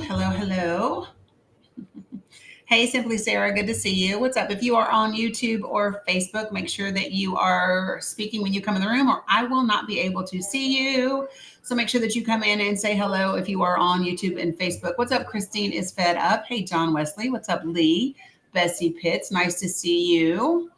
Hello, hello. Hey, Simply Sarah, good to see you. What's up? If you are on YouTube or Facebook, make sure that you are speaking when you come in the room, or I will not be able to see you. So make sure that you come in and say hello if you are on YouTube and Facebook. What's up? Christine is fed up. Hey, John Wesley. What's up, Lee? Bessie Pitts, nice to see you.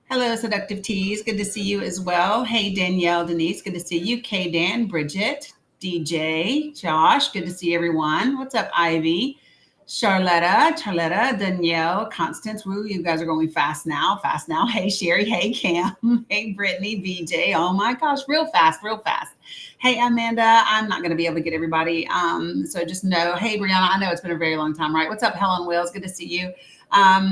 Hello, Seductive Teas. Good to see you as well. Hey, Danielle, Denise. Good to see you. Kay, Dan, Bridget, DJ, Josh. Good to see everyone. What's up, Ivy? Charletta, Danielle, Constance. Woo, you guys are going fast now. Fast now. Hey, Sherry. Hey, Cam. Hey, Brittany, BJ. Oh my gosh, real fast, real fast. Hey, Amanda. I'm not going to be able to get everybody. So just know. Hey, Brianna. I know it's been a very long time, right? What's up, Helen Wills? Good to see you.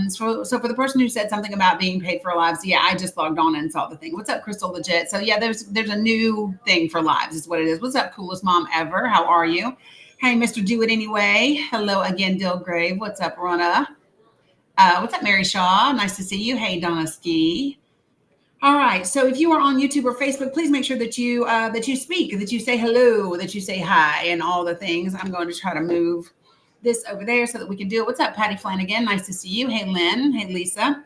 So for the person who said something about being paid for lives, yeah, I just logged on and saw the thing. What's up, Crystal Legit? So yeah, there's a new thing for lives is what it is. What's up, coolest mom ever? How are you? Hey, Mr. Do It Anyway. Hello again, Dilgrave. What's up, Ronna? What's up, Mary Shaw? Nice to see you. Hey, Donna Ski. All right. So if you are on YouTube or Facebook, please make sure that you speak, that you say hello, that you say hi, and all the things. I'm going to try to move this over there so that we can do it. What's up, Patty Flanagan? Nice to see you. Hey, Lynn. Hey, Lisa.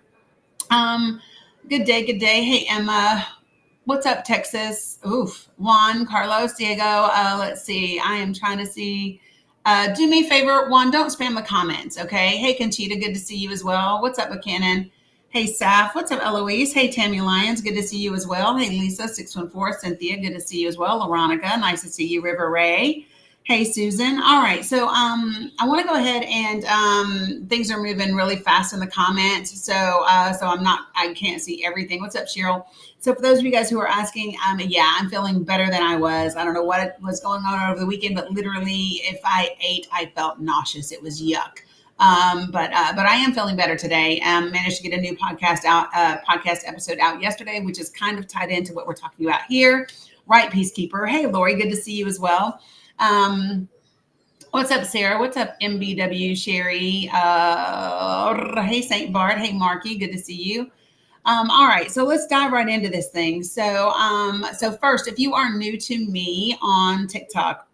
Good day. Good day. Hey, Emma. What's up, Texas? Oof. Juan, Carlos, Diego. Let's see. I am trying to see. Do me a favor, Juan, don't spam the comments, okay? Hey, Conchita, good to see you as well. What's up, Buchanan? Hey, Saf. What's up, Eloise? Hey, Tammy Lyons, good to see you as well. Hey, Lisa, 614. Cynthia, good to see you as well. Veronica, nice to see you. River Ray. Hey, Susan. All right. So I want to go ahead and things are moving really fast in the comments. So I can't see everything. What's up, Cheryl? So for those of you guys who are asking, yeah, I'm feeling better than I was. I don't know what was going on over the weekend, but literally if I ate, I felt nauseous. It was yuck. But I am feeling better today. Managed to get a new podcast episode out yesterday, which is kind of tied into what we're talking about here. Right, Peacekeeper. Hey, Lori, good to see you as well. What's up, Sarah? What's up, MBW Sherry? Hey, St. Bart. Hey, Marky. Good to see you. All right, so let's dive right into this thing. So first, if you are new to me on TikTok,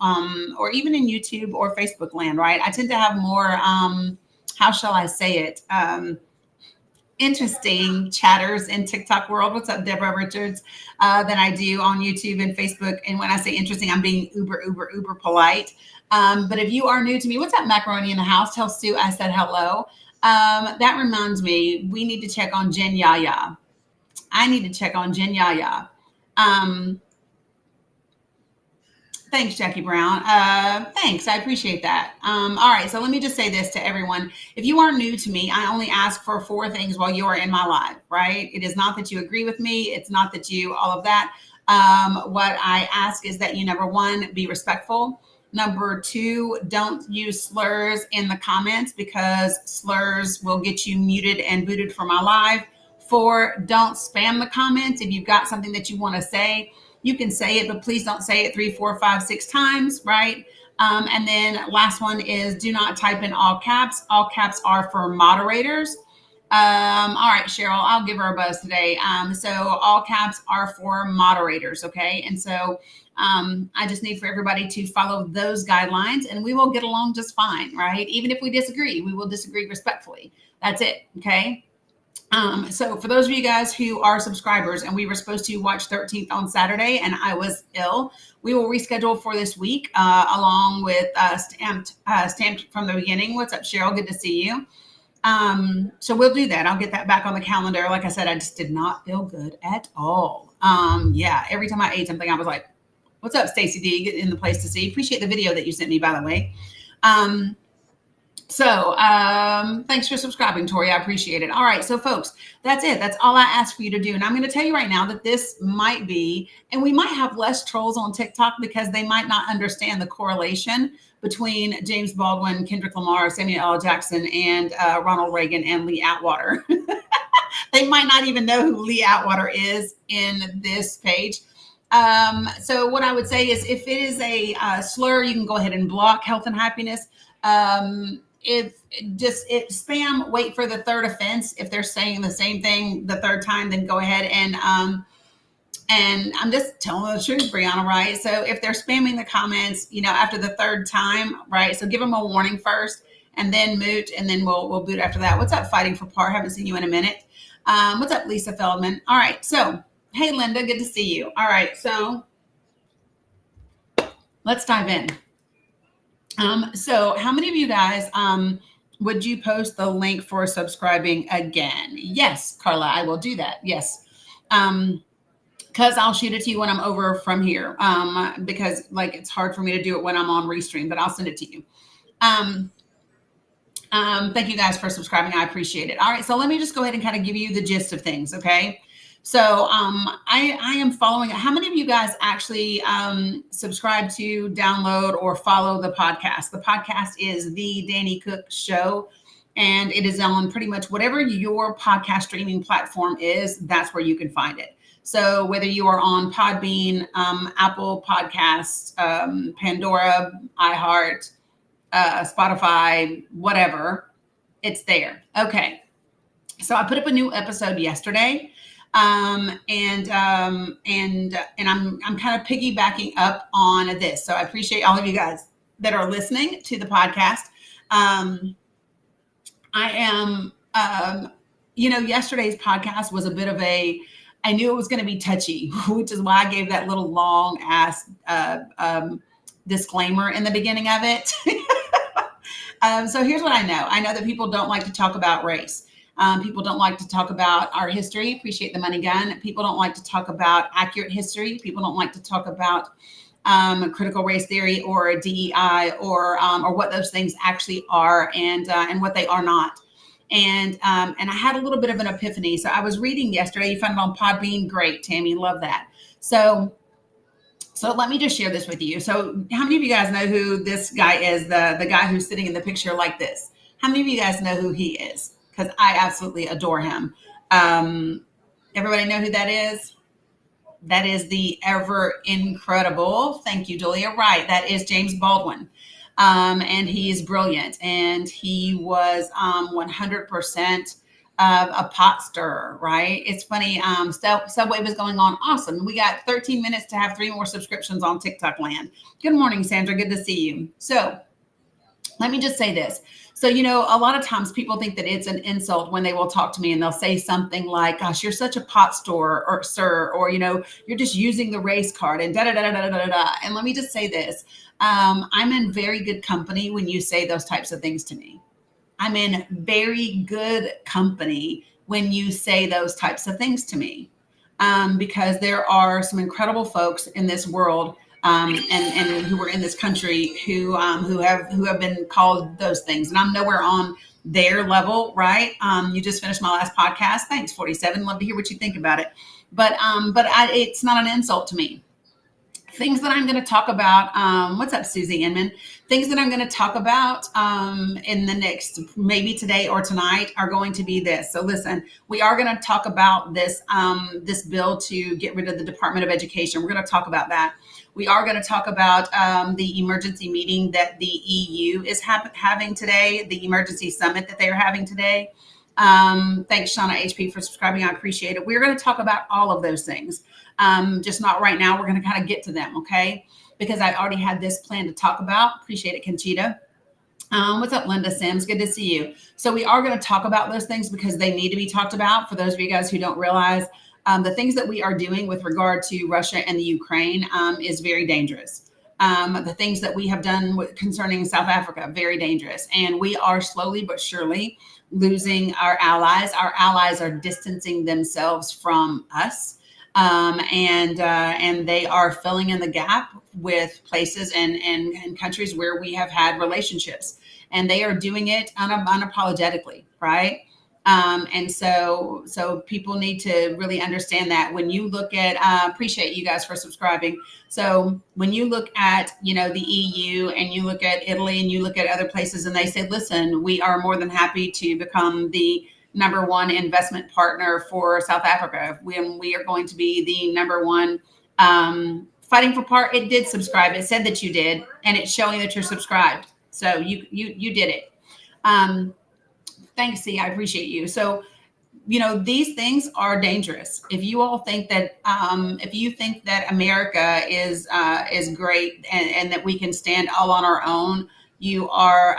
or even in YouTube or Facebook land, right? I tend to have more, how shall I say it? Interesting chatters in TikTok world. What's up, Deborah Richards? Than I do on YouTube and Facebook. And when I say interesting, I'm being uber polite. But if you are new to me, what's up, Macaroni in the House? Tell Sue I said hello. That reminds me, we need to check on Jen Yaya. I need to check on Jen Yaya. Thanks, Jackie Brown. Thanks. I appreciate that. All right. So let me just say this to everyone. If you are new to me, I only ask for 4 things while you are in my life, right? It is not that you agree with me. It's not that you, all of that. What I ask is that you, number 1, be respectful. Number 2, don't use slurs in the comments because slurs will get you muted and booted from my live. 4, don't spam the comments. If you've got something that you want to say, you can say it, but please don't say it 3, 4, 5, 6 times, right? And then last one is do not type in all caps. All caps are for moderators. All right, Cheryl, I'll give her a buzz today. So all caps are for moderators, okay? And so I just need for everybody to follow those guidelines and we will get along just fine, right? Even if we disagree, we will disagree respectfully. That's it, okay? So for those of you guys who are subscribers and we were supposed to watch 13th on Saturday and I was ill, we will reschedule for this week along with Stamped from the beginning. What's up, Cheryl? Good to see you. So we'll do that. I'll get that back on the calendar. Like I said, I just did not feel good at all. Yeah, every time I ate something, I was like, what's up, Stacy D? Get in the place to see. Appreciate the video that you sent me, by the way. So thanks for subscribing, Tori. I appreciate it. All right. So folks, that's it. That's all I ask for you to do. And I'm going to tell you right now that this might be, and we might have less trolls on TikTok because they might not understand the correlation between James Baldwin, Kendrick Lamar, Samuel L. Jackson, and Ronald Reagan and Lee Atwater. They might not even know who Lee Atwater is in this page. So what I would say is if it is a slur, you can go ahead and block Health and Happiness. If it spam, wait for the 3rd offense. If they're saying the same thing the 3rd time, then go ahead and And I'm just telling the truth, Brianna, right? So if they're spamming the comments, after the third time, right? So give them a warning first and then moot, and then we'll boot after that. What's up, Fighting for Par? Haven't seen you in a minute. What's up, Lisa Feldman? All right. So, hey, Linda, good to see you. All right. So let's dive in. So how many of you guys, would you post the link for subscribing again? Yes, Carla, I will do that. Yes. Because I'll shoot it to you when I'm over from here. Because it's hard for me to do it when I'm on Restream, but I'll send it to you. Thank you guys for subscribing. I appreciate it. All right, so let me just go ahead and kind of give you the gist of things, okay? So I am following. How many of you guys actually subscribe to, download, or follow the podcast? The podcast is The Danny Cook Show, and it is on pretty much whatever your podcast streaming platform is, that's where you can find it. So whether you are on Podbean, Apple Podcasts, Pandora, iHeart, Spotify, whatever, it's there. Okay. So I put up a new episode yesterday. And I'm kind of piggybacking up on this. So I appreciate all of you guys that are listening to the podcast. I am, yesterday's podcast was a bit of I knew it was going to be touchy, which is why I gave that little long ass, disclaimer in the beginning of it. So here's what I know. I know that people don't like to talk about race. People don't like to talk about our history. Appreciate the money gun. People don't like to talk about accurate history. People don't like to talk about critical race theory or DEI or what those things actually are and what they are not. And I had a little bit of an epiphany. So I was reading yesterday. You found it on Podbean. Great, Tammy. Love that. So let me just share this with you. So how many of you guys know who this guy is? The guy who's sitting in the picture like this. How many of you guys know who he is? Because I absolutely adore him. Everybody know who that is? That is the ever incredible, thank you, Julia. Right, that is James Baldwin. And he's brilliant. And he was 100% a pot stirrer, right? It's funny. Subway was going on. Awesome. We got 13 minutes to have 3 more subscriptions on TikTok land. Good morning, Sandra. Good to see you. So let me just say this. So, a lot of times people think that it's an insult when they will talk to me and they'll say something like, gosh, you're such a pot stirrer, or sir, or, you're just using the race card and da da da da da da da. And let me just say this. I'm in very good company when you say those types of things to me. I'm in very good company when you say those types of things to me, because there are some incredible folks in this world and who are in this country who have been called those things, and I'm nowhere on their level, right? You just finished my last podcast. Thanks, 47. Love to hear what you think about it, but it's not an insult to me. Things that I'm going to talk about. What's up, Susie Inman? Things that I'm going to talk about in the next, maybe today or tonight, are going to be this. So listen, we are going to talk about this bill to get rid of the Department of Education. We're going to talk about that. We are going to talk about the emergency meeting that the EU is having today, the emergency summit that they are having today. Thanks, Shauna HP, for subscribing. I appreciate it. We're going to talk about all of those things. Just not right now. We're going to kind of get to them, okay? Because I already had this plan to talk about. Appreciate it, Conchita. What's up, Linda Sims? Good to see you. So we are going to talk about those things because they need to be talked about. For those of you guys who don't realize, the things that we are doing with regard to Russia and the Ukraine is very dangerous. The things that we have done concerning South Africa, very dangerous. And we are slowly but surely losing our allies. Our allies are distancing themselves from us. And they are filling in the gap with places and countries where we have had relationships, and they are doing it unapologetically, right? And so people need to really understand that when you look at, appreciate you guys for subscribing. So when you look at, the EU and you look at Italy and you look at other places and they say, listen, we are more than happy to become the number one investment partner for South Africa. We are going to be the number one fighting for part. It did subscribe. It said that you did, and it's showing that you're subscribed. So you did it. Thanks, C. I appreciate you. So these things are dangerous. If you all think that, if you think that America is great, and that we can stand all on our own, you are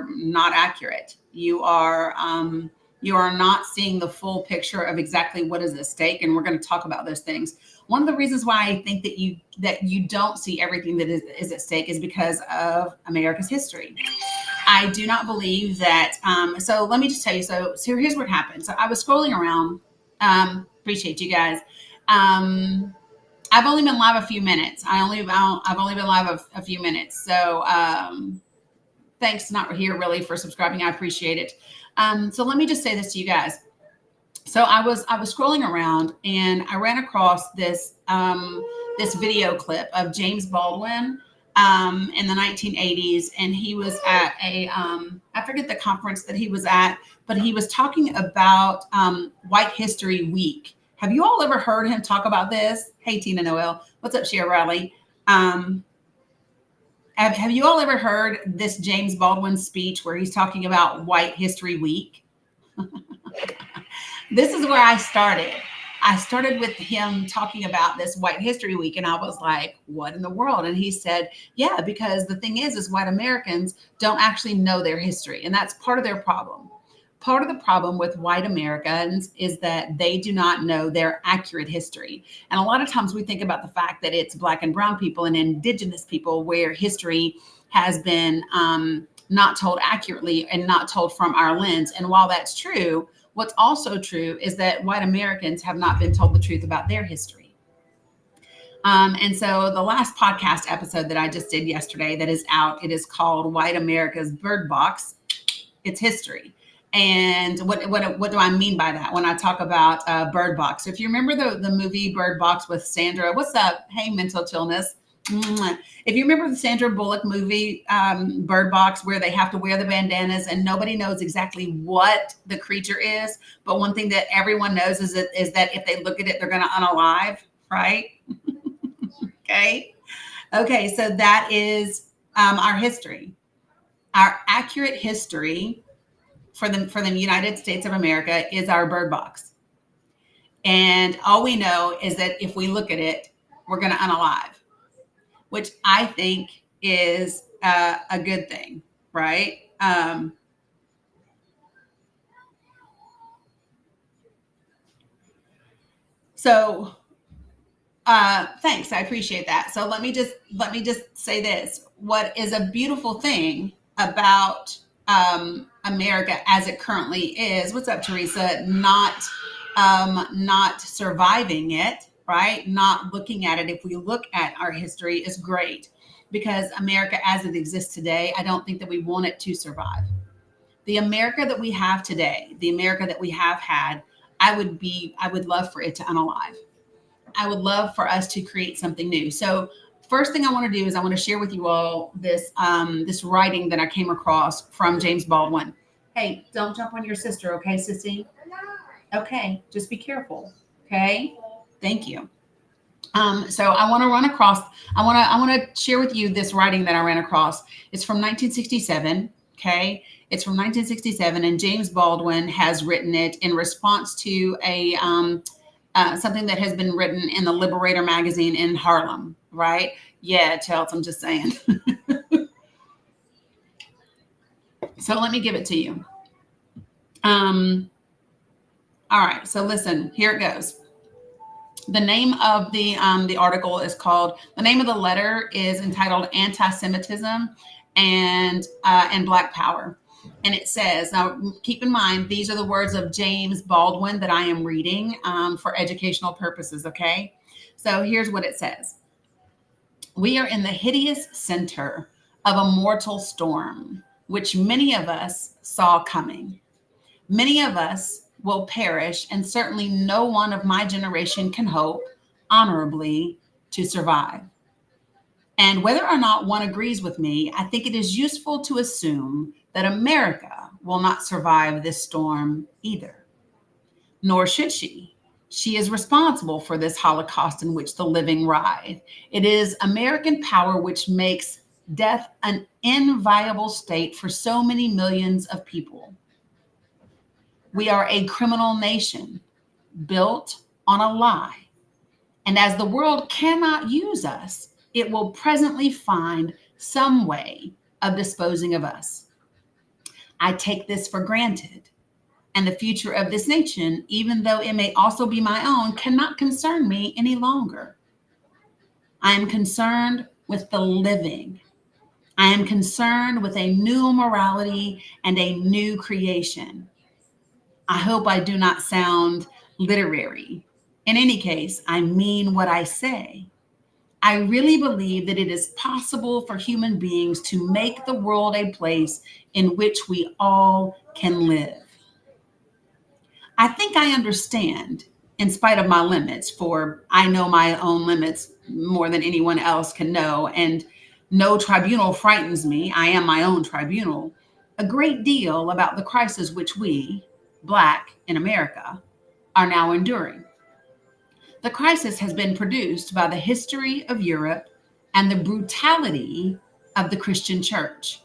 not accurate. You are not seeing the full picture of exactly what is at stake, and we're going to talk about those things. One of the reasons why I think that you don't see everything that is at stake is because of America's history. I do not believe that. So let me just tell you. So here's what happened. So I was scrolling around. Appreciate you guys. I've only been live a few minutes. I've only been live a few minutes. So thanks, not here really, for subscribing. I appreciate it. So let me just say this to you guys. So I was scrolling around, and I ran across this video clip of James Baldwin in the 1980s, and he was at I forget the conference that he was at, but he was talking about White History Week. Have you all ever heard him talk about this? Hey, Tina Noel, what's up, Shea Riley? Have you all ever heard this James Baldwin speech where he's talking about White History Week? This is where I started. I started with him talking about this White History Week, and I was like, what in the world? And he said, yeah, because the thing is white Americans don't actually know their history, and that's part of their problem. Part of the problem with white Americans is that they do not know their accurate history. And a lot of times we think about the fact that it's Black and brown people and indigenous people where history has been not told accurately and not told from our lens. And while that's true, what's also true is that white Americans have not been told the truth about their history. And so the last podcast episode that I just did yesterday that is out, it is called White America's Bird Box. It's history. And what do I mean by that when I talk about Bird Box? If you remember the movie Bird Box with Sandra, what's up? Hey, Mental Chillness. If you remember the Sandra Bullock movie, Bird Box, where they have to wear the bandanas and nobody knows exactly what the creature is. But one thing that everyone knows is that if they look at it, they're going to unalive, right? Okay. So that is our history. Our accurate history for the United States of America is our Bird Box. And all we know is that if we look at it, we're going to unalive, which I think is a good thing, right? So thanks, I appreciate that. So let me just say this: what is a beautiful thing about America as it currently is? What's up, Teresa? Not surviving it, right? Not looking at it. If we look at our history, is great, because America as it exists today, I don't think that we want it to survive. The America that we have today, the America that we have had, I would love for it to unalive. I would love for us to create something new. So first thing I want to do is I want to share with you all this writing that I came across from James Baldwin. Hey, don't jump on your sister, okay, sissy? Okay, just be careful. Okay, thank you. So I want to share with you this writing that I ran across. It's from 1967. Okay, it's from 1967, and James Baldwin has written it in response to something that has been written in the Liberator magazine in Harlem. Right? Yeah, Chelsea, I'm just saying. So let me give it to you. All right, so listen, here it goes. The name of the article is called, the name of the letter is entitled Anti-Semitism and Black Power. And it says, now keep in mind, these are the words of James Baldwin that I am reading for educational purposes, okay? So here's what it says. We are in the hideous center of a mortal storm, which many of us saw coming. Many of us will perish, and certainly no one of my generation can hope honorably to survive. And whether or not one agrees with me, I think it is useful to assume that America will not survive this storm either. Nor should she. She is responsible for this Holocaust in which the living writhe. It is American power which makes death an inviolable state for so many millions of people. We are a criminal nation built on a lie. And as the world cannot use us, it will presently find some way of disposing of us. I take this for granted. And the future of this nation, even though it may also be my own, cannot concern me any longer. I am concerned with the living. I am concerned with a new morality and a new creation. I hope I do not sound literary. In any case, I mean what I say. I really believe that it is possible for human beings to make the world a place in which we all can live. I think I understand, in spite of my limits, for I know my own limits more than anyone else can know, and no tribunal frightens me. I am my own tribunal. A great deal about the crisis which we, Black in America, are now enduring. The crisis has been produced by the history of Europe and the brutality of the Christian church.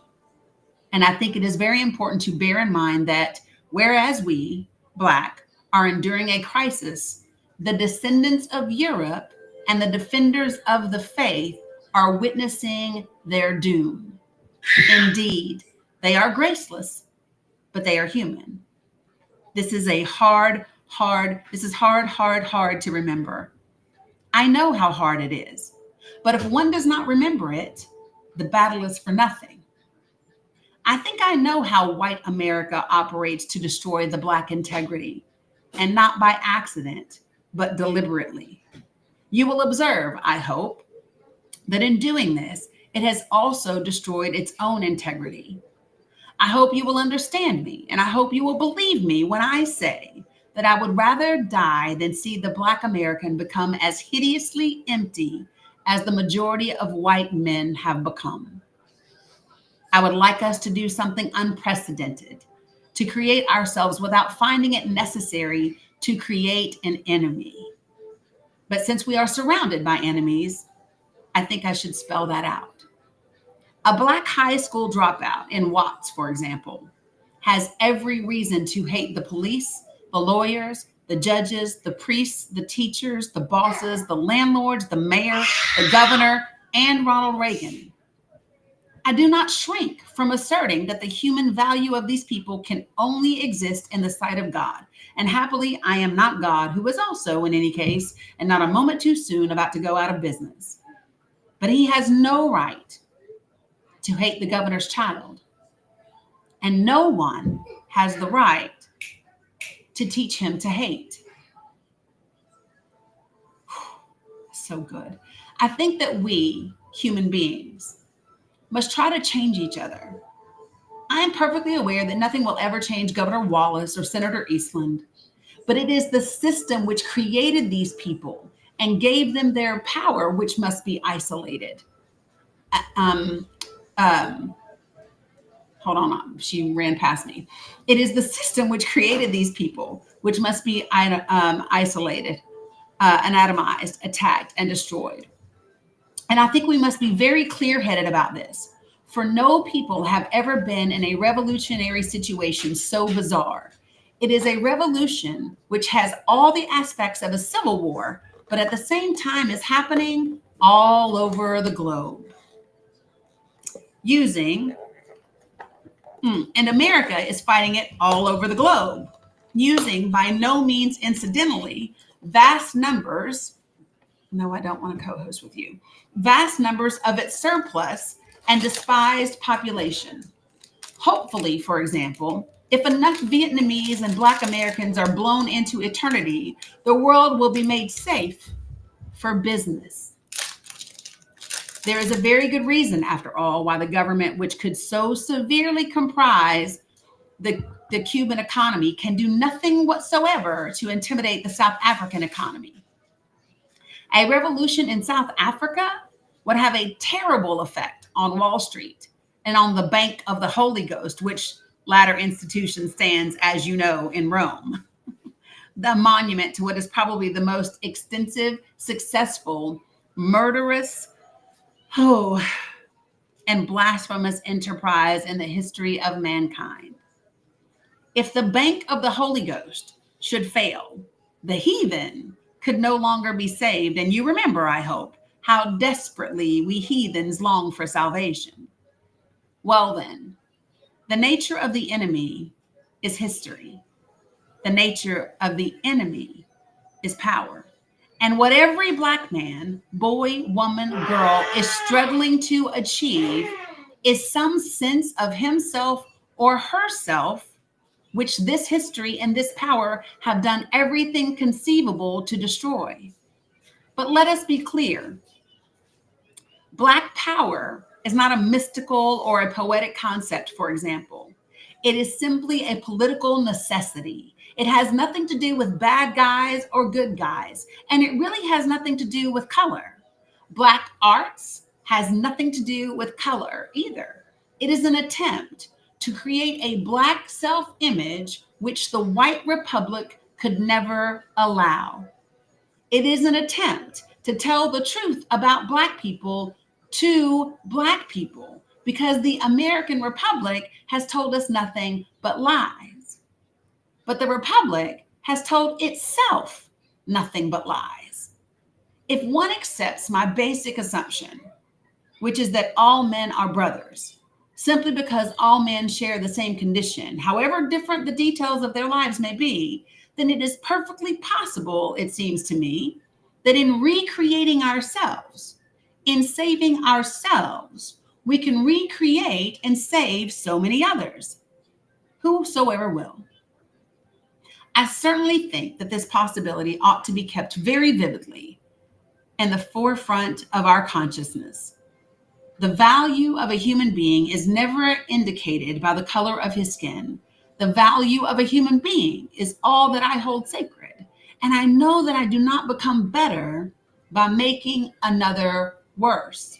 And I think it is very important to bear in mind that whereas we, Black, are enduring a crisis, the descendants of Europe and the defenders of the faith are witnessing their doom. Indeed, they are graceless, but they are human. This is hard to remember. I know how hard it is. But if one does not remember it, the battle is for nothing. I think I know how white America operates to destroy the Black integrity, and not by accident, but deliberately. You will observe, I hope, that in doing this, it has also destroyed its own integrity. I hope you will understand me, and I hope you will believe me when I say that I would rather die than see the Black American become as hideously empty as the majority of white men have become. I would like us to do something unprecedented, to create ourselves without finding it necessary to create an enemy. But since we are surrounded by enemies, I think I should spell that out. A Black high school dropout in Watts, for example, has every reason to hate the police, the lawyers, the judges, the priests, the teachers, the bosses, the landlords, the mayor, the governor, and Ronald Reagan. I do not shrink from asserting that the human value of these people can only exist in the sight of God. And happily, I am not God, who is also, in any case, and not a moment too soon, about to go out of business. But he has no right to hate the governor's child. And no one has the right to teach him to hate. So good. I think that we, human beings, must try to change each other. I am perfectly aware that nothing will ever change Governor Wallace or Senator Eastland, but it is the system which created these people and gave them their power which must be isolated. Um, um, Hold on, she ran past me. It is the system which created these people which must be isolated, anatomized, attacked, and destroyed. And I think we must be very clear-headed about this. For no people have ever been in a revolutionary situation so bizarre. It is a revolution which has all the aspects of a civil war, but at the same time is happening all over the globe. And America is fighting it all over the globe, using, by no means incidentally, vast numbers. No, I don't want to co-host with you. Vast numbers of its surplus and despised population. Hopefully, for example, if enough Vietnamese and Black Americans are blown into eternity, the world will be made safe for business. There is a very good reason, after all, why the government, which could so severely comprise the Cuban economy, can do nothing whatsoever to intimidate the South African economy. A revolution in South Africa would have a terrible effect on Wall Street and on the Bank of the Holy Ghost, which latter institution stands, as you know, in Rome, the monument to what is probably the most extensive, successful, murderous, and blasphemous enterprise in the history of mankind. If the bank of the Holy Ghost should fail, the heathen could no longer be saved. And you remember, I hope, how desperately we heathens long for salvation. Well, then, the nature of the enemy is history. The nature of the enemy is power. And what every Black man, boy, woman, girl is struggling to achieve is some sense of himself or herself, which this history and this power have done everything conceivable to destroy. But let us be clear, Black power is not a mystical or a poetic concept, for example. It is simply a political necessity. It has nothing to do with bad guys or good guys, and it really has nothing to do with color. Black arts has nothing to do with color either. It is an attempt to create a Black self-image which the white republic could never allow. It is an attempt to tell the truth about Black people to Black people because the American Republic has told us nothing but lies. But the Republic has told itself nothing but lies. If one accepts my basic assumption, which is that all men are brothers, simply because all men share the same condition, however different the details of their lives may be, then it is perfectly possible, it seems to me, that in recreating ourselves, in saving ourselves, we can recreate and save so many others, whosoever will. I certainly think that this possibility ought to be kept very vividly in the forefront of our consciousness. The value of a human being is never indicated by the color of his skin. The value of a human being is all that I hold sacred. And I know that I do not become better by making another worse.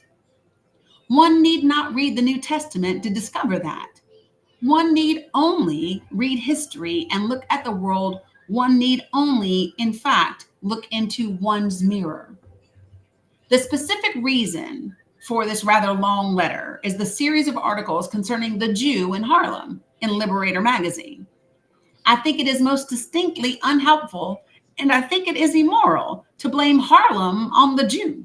One need not read the New Testament to discover that. One need only read history and look at the world. One need only, in fact, look into one's mirror. The specific reason for this rather long letter is the series of articles concerning the Jew in Harlem in Liberator magazine. I think it is most distinctly unhelpful, and I think it is immoral to blame Harlem on the Jew.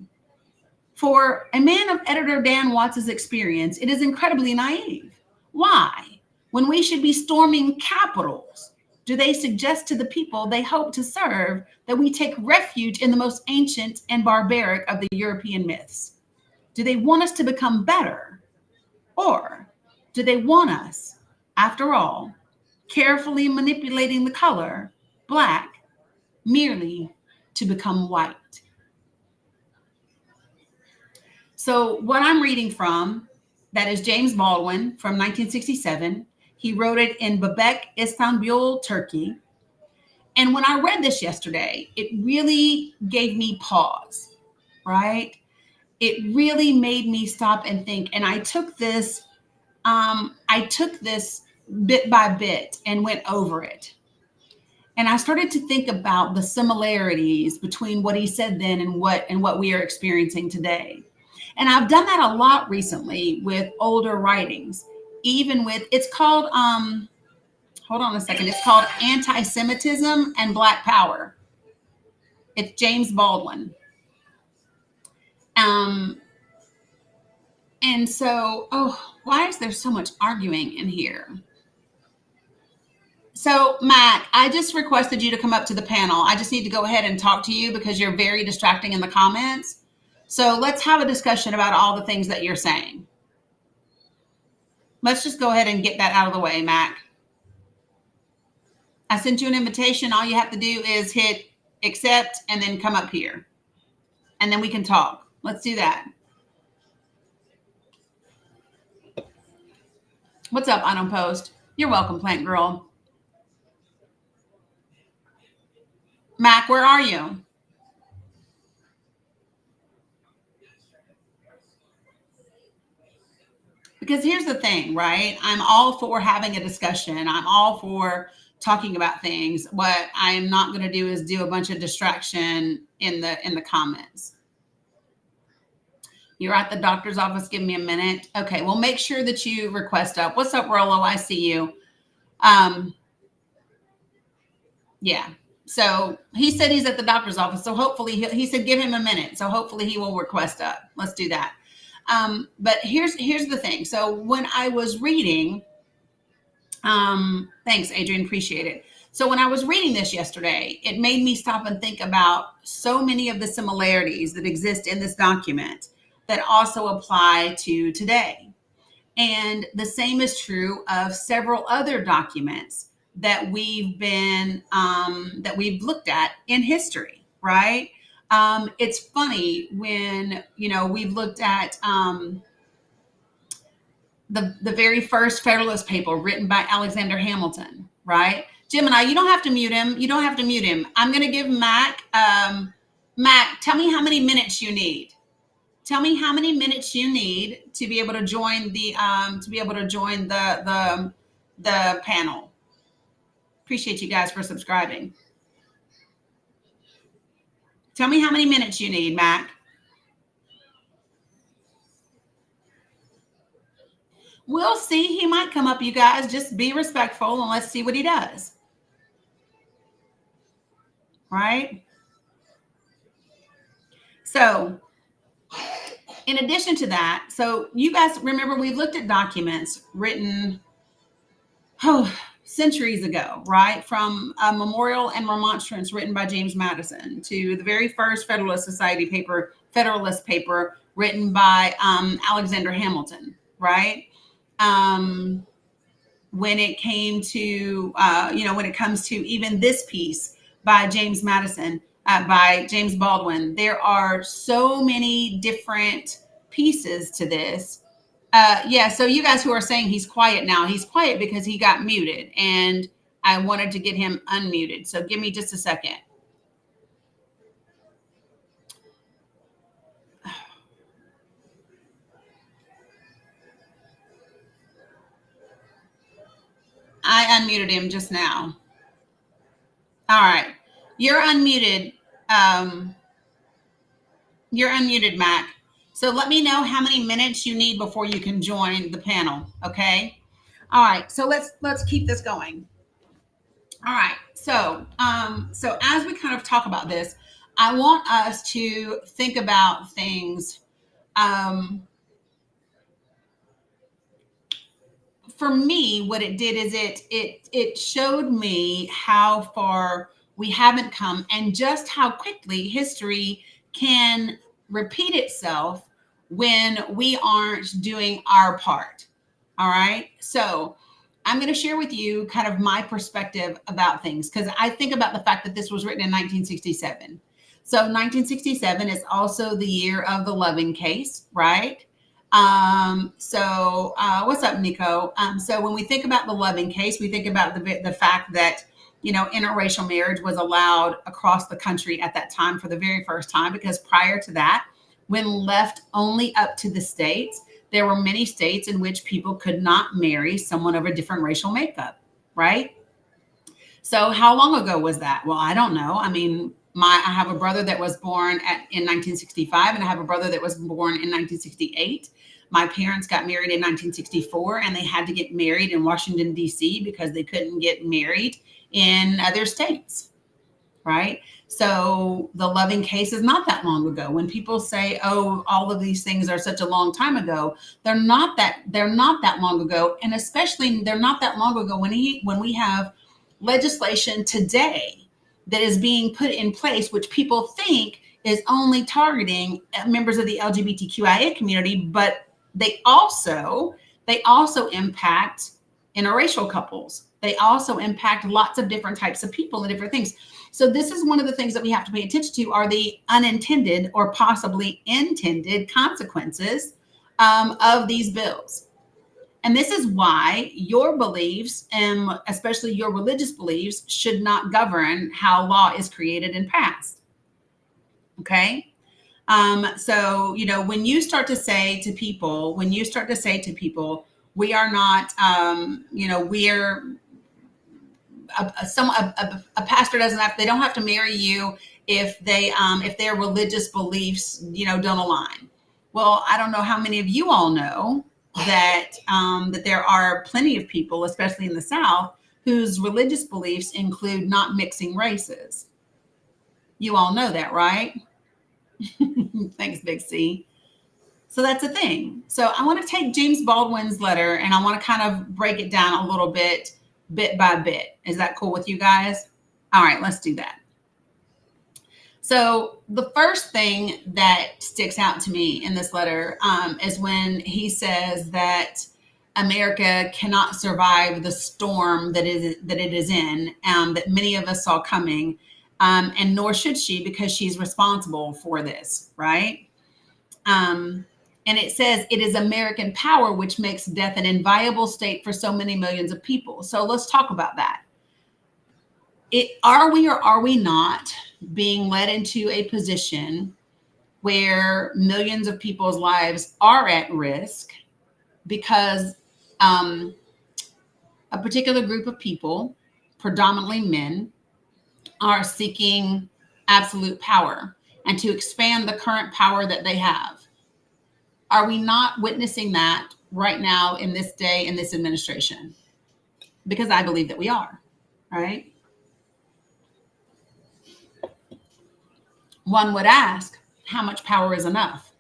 For a man of editor Dan Watts' experience, it is incredibly naive. Why? When we should be storming capitals, do they suggest to the people they hope to serve that we take refuge in the most ancient and barbaric of the European myths? Do they want us to become better? Or do they want us, after all, carefully manipulating the color, Black, merely to become white? So what I'm reading from, that is James Baldwin from 1967. He wrote it in Bebek, Istanbul, Turkey. And when I read this yesterday, it really gave me pause, right? It really made me stop and think. And I took this bit by bit and went over it. And I started to think about the similarities between what he said then and what we are experiencing today. And I've done that a lot recently with older writings, even with, it's called, hold on a second, it's called Anti-Semitism and Black Power. It's James Baldwin. And so, why is there so much arguing in here? So, Mac, I just requested you to come up to the panel. I just need to go ahead and talk to you because you're very distracting in the comments. So let's have a discussion about all the things that you're saying. Let's just go ahead and get that out of the way, Mac. I sent you an invitation. All you have to do is hit accept and then come up here. And then we can talk. Let's do that. What's up, I Don't Post? You're welcome, Plant Girl. Mac, where are you? Because here's the thing, right? I'm all for having a discussion. I'm all for talking about things. What I'm not going to do is do a bunch of distraction in the comments. You're at the doctor's office. Give me a minute. Okay, well, make sure that you request up. What's up, Rollo? I see you. Yeah. So he said he's at the doctor's office. So hopefully he said give him a minute. So hopefully he will request up. Let's do that. But here's the thing. So when I was reading, thanks, Adrian, appreciate it. So when I was reading this yesterday, it made me stop and think about so many of the similarities that exist in this document that also apply to today. And the same is true of several other documents that we've looked at in history, right? It's funny when we've looked at the very first Federalist paper written by Alexander Hamilton, right? Gemini, you don't have to mute him. You don't have to mute him. I'm going to give Mac. Mac, tell me how many minutes you need. Tell me how many minutes you need to be able to join the panel. Appreciate you guys for subscribing. Tell me how many minutes you need, Mac. We'll see. He might come up, you guys. Just be respectful and let's see what he does. Right? So, in addition to that, so you guys remember we've looked at documents written centuries ago, right? From a memorial and remonstrance written by James Madison to the very first Federalist paper written by Alexander Hamilton, right? When it came to, when it comes to even this piece by James Madison, by James Baldwin, there are so many different pieces to this. Yeah, so you guys who are saying he's quiet now, he's quiet because he got muted and I wanted to get him unmuted. So give me just a second. I unmuted him just now. All right. You're unmuted. You're unmuted, Mac. So let me know how many minutes you need before you can join the panel. Okay. All right. So let's keep this going. All right. So as we kind of talk about this, I want us to think about things. For me, what it did is it showed me how far we haven't come and just how quickly history can repeat itself when we aren't doing our part. All right. So I'm going to share with you kind of my perspective about things because I think about the fact that this was written in 1967. So 1967 is also the year of the Loving case, right? What's up, Nico? So when we think about the Loving case, we think about the fact that, interracial marriage was allowed across the country at that time for the very first time, because prior to that, when left only up to the states, there were many states in which people could not marry someone of a different racial makeup, right? So how long ago was that? Well, I don't know. I mean, I have a brother that was born in 1965, and I have a brother that was born in 1968. My parents got married in 1964, and they had to get married in Washington, D.C. because they couldn't get married in other states, right? So the Loving case is not that long ago. When people say, "Oh, all of these things are such a long time ago," they're not that long ago, and especially they're not that long ago when we have legislation today that is being put in place, which people think is only targeting members of the LGBTQIA community, but they also impact interracial couples. They also impact lots of different types of people and different things. So this is one of the things that we have to pay attention to, are the unintended or possibly intended consequences of these bills. And this is why your beliefs, and especially your religious beliefs, should not govern how law is created and passed. Okay. So, when you start to say to people, we are not, we're a pastor they don't have to marry you if their religious beliefs, don't align. Well, I don't know how many of you all know that there are plenty of people, especially in the South, whose religious beliefs include not mixing races. You all know that, right? Thanks, Big C. So that's a thing. So I want to take James Baldwin's letter and I want to kind of break it down a little bit by bit. Is that cool with you guys? All right, let's do that. So the first thing that sticks out to me in this letter is when he says that America cannot survive the storm that it is in, that many of us saw coming, and nor should she because she's responsible for this, right? And it says it is American power which makes death an inviolable state for so many millions of people. So let's talk about that. Are we or are we not being led into a position where millions of people's lives are at risk because a particular group of people, predominantly men, are seeking absolute power and to expand the current power that they have? Are we not witnessing that right now in this day, in this administration? Because I believe that we are, right? One would ask, how much power is enough?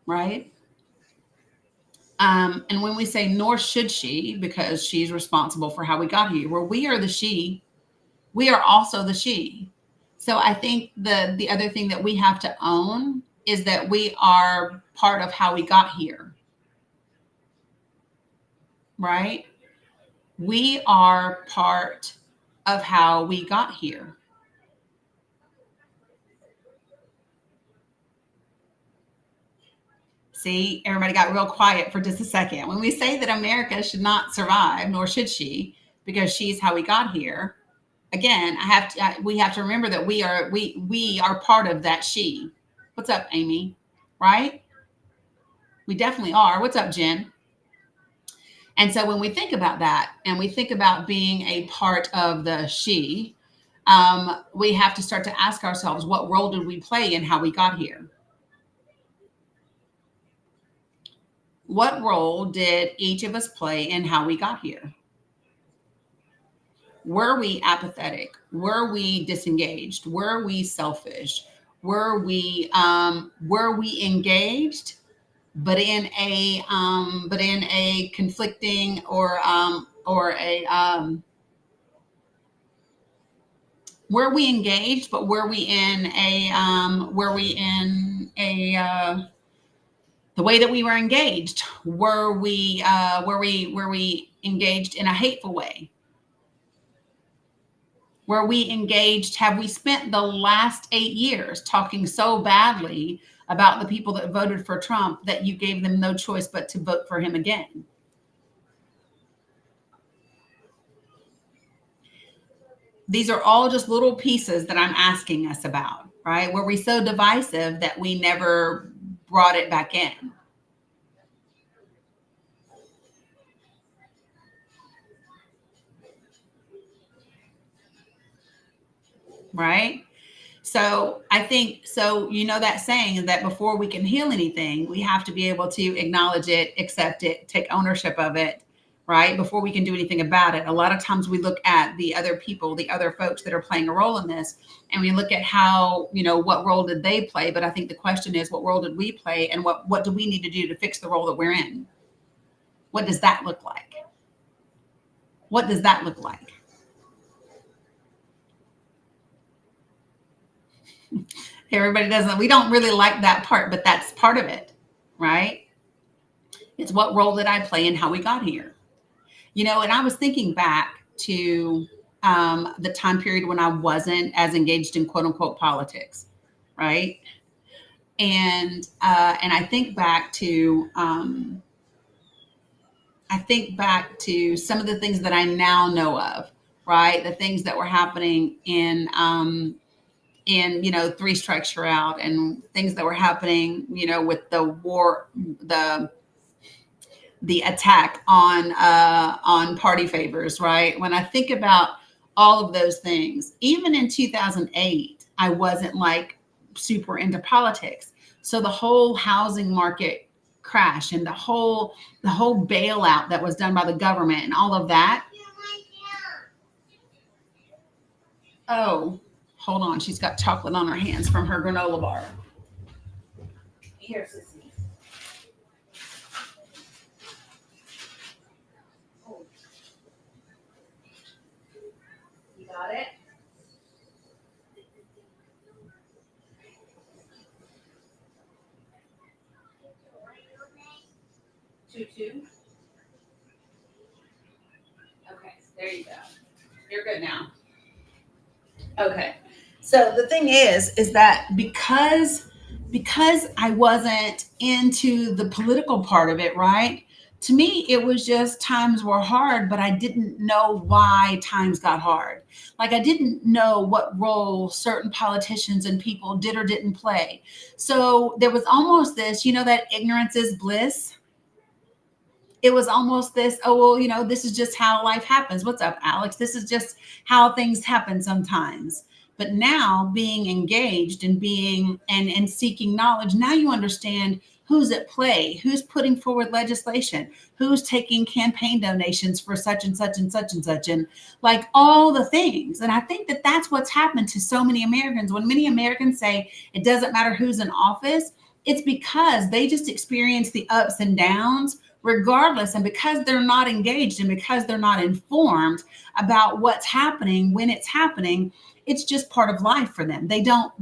Right? And when we say nor should she, because she's responsible for how we got here, well, we are the she, we are also the she. So I think the other thing that we have to own is that we are part of how we got here. Right? We are part of how we got here. See, everybody got real quiet for just a second. When we say that America should not survive, nor should she, because she's how we got here. Again, we have to remember that we are part of that she. What's up, Amy? Right? We definitely are. What's up, Jen? And so when we think about that and we think about being a part of the she, we have to start to ask ourselves, what role did we play in how we got here? What role did each of us play in how we got here? Were we apathetic? Were we disengaged? Were we selfish? Were we engaged, but in a conflicting or a were we engaged, but were we in a the way that we were engaged? Were we engaged in a hateful way? Were we engaged? Have we spent the last 8 years talking so badly about the people that voted for Trump that you gave them no choice but to vote for him again? These are all just little pieces that I'm asking us about, right? Were we so divisive that we never brought it back in? Right? So I think, so you know that saying that before we can heal anything, we have to be able to acknowledge it, accept it, take ownership of it, right? Before we can do anything about it. A lot of times we look at the other people, the other folks that are playing a role in this, and we look at how, what role did they play? But I think the question is, what role did we play, and what do we need to do to fix the role that we're in? What does that look like? What does that look like? Everybody doesn't, we don't really like that part, but that's part of it, right? It's what role did I play in how we got here? And I was thinking back to the time period when I wasn't as engaged in quote unquote politics, right? And I think back to some of the things that I now know of, right? The things that were happening in Three Strikes You're Out, and things that were happening with the war, the attack on party favors, right? When I think about all of those things, even in 2008 I wasn't like super into politics, so the whole housing market crash and the whole bailout that was done by the government and all of that. Oh, hold on. She's got chocolate on her hands from her granola bar. Here, Sissy. Oh, you got it? Two. Okay, there you go. You're good now. Okay. So the thing is that because I wasn't into the political part of it, right? To me, it was just times were hard, but I didn't know why times got hard. Like I didn't know what role certain politicians and people did or didn't play. So there was almost this, that ignorance is bliss. It was almost this, oh, well, this is just how life happens. What's up, Alex? This is just how things happen sometimes. But now being engaged and being and seeking knowledge, now you understand who's at play, who's putting forward legislation, who's taking campaign donations for such and such and such and such, and like all the things. And I think that that's what's happened to so many Americans. When many Americans say it doesn't matter who's in office, it's because they just experience the ups and downs regardless. And because they're not engaged and because they're not informed about what's happening when it's happening, it's just part of life for them. They don't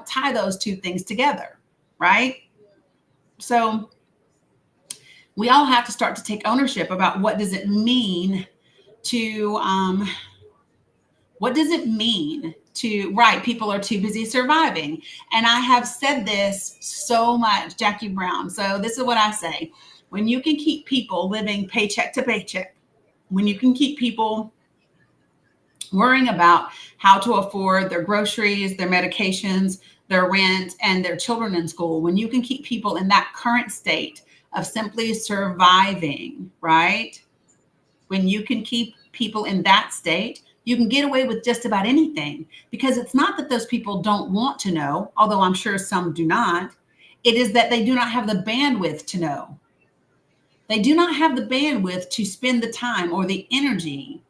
tie those two things together, right? So we all have to start to take ownership about what does it mean to right, people are too busy surviving. And I have said this so much, Jackie Brown. So this is what I say. When you can keep people living paycheck to paycheck, when you can keep people worrying about how to afford their groceries, their medications, their rent, and their children in school, when you can keep people in that current state of simply surviving, right? When you can keep people in that state, you can get away with just about anything, because it's not that those people don't want to know, although I'm sure some do not. It is that they do not have the bandwidth to know. They do not have the bandwidth to spend the time or the energy.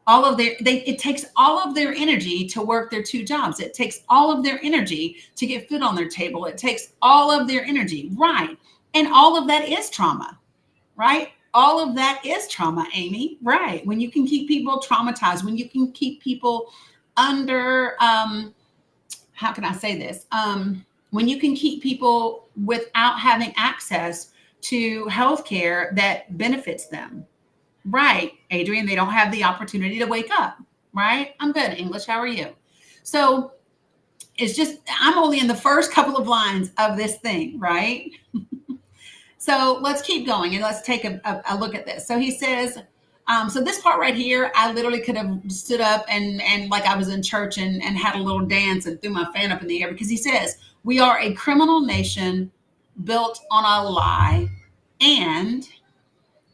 It takes all of their energy to work their two jobs. It takes all of their energy to get food on their table. It takes all of their energy, right? And all of that is trauma, right? All of that is trauma, Amy, right? When you can keep people traumatized, when you can keep people under, how can I say this? When you can keep people without having access to healthcare that benefits them. Right, Adrian, they don't have the opportunity to wake up, right? I'm good, English. How are you? So it's just, I'm only in the first couple of lines of this thing, right? So let's keep going and let's take a look at this. So he says, so this part right here, I literally could have stood up and like I was in church and had a little dance and threw my fan up in the air, because he says, we are a criminal nation built on a lie, and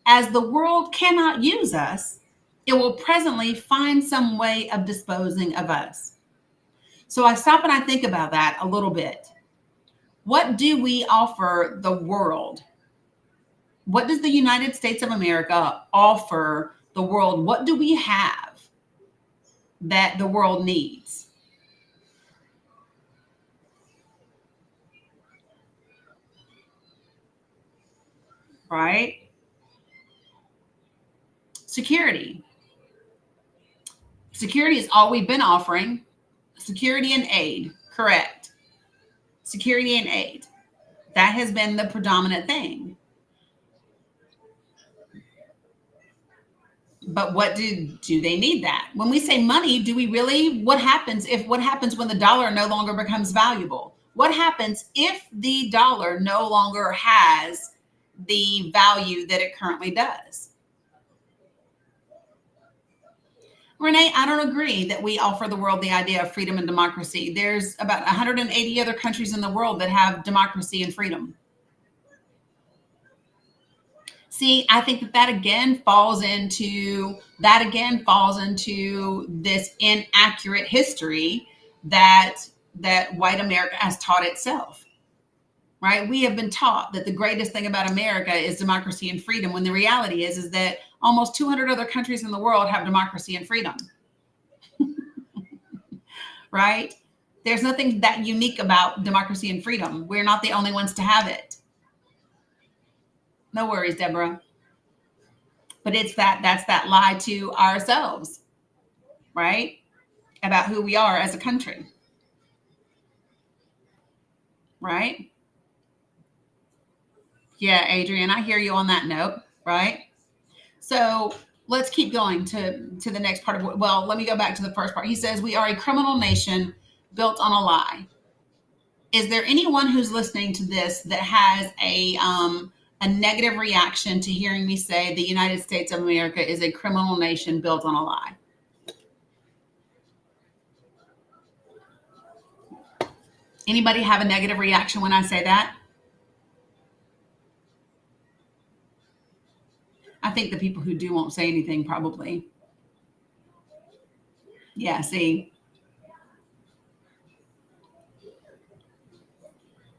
as the world cannot use us, it will presently find some way of disposing of us. So I stop and I think about that a little bit. What do we offer the world? What does the United States of America offer the world? What do we have that the world needs? Right? Security. Security is all we've been offering. Security and aid, correct. Security and aid. That has been the predominant thing. But what do they need that? When we say money, do we really? What happens when the dollar no longer becomes valuable? What happens if the dollar no longer has the value that it currently does? Renee, I don't agree that we offer the world the idea of freedom and democracy. There's about 180 other countries in the world that have democracy and freedom. See, I think that again falls into this inaccurate history that white America has taught itself. right? We have been taught that the greatest thing about America is democracy and freedom, when the reality is that almost 200 other countries in the world have democracy and freedom, right? There's nothing that unique about democracy and freedom. We're not the only ones to have it. No worries, Deborah. But that's that lie to ourselves, right? About who we are as a country, right? Yeah, Adrian, I hear you on that note, right? So let's keep going to the next part of what, well, let me go back to the first part. He says, we are a criminal nation built on a lie. Is there anyone who's listening to this that has a negative reaction to hearing me say the United States of America is a criminal nation built on a lie? Anybody have a negative reaction when I say that? I think the people who do won't say anything probably. Yeah, see.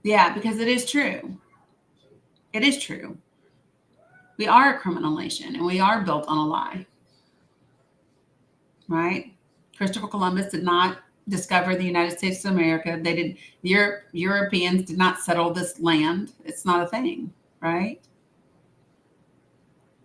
Yeah, because it is true. It is true. We are a criminal nation and we are built on a lie, right? Christopher Columbus did not discover the United States of America. They did. Europeans did not settle this land. It's not a thing, right?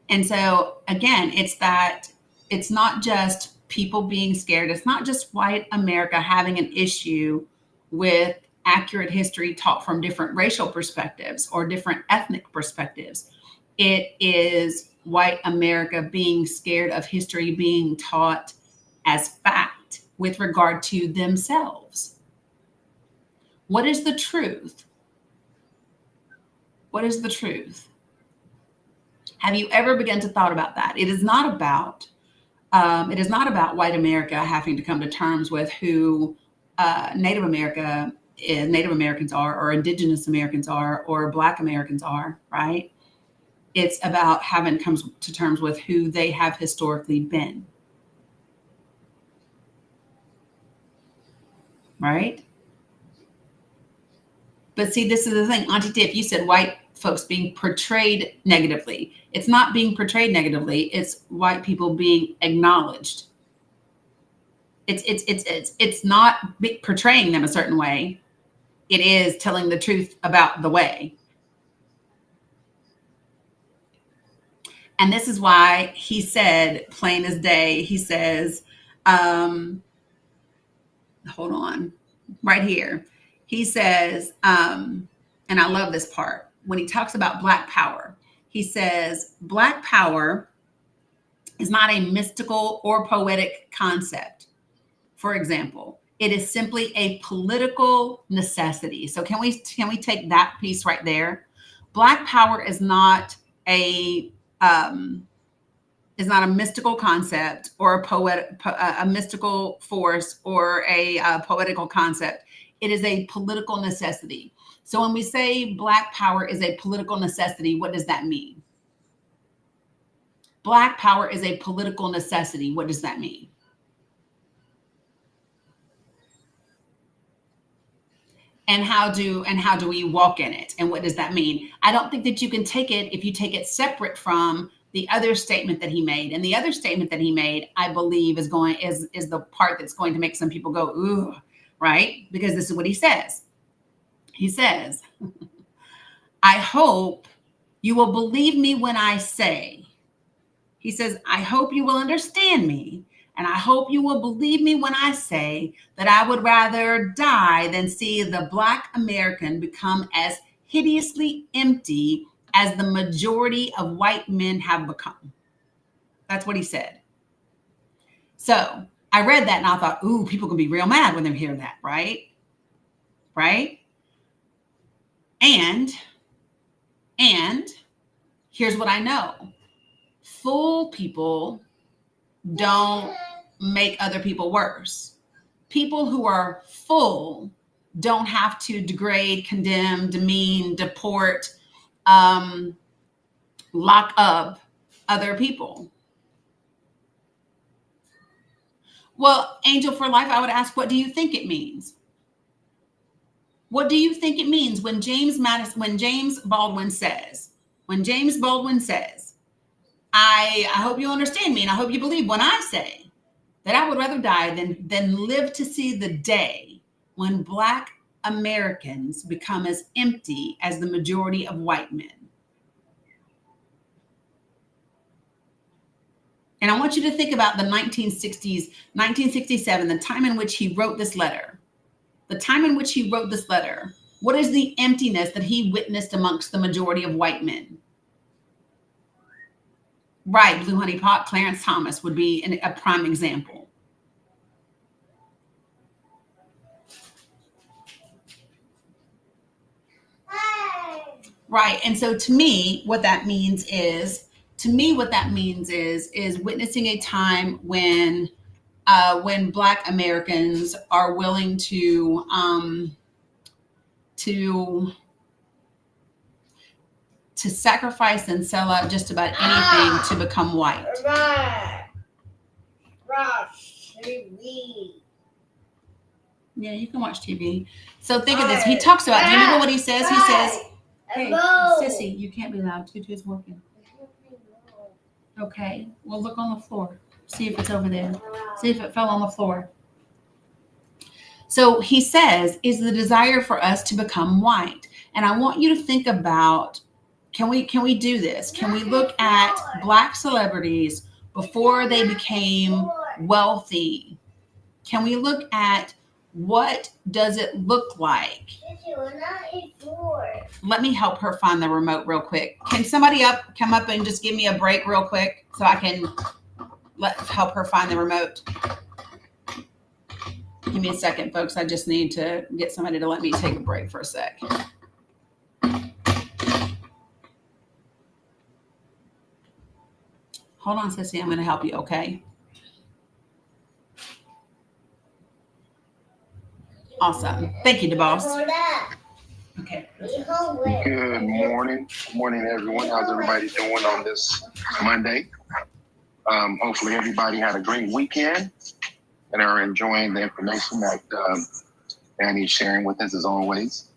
And so again, it's not just people being scared. It's not just white America having an issue with accurate history taught from different racial perspectives or different ethnic perspectives. It is white America being scared of history being taught as fact with regard to themselves. What is the truth? What is the truth? Have you ever begun to thought about that? It is not about white America having to come to terms with who Native Americans are, or Indigenous Americans are, or Black Americans are, right? It's about having to come to terms with who they have historically been, right? But see, this is the thing, Auntie Tiff, you said white folks being portrayed negatively. It's not being portrayed negatively. It's white people being acknowledged. It's not portraying them a certain way. It is telling the truth about the way. And this is why he said, plain as day, he says, hold on, right here. He says, and I love this part, when he talks about Black power, he says, Black power is not a mystical or poetic concept. For example, it is simply a political necessity. So can we take that piece right there? Black power a um, is not a mystical concept or a mystical force or a poetical concept. It is a political necessity. So when we say Black power is a political necessity, what does that mean? Black power is a political necessity. What does that mean? And how do we walk in it? And what does that mean? I don't think that you can take it if you take it separate from the other statement that he made. And the other statement that he made, I believe, is the part that's going to make some people go, ooh, right? Because this is what he says. He says, I hope you will believe me when I say, he says, I hope you will understand me. And I hope you will believe me when I say that I would rather die than see the Black American become as hideously empty as the majority of white men have become. That's what he said. So I read that and I thought, ooh, people can be real mad when they hear that, right? Right? And here's what I know. Full people don't make other people worse. People who are full don't have to degrade, condemn, demean, deport, lock up other people. Well, Angel for Life, I would ask, what do you think it means? What do you think it means when James Baldwin says, I hope you understand me and I hope you believe when I say that I would rather die than live to see the day when Black Americans become as empty as the majority of white men. And I want you to think about the 1960s, 1967, the time in which he wrote this letter. The time in which he wrote this letter. What is the emptiness that he witnessed amongst the majority of white men? Right, Blue Honey Pot, Clarence Thomas would be a prime example. Right, and so to me, what that means is witnessing a time when Black Americans are willing to sacrifice and sell out just about anything to become white. Yeah, you can watch TV. So think of this. He talks about, do you remember what he says? He says, hey, Sissy, you can't be loud. Tutu's working. Okay, well, look on the floor. See if it's over there. See if it fell on the floor. So he says, is the desire for us to become white. And I want you to think about, can we do this? Can we look at Black celebrities before they became wealthy? Can we look at what does it look like? Let me help her find the remote real quick. Can somebody come up and just give me a break real quick so I can help her find the remote? Give me a second, folks. I just need to get somebody to let me take a break for a sec. Hold on, Sissy. I'm going to help you, okay? Awesome. Thank you, DeBoss. Okay. Good morning. Good morning, everyone. How's everybody doing on this Monday? Hopefully everybody had a great weekend and are enjoying the information that Danny's sharing with us as always.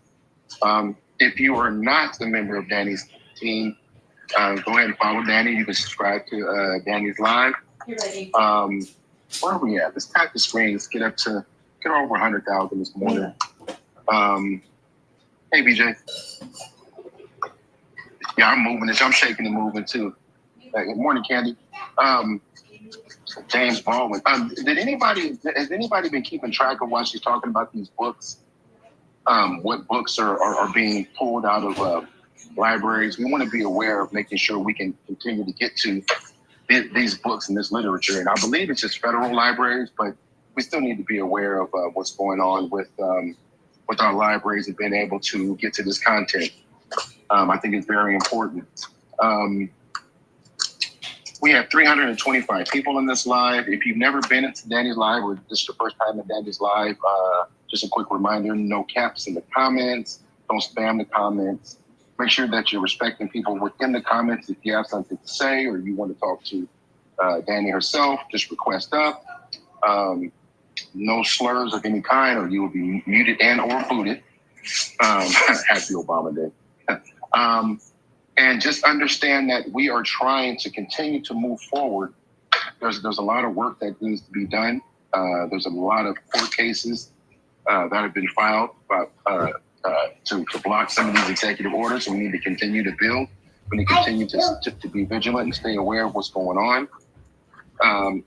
If you are not a member of Danny's team, go ahead and follow Danny. You can subscribe to Danny's Live. Where are we at? Let's tap the screen. Let's get over 100,000 this morning. Hey, BJ. Yeah, I'm moving this. I'm shaking and moving too. Good morning, Candy. James Baldwin. Has anybody been keeping track of while she's talking about these books? What books are being pulled out of libraries? We want to be aware of making sure we can continue to get to these books and this literature. And I believe it's just federal libraries, but we still need to be aware of what's going on with our libraries and being able to get to this content. I think it's very important. We have 325 people in this live. If you've never been into Danny's Live or this is your first time in Danny's Live, just a quick reminder, no caps in the comments. Don't spam the comments. Make sure that you're respecting people within the comments. If you have something to say or you want to talk to Danny herself, just request up. No slurs of any kind or you will be muted and or booted. Happy Obama Day. And just understand that we are trying to continue to move forward. There's a lot of work that needs to be done. There's a lot of court cases that have been filed to block some of these executive orders. So we need to continue to build. We need to continue to be vigilant and stay aware of what's going on.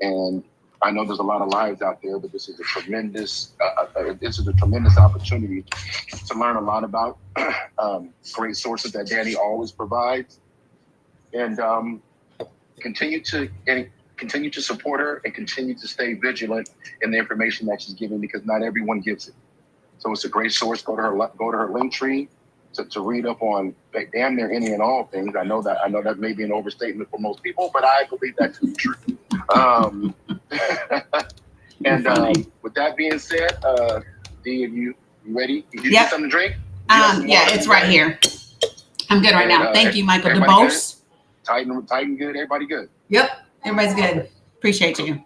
And I know there's a lot of lives out there, but this is a tremendous opportunity to learn a lot about great sources that Danny always provides, and continue to support her and continue to stay vigilant in the information that she's giving because not everyone gives it. So it's a great source. Go to her link tree to read up on damn near any and all things. I know that may be an overstatement for most people, but I believe that to be true. And with that being said, Dee, are you ready? Did you get something to drink? Yeah, it's right here. I'm good right now. Thank you, Michael DeBose. Titan good. Everybody good? Yep, everybody's good. Appreciate you.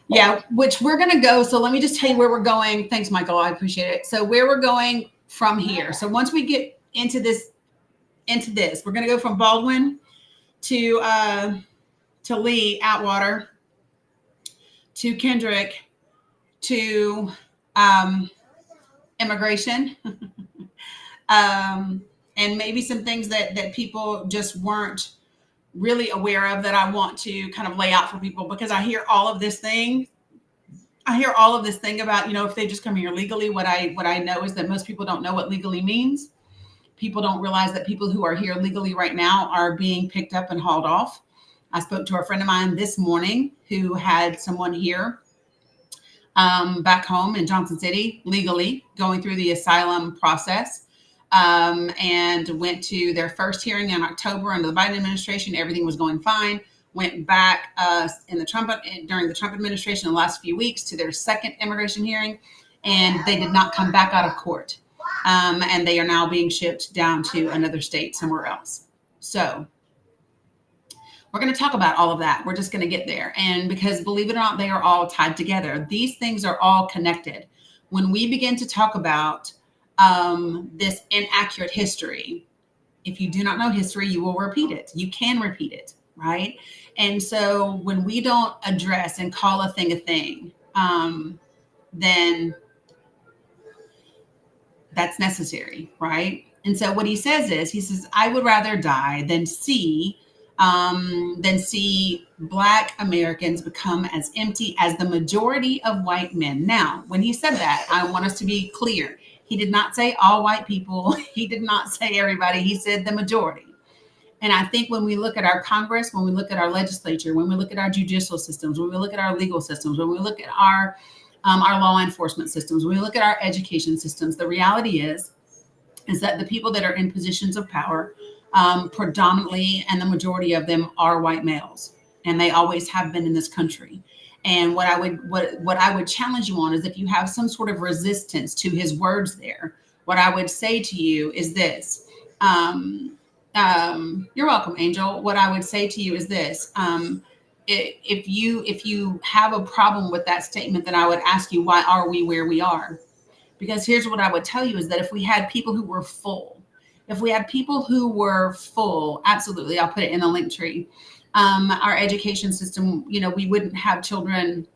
Yeah, which we're going to go. So let me just tell you where we're going. Thanks, Michael. I appreciate it. So where we're going from here. So once we get into this, we're going to go from Baldwin to Lee Atwater to Kendrick to immigration, and maybe some things that people just weren't really aware of that I want to kind of lay out for people, because I hear all of this thing. I hear all of this thing about, if they just come here legally. What I know is that most people don't know what legally means. People don't realize that people who are here legally right now are being picked up and hauled off. I spoke to a friend of mine this morning who had someone here back home in Johnson City legally going through the asylum process, and went to their first hearing in October under the Biden administration. Everything was going fine. Went back during the Trump administration in the last few weeks to their second immigration hearing, and they did not come back out of court. And they are now being shipped down to another state somewhere else. So we're going to talk about all of that. We're just going to get there. And because, believe it or not, they are all tied together. These things are all connected. When we begin to talk about this inaccurate history, if you do not know history, you will repeat it. You can repeat it, right? And so when we don't address and call a thing, then that's necessary, right? And so what he says, I would rather die than see Black Americans become as empty as the majority of white men. Now, when he said that, I want us to be clear. He did not say all white people. He did not say everybody. He said the majority. And I think when we look at our Congress, when we look at our legislature, when we look at our judicial systems, when we look at our legal systems, when we look at our law enforcement systems, when we look at our education systems, the reality is that the people that are in positions of power, predominantly, and the majority of them are white males, and they always have been in this country. And what I would challenge you on is, if you have some sort of resistance to his words there, what I would say to you is this. You're welcome, Angel. What I would say to you is this. If you have a problem with that statement, then I would ask you, why are we where we are? Because here's what I would tell you is that if we had people who were full, absolutely, I'll put it in the link tree. Our education system, we wouldn't have children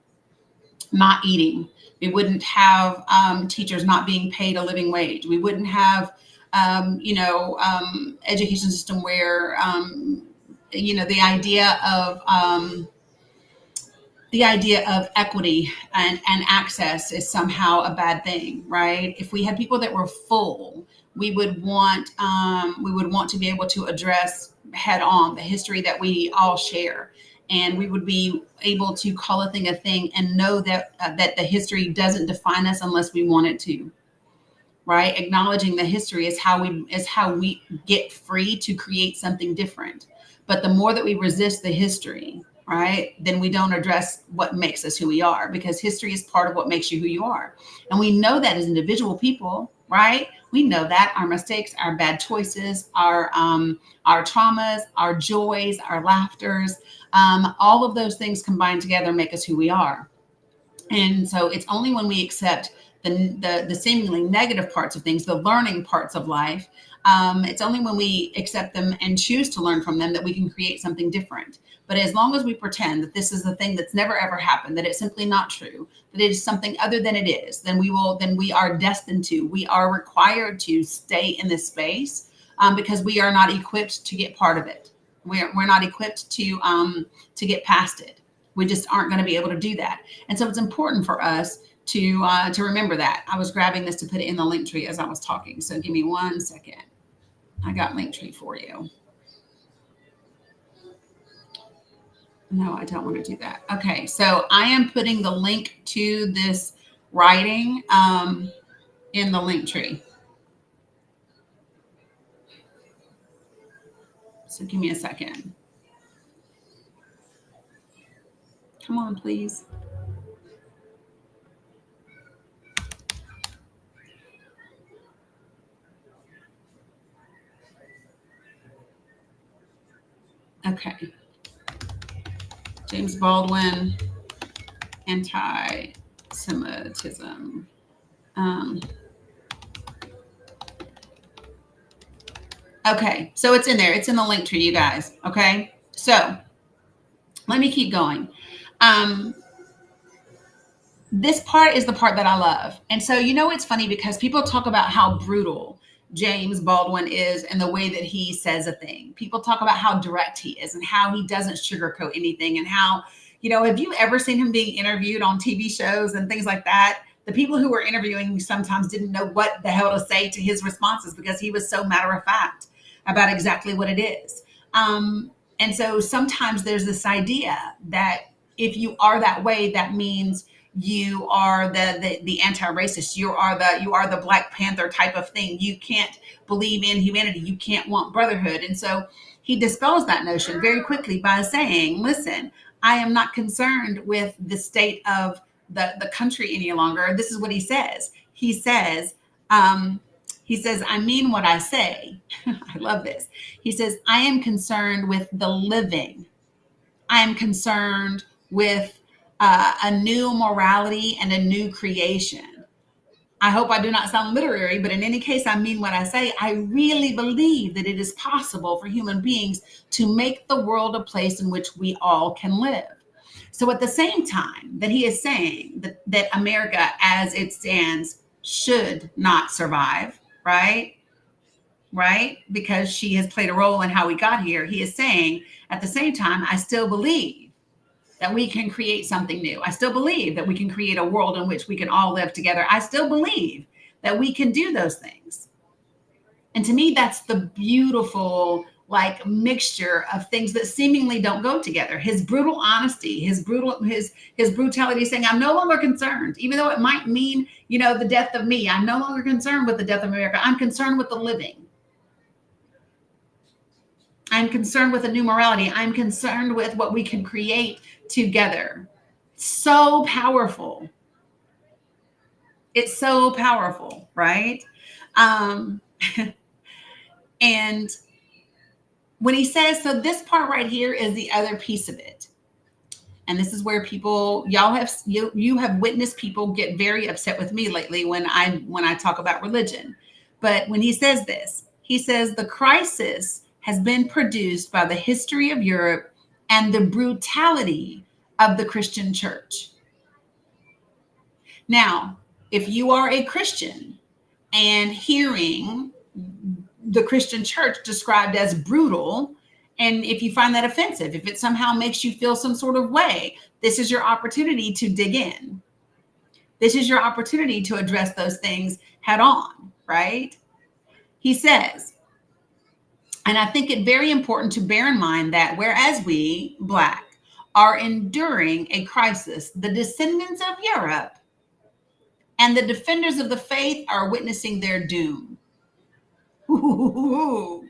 not eating. We wouldn't have teachers not being paid a living wage. We wouldn't have, education system where, the idea of equity and access is somehow a bad thing, right? If we had people that were full, we would want to be able to address head on the history that we all share, and we would be able to call a thing and know that that the history doesn't define us unless we want it to. Right? Acknowledging the history is how we get free to create something different. But the more that we resist the history, right, then we don't address what makes us who we are, because history is part of what makes you who you are. And we know that as individual people, right? We know that our mistakes, our bad choices, our traumas, our joys, our laughters, all of those things combined together make us who we are. And so it's only when we accept the seemingly negative parts of things, the learning parts of life, it's only when we accept them and choose to learn from them that we can create something different. But as long as we pretend that this is a thing that's never ever happened, that it's simply not true, that it is something other than it is, then we are destined to, we are required to stay in this space, because we are not equipped to get part of it. We're not equipped to get past it. We just aren't going to be able to do that. And so it's important for us to remember that. I was grabbing this to put it in the link tree as I was talking. So give me 1 second. I got link tree for you. No, I don't want to do that. Okay, so I am putting the link to this writing in the link tree. So give me a second. Come on, please. Okay. James Baldwin, anti-Semitism. Okay, so it's in there. It's in the link tree, you guys. Okay, so let me keep going. Um, this part is the part that I love. And so, it's funny because people talk about how brutal James Baldwin is and the way that he says a thing. People talk about how direct he is and how he doesn't sugarcoat anything and how, have you ever seen him being interviewed on TV shows and things like that? The people who were interviewing him sometimes didn't know what the hell to say to his responses because he was so matter of fact about exactly what it is. And so sometimes there's this idea that if you are that way, that means you are the anti-racist. You are the Black Panther type of thing. You can't believe in humanity. You can't want brotherhood. And so he dispels that notion very quickly by saying, listen, I am not concerned with the state of the country any longer. This is what he says. Um, he says, I mean what I say. I love this. He says, I am concerned with the living. I am concerned with a new morality and a new creation. I hope I do not sound literary, but in any case, I mean what I say. I really believe that it is possible for human beings to make the world a place in which we all can live. So at the same time that he is saying that America as it stands should not survive, right? Right? Because she has played a role in how we got here. He is saying at the same time, I still believe that we can create something new. I still believe that we can create a world in which we can all live together. I still believe that we can do those things. And to me, that's the beautiful like mixture of things that seemingly don't go together. His brutal honesty, his brutality, saying, I'm no longer concerned, even though it might mean, the death of me. I'm no longer concerned with the death of America. I'm concerned with the living. I'm concerned with a new morality. I'm concerned with what we can create together. So powerful. It's so powerful, right? Um, and when he says, so this part right here is the other piece of it. And this is where people, you have witnessed people get very upset with me lately when I talk about religion. But when he says this, he says the crisis has been produced by the history of Europe and the brutality of the Christian church. Now, if you are a Christian and hearing the Christian church described as brutal, and if you find that offensive, if it somehow makes you feel some sort of way, this is your opportunity to dig in. This is your opportunity to address those things head on, right? He says, and I think it very important to bear in mind that whereas we, Black, are enduring a crisis, the descendants of Europe and the defenders of the faith are witnessing their doom. Ooh.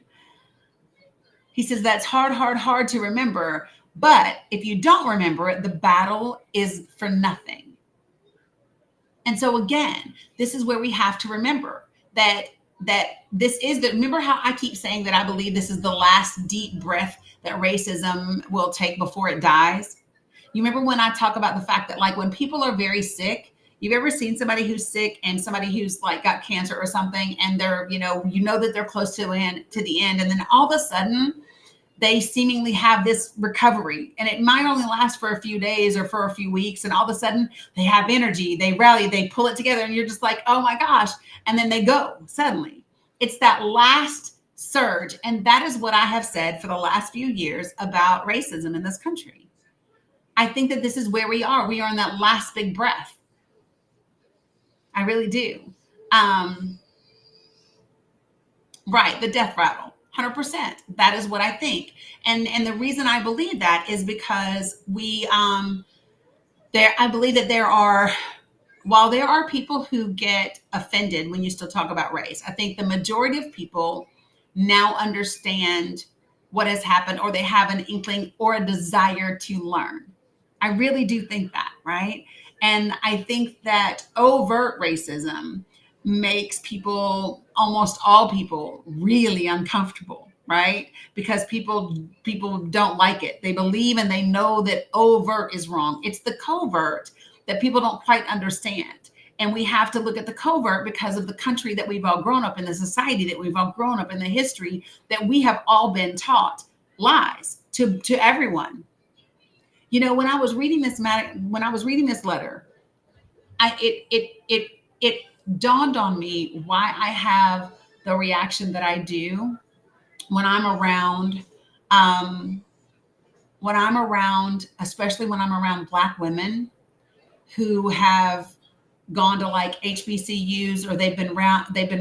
He says that's hard to remember. But if you don't remember it, the battle is for nothing. And so again, this is where we have to remember that this is remember how I keep saying that I believe this is the last deep breath that racism will take before it dies. You remember when I talk about the fact that like when people are very sick, you've ever seen somebody who's sick and somebody who's like got cancer or something, and they're, that they're close to the end, and then all of a sudden they seemingly have this recovery, and it might only last for a few days or for a few weeks, and all of a sudden they have energy, they rally, they pull it together, and you're just like, oh my gosh, and then they go suddenly. It's that last surge, and that is what I have said for the last few years about racism in this country. I think that this is where we are. We are in that last big breath. I really do. Right, the death rattle. 100%. That is what I think. And the reason I believe that is because I believe that while there are people who get offended when you still talk about race, I think the majority of people now understand what has happened, or they have an inkling or a desire to learn. I really do think that, right? And I think that overt racism makes almost all people, really uncomfortable, right? Because people don't like it. They believe and they know that overt is wrong. It's the covert that people don't quite understand. And we have to look at the covert because of the country that we've all grown up in, the society that we've all grown up in, the history that we have all been taught lies to everyone. You know, when I was reading this letter, it dawned on me why I have the reaction that I do when I'm around, um, especially when I'm around Black women who have gone to like HBCUs, or they've been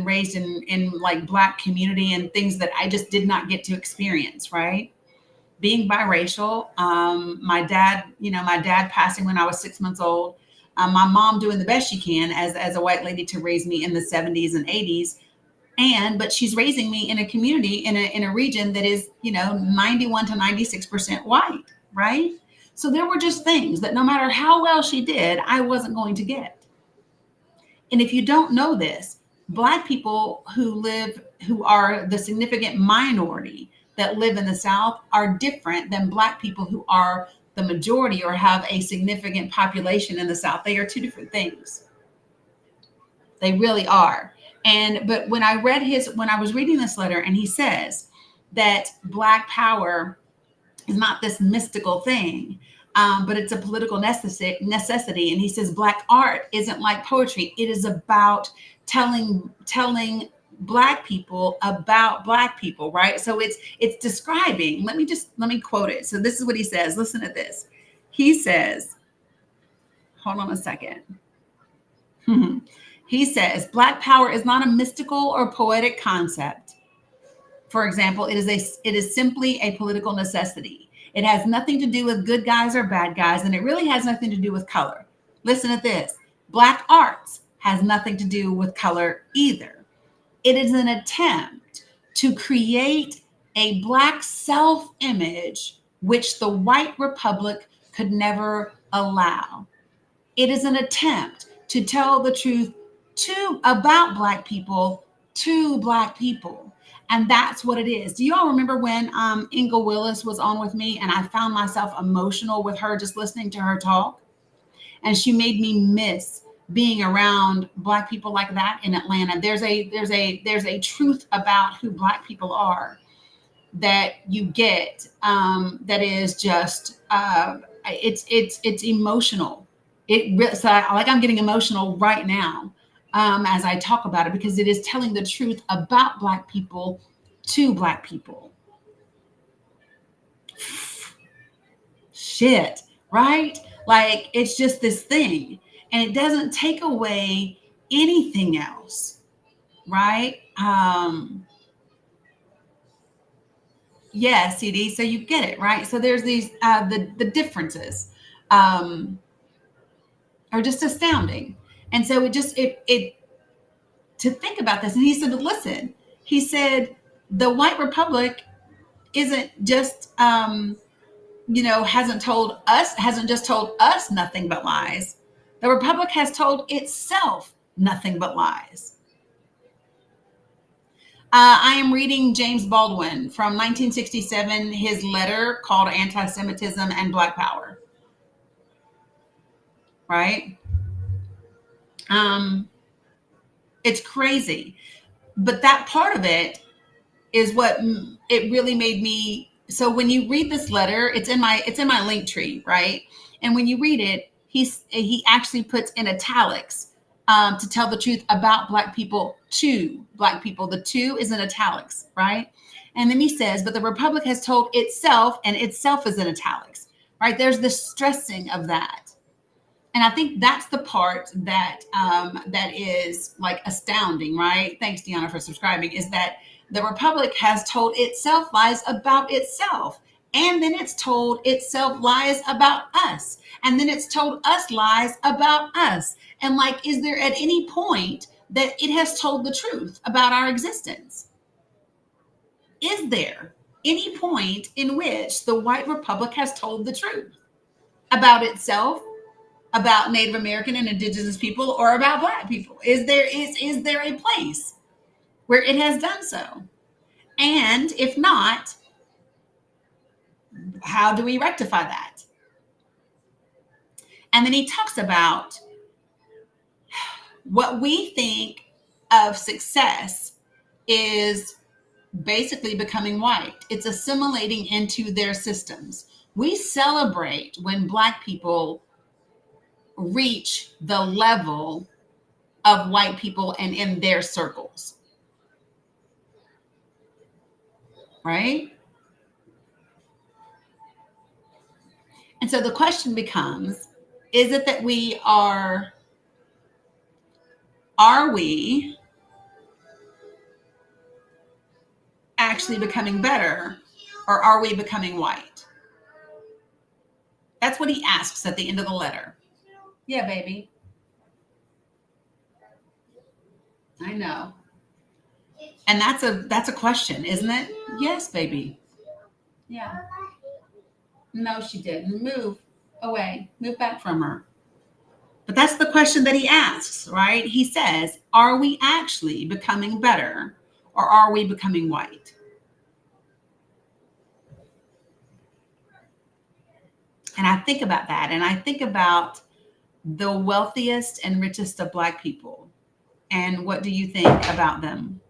raised in like Black community and things that I just did not get to experience, right? Being biracial, my dad passing when I was 6 months old, my mom doing the best she can as a white lady to raise me in the 70s and 80s, but she's raising me in a community in a region that is 91 to 96% white, right? So there were just things that no matter how well she did, I wasn't going to get. And if you don't know this, Black people who are the significant minority that live in the South are different than Black people who are the majority or have a significant population in the South. They are two different things. They really are. But when I was reading this letter, and he says that Black power is not this mystical thing, but it's a political necessity. And he says Black art isn't like poetry. It is about telling Black people about Black people, right? So it's describing. Let me quote it. So this is what he says. Listen to this. He says, hold on a second. He says Black power is not a mystical or poetic concept. For example, it is simply a political necessity. It has nothing to do with good guys or bad guys, and it really has nothing to do with color. Listen to this. Black arts has nothing to do with color either. It is an attempt to create a Black self-image which the white republic could never allow. It is an attempt to tell the truth about Black people to Black people. And that's what it is. Do you all remember when Inga Willis was on with me and I found myself emotional with her just listening to her talk? And she made me miss being around Black people like that in Atlanta. There's a truth about who Black people are that you get, that is just it's emotional. I'm getting emotional right now, as I talk about it, because it is telling the truth about Black people to Black people. Shit, right? Like, it's just this thing, and it doesn't take away anything else, right? Yeah, CD. So you get it, right? So there's these the differences are just astounding, and so it to think about this. And he said, listen, he said, the white republic isn't just hasn't just told us nothing but lies. The republic has told itself nothing but lies. I am reading James Baldwin from 1967, his letter called Anti-Semitism and Black Power. Right? It's crazy. But that part of it is what it really made me. So when you read this letter, it's in my link tree, right? And when you read it, he actually puts in italics, to tell the truth about Black people to Black people. The "to" is in italics, right? And then he says, but the republic has told itself, and itself is in italics, right? There's this stressing of that. And I think that's the part that that is like astounding, right? Thanks, Deanna, for subscribing. Is that the republic has told itself lies about itself, and then it's told itself lies about us, and then it's told us lies about us. And like, is there at any point that it has told the truth about our existence? Is there any point in which the white republic has told the truth about itself, about Native American and Indigenous people, or about Black people? Is there a place where it has done so? And if not, how do we rectify that? And then he talks about What we think of success is basically becoming white. It's assimilating into their systems. We celebrate when Black people reach the level of white people and in their circles, right? And so the question becomes, is it that are we actually becoming better, or are we becoming white? That's what he asks at the end of the letter. Yeah, baby. I know. And that's a question, isn't it? Yes, baby. Yeah. No, she didn't. Move away. Move back from her. But that's the question that he asks, right? He says, are we actually becoming better, or are we becoming white? And I think about that, and I think about the wealthiest and richest of Black people. And what do you think about them?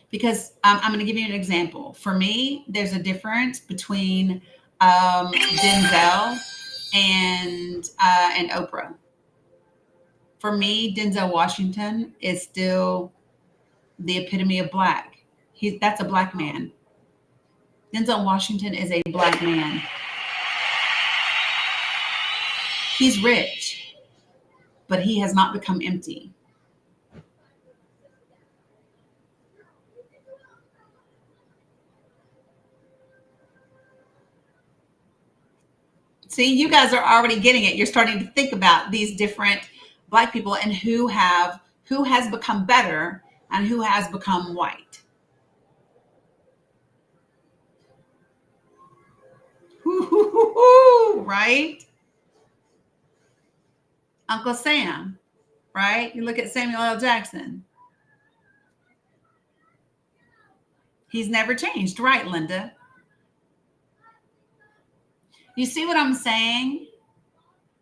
Because I'm going to give you an example. For me, there's a difference between Denzel and Oprah. For me, Denzel Washington is still the epitome of Black. That's a Black man. Denzel Washington is a Black man. He's rich, but he has not become empty. See, you guys are already getting it. You're starting to think about these different Black people and who has become better and who has become white. Right? Uncle Sam, right? You look at Samuel L. Jackson. He's never changed, right, Linda? You see what I'm saying?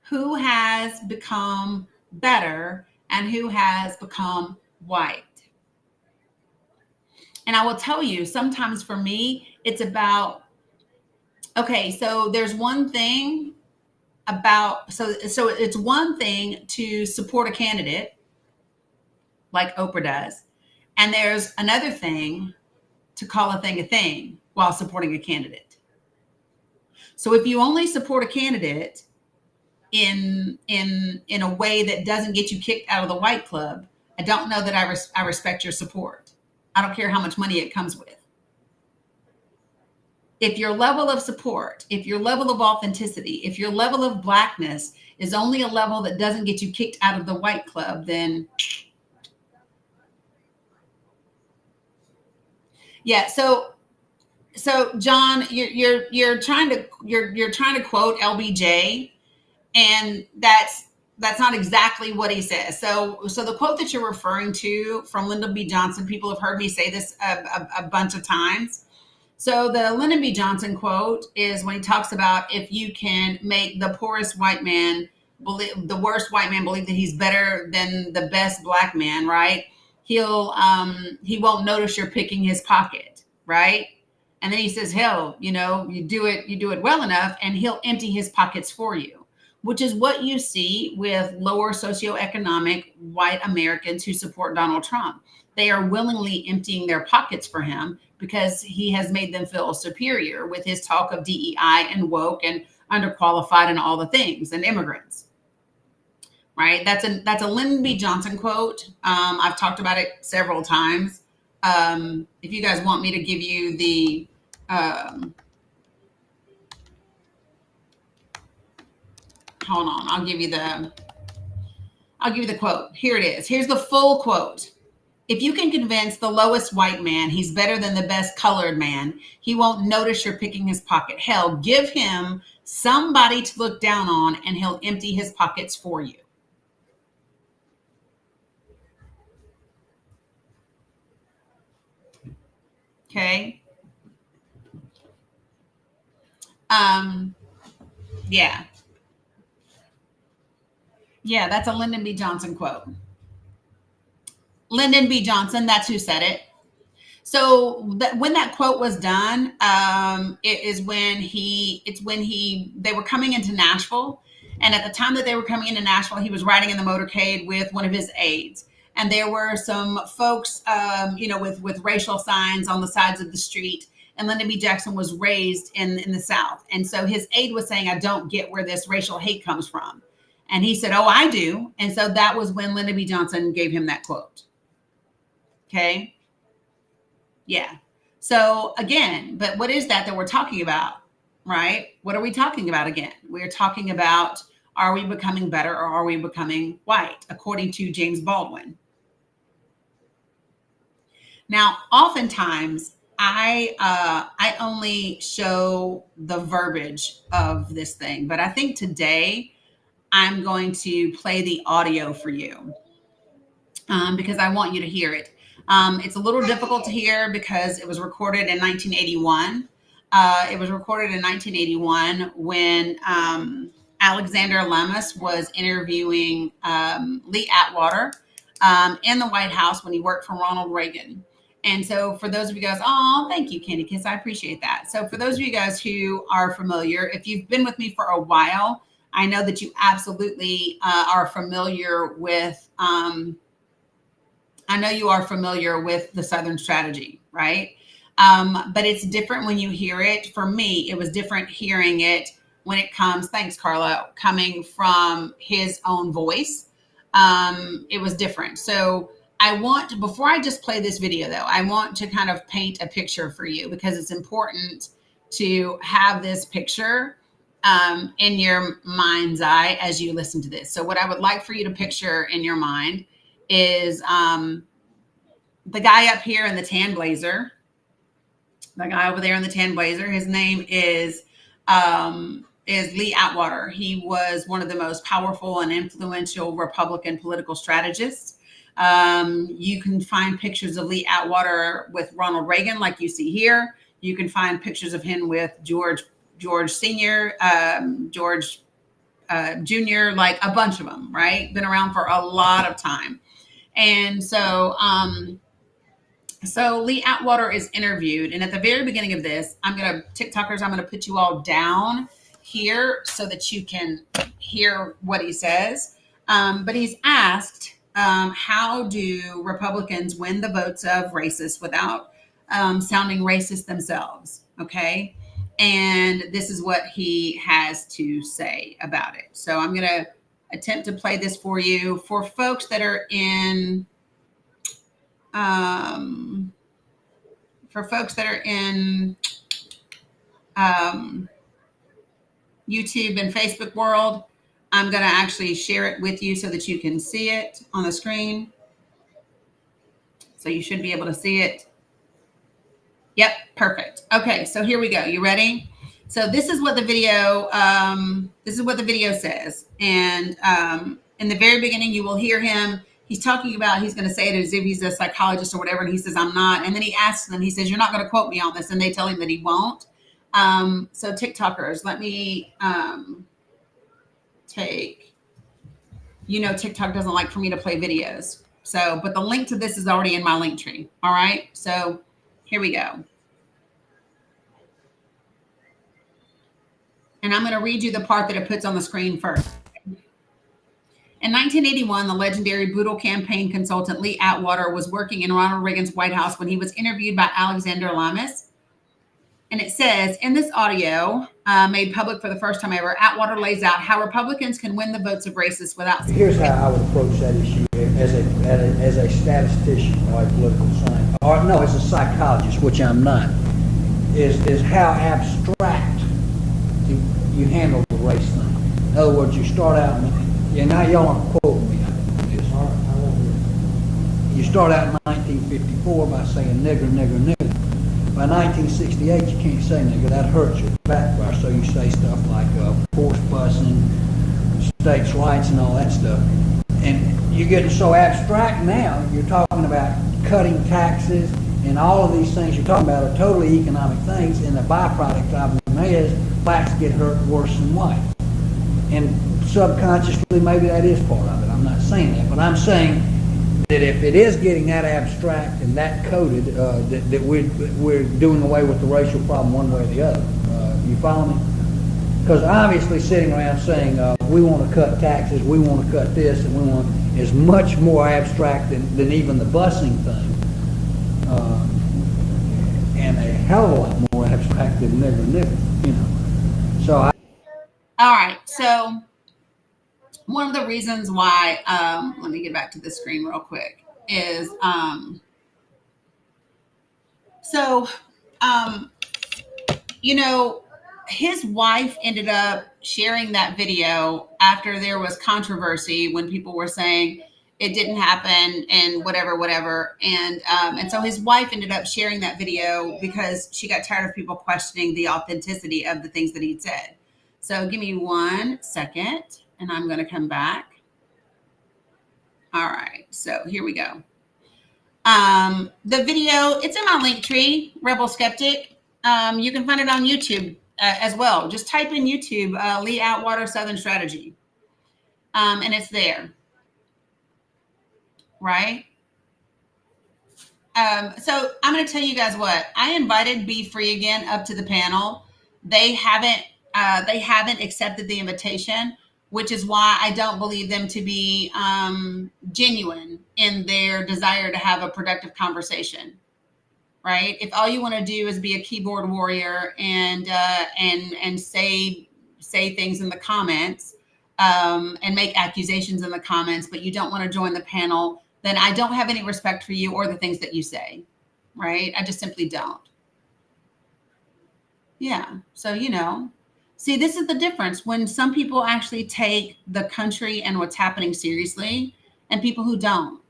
Who has become better and who has become white? And I will tell you, sometimes for me, it's about, okay, so there's one thing about, so it's one thing to support a candidate like Oprah does. And there's another thing to call a thing while supporting a candidate. So if you only support a candidate in a way that doesn't get you kicked out of the white club, I don't know that I respect your support. I don't care how much money it comes with. If your level of support, if your level of authenticity, if your level of Blackness is only a level that doesn't get you kicked out of the white club, then yeah. So John, you're trying to quote LBJ, and that's not exactly what he says. So the quote that you're referring to from Lyndon B. Johnson, people have heard me say this a bunch of times. So the Lyndon B. Johnson quote is when he talks about, if you can make the poorest white man believe, the worst white man believe that he's better than the best Black man, right? He won't notice you're picking his pocket, right? And then he says, hell, you do it well enough, and he'll empty his pockets for you, which is what you see with lower socioeconomic white Americans who support Donald Trump. They are willingly emptying their pockets for him because he has made them feel superior with his talk of DEI and woke and underqualified and all the things, and immigrants. Right? That's a Lyndon B. Johnson quote. I've talked about it several times. If you guys want me to give you the hold on, I'll give you the quote. Here it is. Here's the full quote. If you can convince the lowest white man he's better than the best colored man, he won't notice you're picking his pocket. Hell, give him somebody to look down on, and he'll empty his pockets for you. Okay. Yeah. Yeah, that's a Lyndon B. Johnson quote. Lyndon B. Johnson, that's who said it. So when that quote was done, it's when they were coming into Nashville. And at the time that they were coming into Nashville, he was riding in the motorcade with one of his aides. And there were some folks, with racial signs on the sides of the street. And Lyndon B. Johnson was raised in the South. And so his aide was saying, I don't get where this racial hate comes from. And he said, oh, I do. And so that was when Lyndon B. Johnson gave him that quote. Okay. Yeah. So again, but what is that we're talking about, right? What are we talking about again? We're talking about, are we becoming better or are we becoming white, according to James Baldwin? Now, oftentimes I only show the verbiage of this thing, but I think today I'm going to play the audio for you because I want you to hear it. It's a little difficult to hear because it was recorded in 1981. It was recorded in 1981 when Alexander Lamas was interviewing Lee Atwater in the White House when he worked for Ronald Reagan. And so for those of you guys, oh, thank you, Candy Kiss. I appreciate that. So for those of you guys who are familiar, if you've been with me for a while, I know that you absolutely are familiar with the Southern strategy, right? But it's different when you hear it. For me, it was different hearing it when it comes, thanks, Carla, coming from his own voice. It was different. So before I just play this video though, I want to kind of paint a picture for you because it's important to have this picture in your mind's eye as you listen to this. So what I would like for you to picture in your mind is the guy up here in the tan blazer, the guy over there in the tan blazer. His name is Lee Atwater. He was one of the most powerful and influential Republican political strategists. You can find pictures of Lee Atwater with Ronald Reagan, like you see here. You can find pictures of him with George Sr., George Jr., like a bunch of them, right? Been around for a lot of time. And so Lee Atwater is interviewed. And at the very beginning of this, TikTokers, I'm going to put you all down here so that you can hear what he says. But he's asked, how do Republicans win the votes of racists without sounding racist themselves? Okay. And this is what he has to say about it. So I'm going to attempt to play this for you. For folks that are in YouTube and Facebook world, I'm going to actually share it with you so that you can see it on the screen. So you should be able to see it. Yep, perfect. Okay, so here we go. You ready? So this is what the video says. And in the very beginning, you will hear him. He's talking about, he's going to say it as if he's a psychologist or whatever. And he says, I'm not. And then he asks them, he says, you're not going to quote me on this. And they tell him that he won't. So TikTokers, let me TikTok doesn't like for me to play videos. So, but the link to this is already in my link tree. All right. So here we go. And I'm going to read you the part that it puts on the screen first. In 1981, the legendary Boodle campaign consultant Lee Atwater was working in Ronald Reagan's White House when he was interviewed by Alexander Lamas. And it says, in this audio, made public for the first time ever, Atwater lays out how Republicans can win the votes of racists without... Here's how I would approach that issue as a statistician or a political scientist, or no, as a psychologist, which I'm not, is how abstract you handle the race thing. In other words, you start out, and now y'all aren't quoting me. You start out in 1954 by saying nigger, nigger, nigger. By 1968, you can't say nigger. That hurts your backfire. So you say stuff like force busing, states' rights, and all that stuff. And you're getting so abstract now. You're talking about cutting taxes, and all of these things you're talking about are totally economic things. And the byproduct of them is blacks get hurt worse than whites. And subconsciously, maybe that is part of it. I'm not saying that, but I'm saying that if it is getting that abstract and that coded, that we're doing away with the racial problem one way or the other. You follow me? Because obviously sitting around saying we want to cut taxes, we want to cut this, and we want is much more abstract than even the busing thing, and a hell of a lot more abstract than nigger, you know. So All right. So one of the reasons why, let me get back to the screen real quick, is so, um, you know, his wife ended up sharing that video after there was controversy when people were saying it didn't happen and whatever. And so his wife ended up sharing that video because she got tired of people questioning the authenticity of the things that he'd said. So give me 1 second and I'm going to come back. All right. So here we go. The video, it's in my link tree, Rebel Skeptic. You can find it on YouTube as well. Just type in YouTube, Lee Atwater Southern Strategy. And it's there. Right? So I'm going to tell you guys what. I invited Be Free Again up to the panel. They haven't accepted the invitation, which is why I don't believe them to be genuine in their desire to have a productive conversation. Right? If all you want to do is be a keyboard warrior and say things in the comments and make accusations in the comments, but you don't want to join the panel, then I don't have any respect for you or the things that you say. Right? I just simply don't. Yeah. So, you know, see, this is the difference when some people actually take the country and what's happening seriously and people who don't.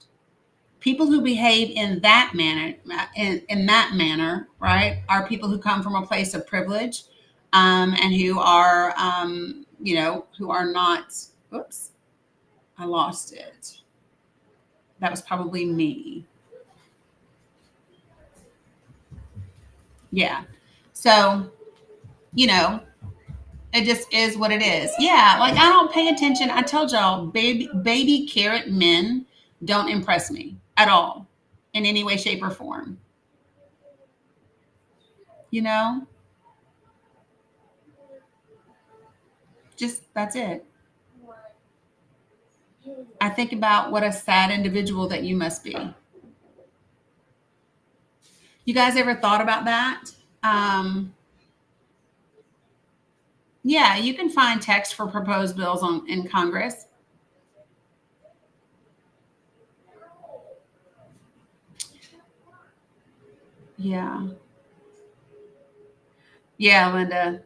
People who behave in that manner, right, are people who come from a place of privilege, and who are, who are not. Oops, I lost it. That was probably me. Yeah. So, you know, it just is what it is. Yeah. Like I don't pay attention. I told y'all, baby carrot men don't impress me at all in any way, shape, or form. You know, just that's it. I think about what a sad individual that you must be. You guys ever thought about that? Yeah, you can find text for proposed bills in Congress. Yeah. Yeah, Linda.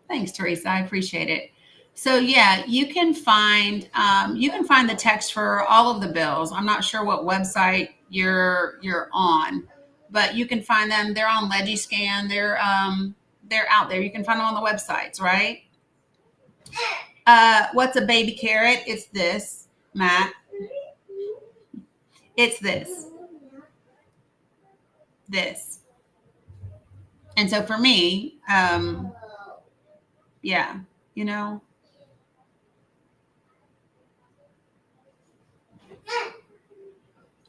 Thanks, Teresa. I appreciate it. So yeah, you can find the text for all of the bills. I'm not sure what website you're on, but you can find them. They're on Legiscan. They're out there. You can find them on the websites, right? What's a baby carrot? It's this, Matt. It's this. This. And so for me, yeah, you know,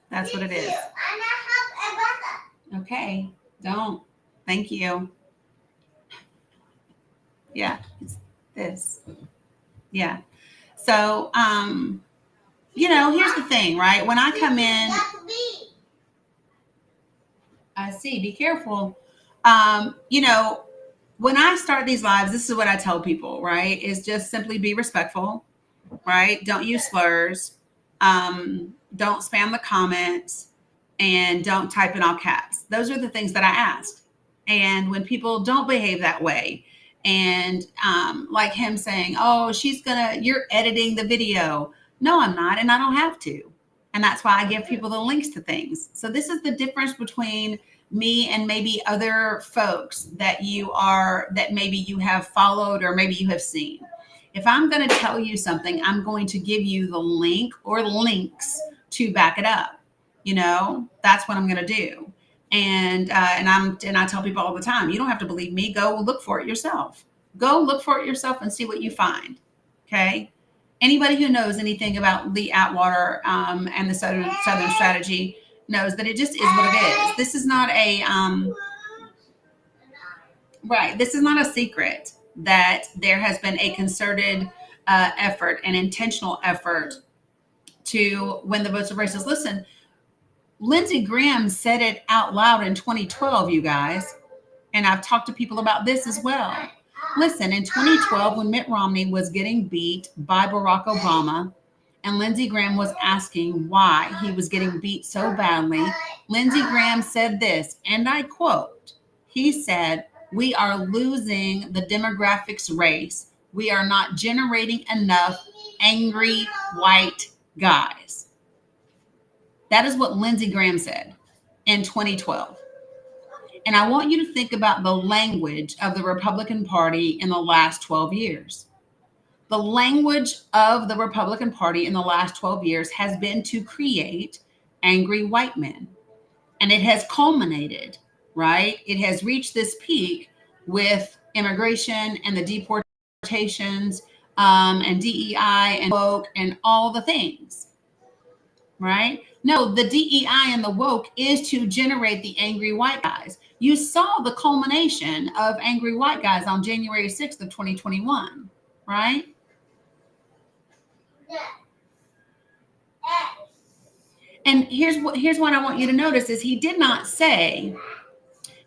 that's what it is. Okay, don't. Thank you. Yeah, it's this. Yeah. So, you know, here's the thing, right? When I come in, I see, be careful. You know, when I start these lives, this is what I tell people, right? Is just simply be respectful, right? Don't use slurs. Don't spam the comments and don't type in all caps. Those are the things that I ask. And when people don't behave that way, and like him saying, oh, you're editing the video. No, I'm not. And I don't have to. And that's why I give people the links to things. So this is the difference between me and maybe other folks that maybe you have followed or maybe you have seen. If I'm going to tell you something, I'm going to give you the link or links to back it up. You know, that's what I'm going to do. And I tell people all the time, you don't have to believe me. Go look for it yourself. Go look for it yourself and see what you find. Okay. Anybody who knows anything about Lee Atwater and the Southern Strategy knows that it just is what it is. This is not a right. This is not a secret that there has been a concerted effort, an intentional effort to win the votes of racists. Listen, Lindsey Graham said it out loud in 2012, you guys. And I've talked to people about this as well. Listen, in 2012, when Mitt Romney was getting beat by Barack Obama, and Lindsey Graham was asking why he was getting beat so badly, Lindsey Graham said this, and I quote, he said, "We are losing the demographics race. We are not generating enough angry white guys." That is what Lindsey Graham said in 2012. And I want you to think about the language of the Republican Party in the last 12 years. The language of the Republican Party in the last 12 years has been to create angry white men. And it has culminated, right? It has reached this peak with immigration and the deportations and DEI and woke and all the things, right? No, the DEI and the woke is to generate the angry white guys. You saw the culmination of angry white guys on January 6th of 2021, right? And here's what I want you to notice is he didn't say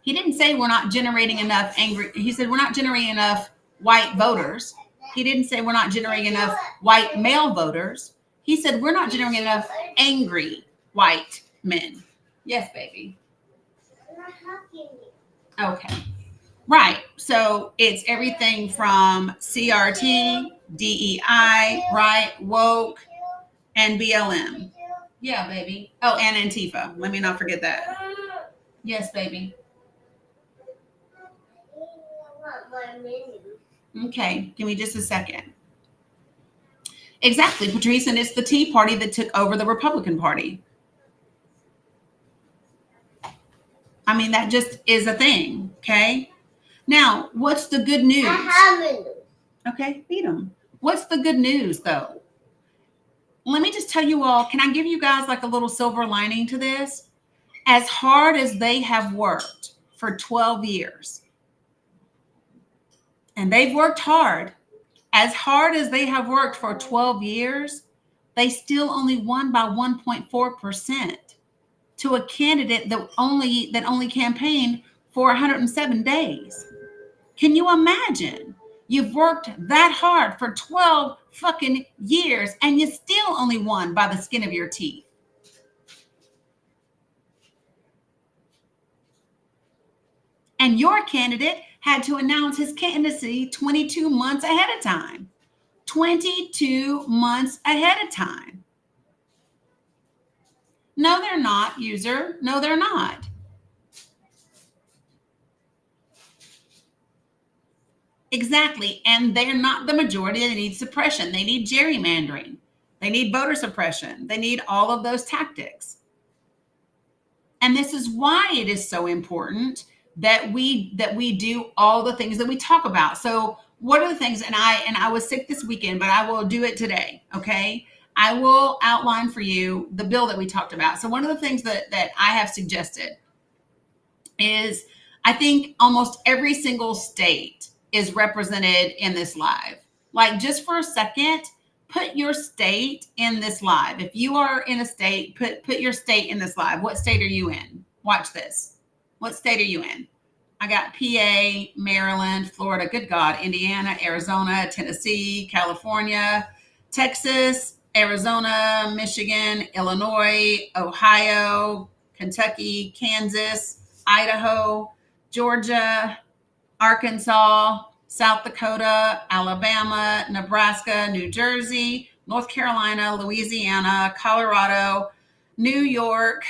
we're not generating enough angry. He said we're not generating enough white voters. He didn't say we're not generating enough white male voters. He said we're not generating enough angry white men. Yes, baby. Okay. Right. So it's everything from CRT, DEI, right, woke, and BLM. Yeah, baby. Oh, and Antifa. Let me not forget that. Yes, baby. Okay, give me just a second. Exactly, Patrice, and it's the Tea Party that took over the Republican Party. I mean, that just is a thing, okay? Now, what's the good news? Okay, feed them. What's the good news, though? Let me just tell you all, can I give you guys like a little silver lining to this? As hard as they have worked for 12 years, and they've worked hard, as hard as they have worked for 12 years, they still only won by 1.4% to a candidate that only campaigned for 107 days. Can you imagine? You've worked that hard for 12 fucking years and you still only won by the skin of your teeth. And your candidate had to announce his candidacy 22 months ahead of time. 22 months ahead of time. No, they're not, user. No, they're not. Exactly. And they're not the majority. They need suppression. They need gerrymandering. They need voter suppression. They need all of those tactics. And this is why it is so important that we do all the things that we talk about. So what are the things, and I was sick this weekend, but I will do it today, okay? I will outline for you the bill that we talked about. So one of the things that I have suggested is I think almost every single state is represented in this live. Like, just for a second, put your state in this live. If you are in a state, put your state in this live. What state are you in? Watch this. What state are you in? I got PA, Maryland, Florida, good God, Indiana, Arizona, Tennessee, California, Texas, Arizona, Michigan, Illinois, Ohio, Kentucky, Kansas, Idaho, Georgia, Arkansas, South Dakota, Alabama, Nebraska, New Jersey, North Carolina, Louisiana, Colorado, New York.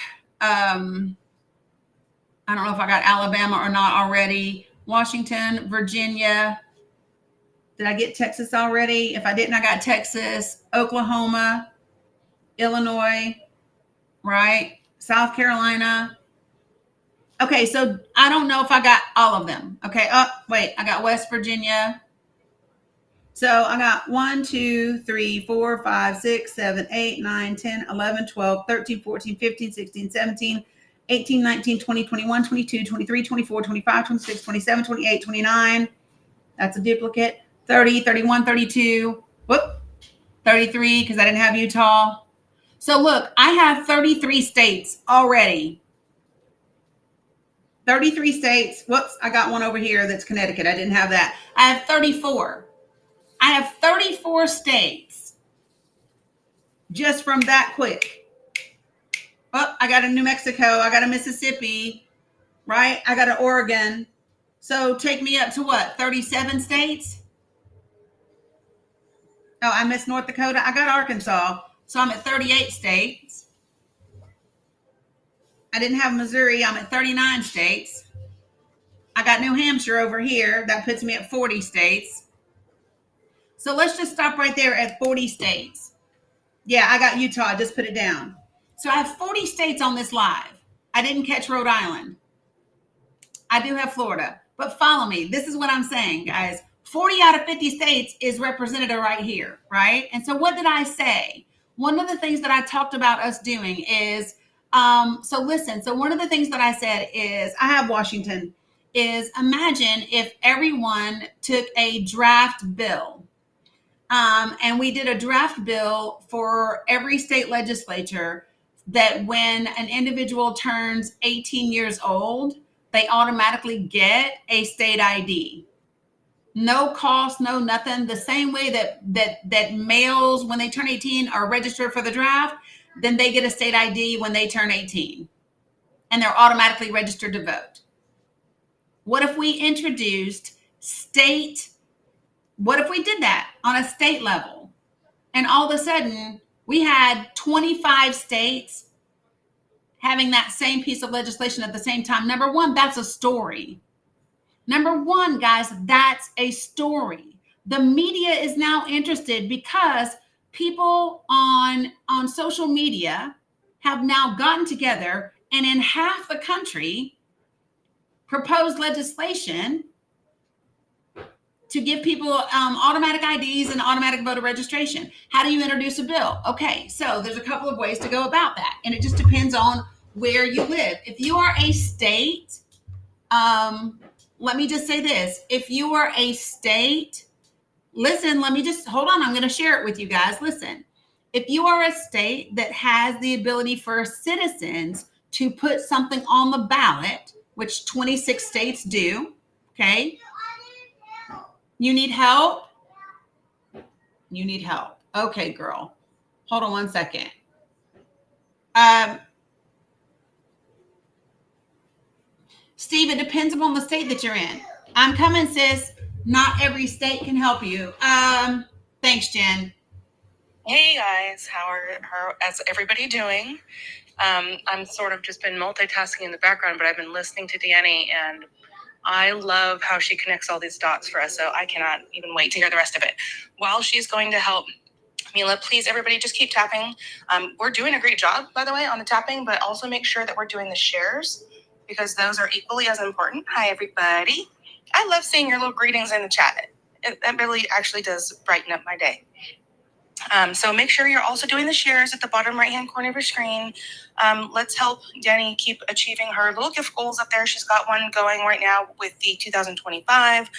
I don't know if I got Alabama or not already. Washington, Virginia. Did I get Texas already? If I didn't, I got Texas, Oklahoma, Illinois, right? South Carolina. Okay, so I don't know if I got all of them. Okay, oh, wait, I got West Virginia. So I got 1, 2, 3, 4, 5, 6, 7, 8, 9, 10, 11, 12, 13, 14, 15, 16, 17, 18, 19, 20, 21, 22, 23, 24, 25, 26, 27, 28, 29. That's a duplicate. 30, 31, 32. Whoop. 33, because I didn't have Utah. So look, I have 33 states already. 33 states. Whoops, I got one over here that's Connecticut. I didn't have that. I have 34. I have 34 states just from that quick. Oh, I got a New Mexico. I got a Mississippi, right? I got an Oregon. So take me up to what? 37 states? Oh, I missed North Dakota. I got Arkansas. So I'm at 38 states. I didn't have Missouri. I'm at 39 states. I got New Hampshire over here. That puts me at 40 states. So let's just stop right there at 40 states. Yeah, I got Utah. I just put it down. So I have 40 states on this live. I didn't catch Rhode Island. I do have Florida. But follow me. This is what I'm saying, guys. 40 out of 50 states is represented right here, right? And so what did I say? One of the things that I talked about us doing is, so listen. So one of the things that I said is, I have Washington, is imagine if everyone took a draft bill. And we did a draft bill for every state legislature that when an individual turns 18 years old, they automatically get a state ID. No cost, no nothing. The same way that males, when they turn 18, are registered for the draft, then they get a state ID when they turn 18. And they're automatically registered to vote. What if we introduced what if we did that on a state level? And all of a sudden, we had 25 states having that same piece of legislation at the same time. Number one, that's a story. Number one, guys, that's a story. The media is now interested because people on social media have now gotten together and in half the country proposed legislation to give people automatic IDs and automatic voter registration. How do you introduce a bill? Okay, so there's a couple of ways to go about that. And it just depends on where you live. If you are a state, let me just say this. If you are a state, listen, let me just, hold on. I'm going to share it with you guys. Listen, if you are a state that has the ability for citizens to put something on the ballot, which 26 states do, okay? You need help? You need help. Okay, girl. Hold on one second. Steve, it depends upon the state that you're in. I'm coming, sis. Not every state can help you. Thanks, Jen. Hey guys, how's everybody doing? I'm sort of just been multitasking in the background, but I've been listening to Danny and I love how she connects all these dots for us. So I cannot even wait to hear the rest of it. While she's going to help Mila, please everybody just keep tapping. We're doing a great job, by the way, on the tapping, but also make sure that we're doing the shares because those are equally as important. Hi, everybody. I love seeing your little greetings in the chat. That really actually does brighten up my day. So make sure you're also doing the shares at the bottom right-hand corner of your screen. Let's help Danny keep achieving her little gift goals up there. She's got one going right now with the 2025.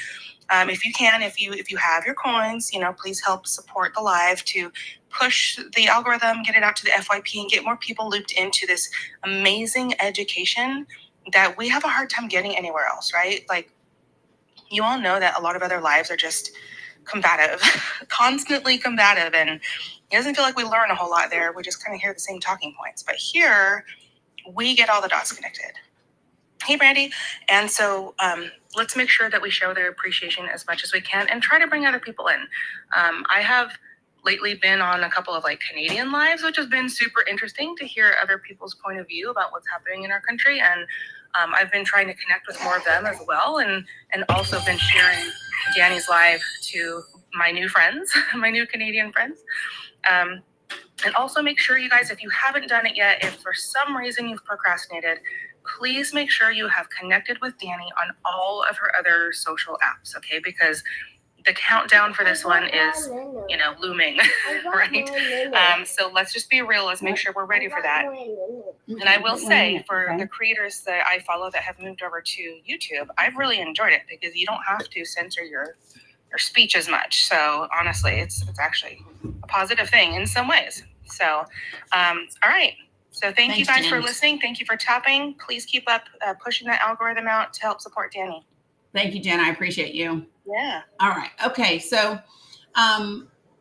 If you can, if you have your coins, please help support the live to push the algorithm, get it out to the FYP, and get more people looped into this amazing education that we have a hard time getting anywhere else, right? Like, you all know that a lot of other lives are just combative, constantly combative, and it doesn't feel like we learn a whole lot there. We just kind of hear the same talking points. But here, we get all the dots connected. Hey, Brandy. And so let's make sure that we show their appreciation as much as we can and try to bring other people in. I have lately been on a couple of Canadian lives, which has been super interesting to hear other people's point of view about what's happening in our country. And I've been trying to connect with more of them as well, and also been sharing Danny's live to my new friends, my new Canadian friends. And also make sure, you guys, if you haven't done it yet, if for some reason you've procrastinated, please make sure you have connected with Danny on all of her other social apps, okay? Because the countdown for this one is, looming, right? So let's just be real. Let's make sure we're ready for that. And I will say, for the creators that I follow that have moved over to YouTube, I've really enjoyed it because you don't have to censor your speech as much. So honestly, it's actually a positive thing in some ways. So, all right. So thank you guys for listening. Thank you for tapping. Please keep up pushing that algorithm out to help support Danny. Thank you, Jen. I appreciate you. Yeah. All right. Okay. So,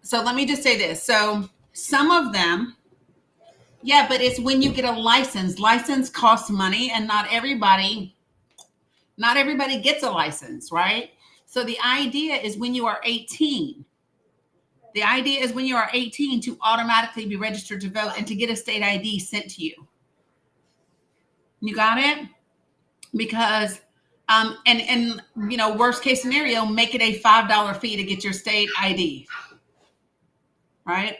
so let me just say this. So some of them, yeah, but it's when you get a license. License costs money, and not everybody gets a license, right? So the idea is when you are 18. The idea is when you are 18 to automatically be registered to vote and to get a state ID sent to you. You got it? Because, and worst case scenario, make it a $5 fee to get your state ID, right?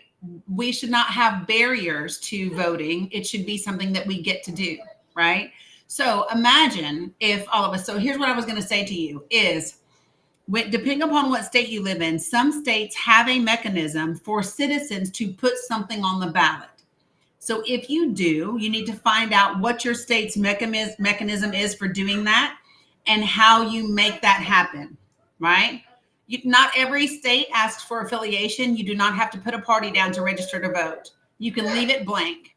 We should not have barriers to voting. It should be something that we get to do, right? So imagine if all of us, so here's what I was going to say to you is, depending upon what state you live in, some states have a mechanism for citizens to put something on the ballot. So if you do, you need to find out what your state's mechanism is for doing that and how you make that happen, right? Not every state asks for affiliation. You do not have to put a party down to register to vote. You can leave it blank.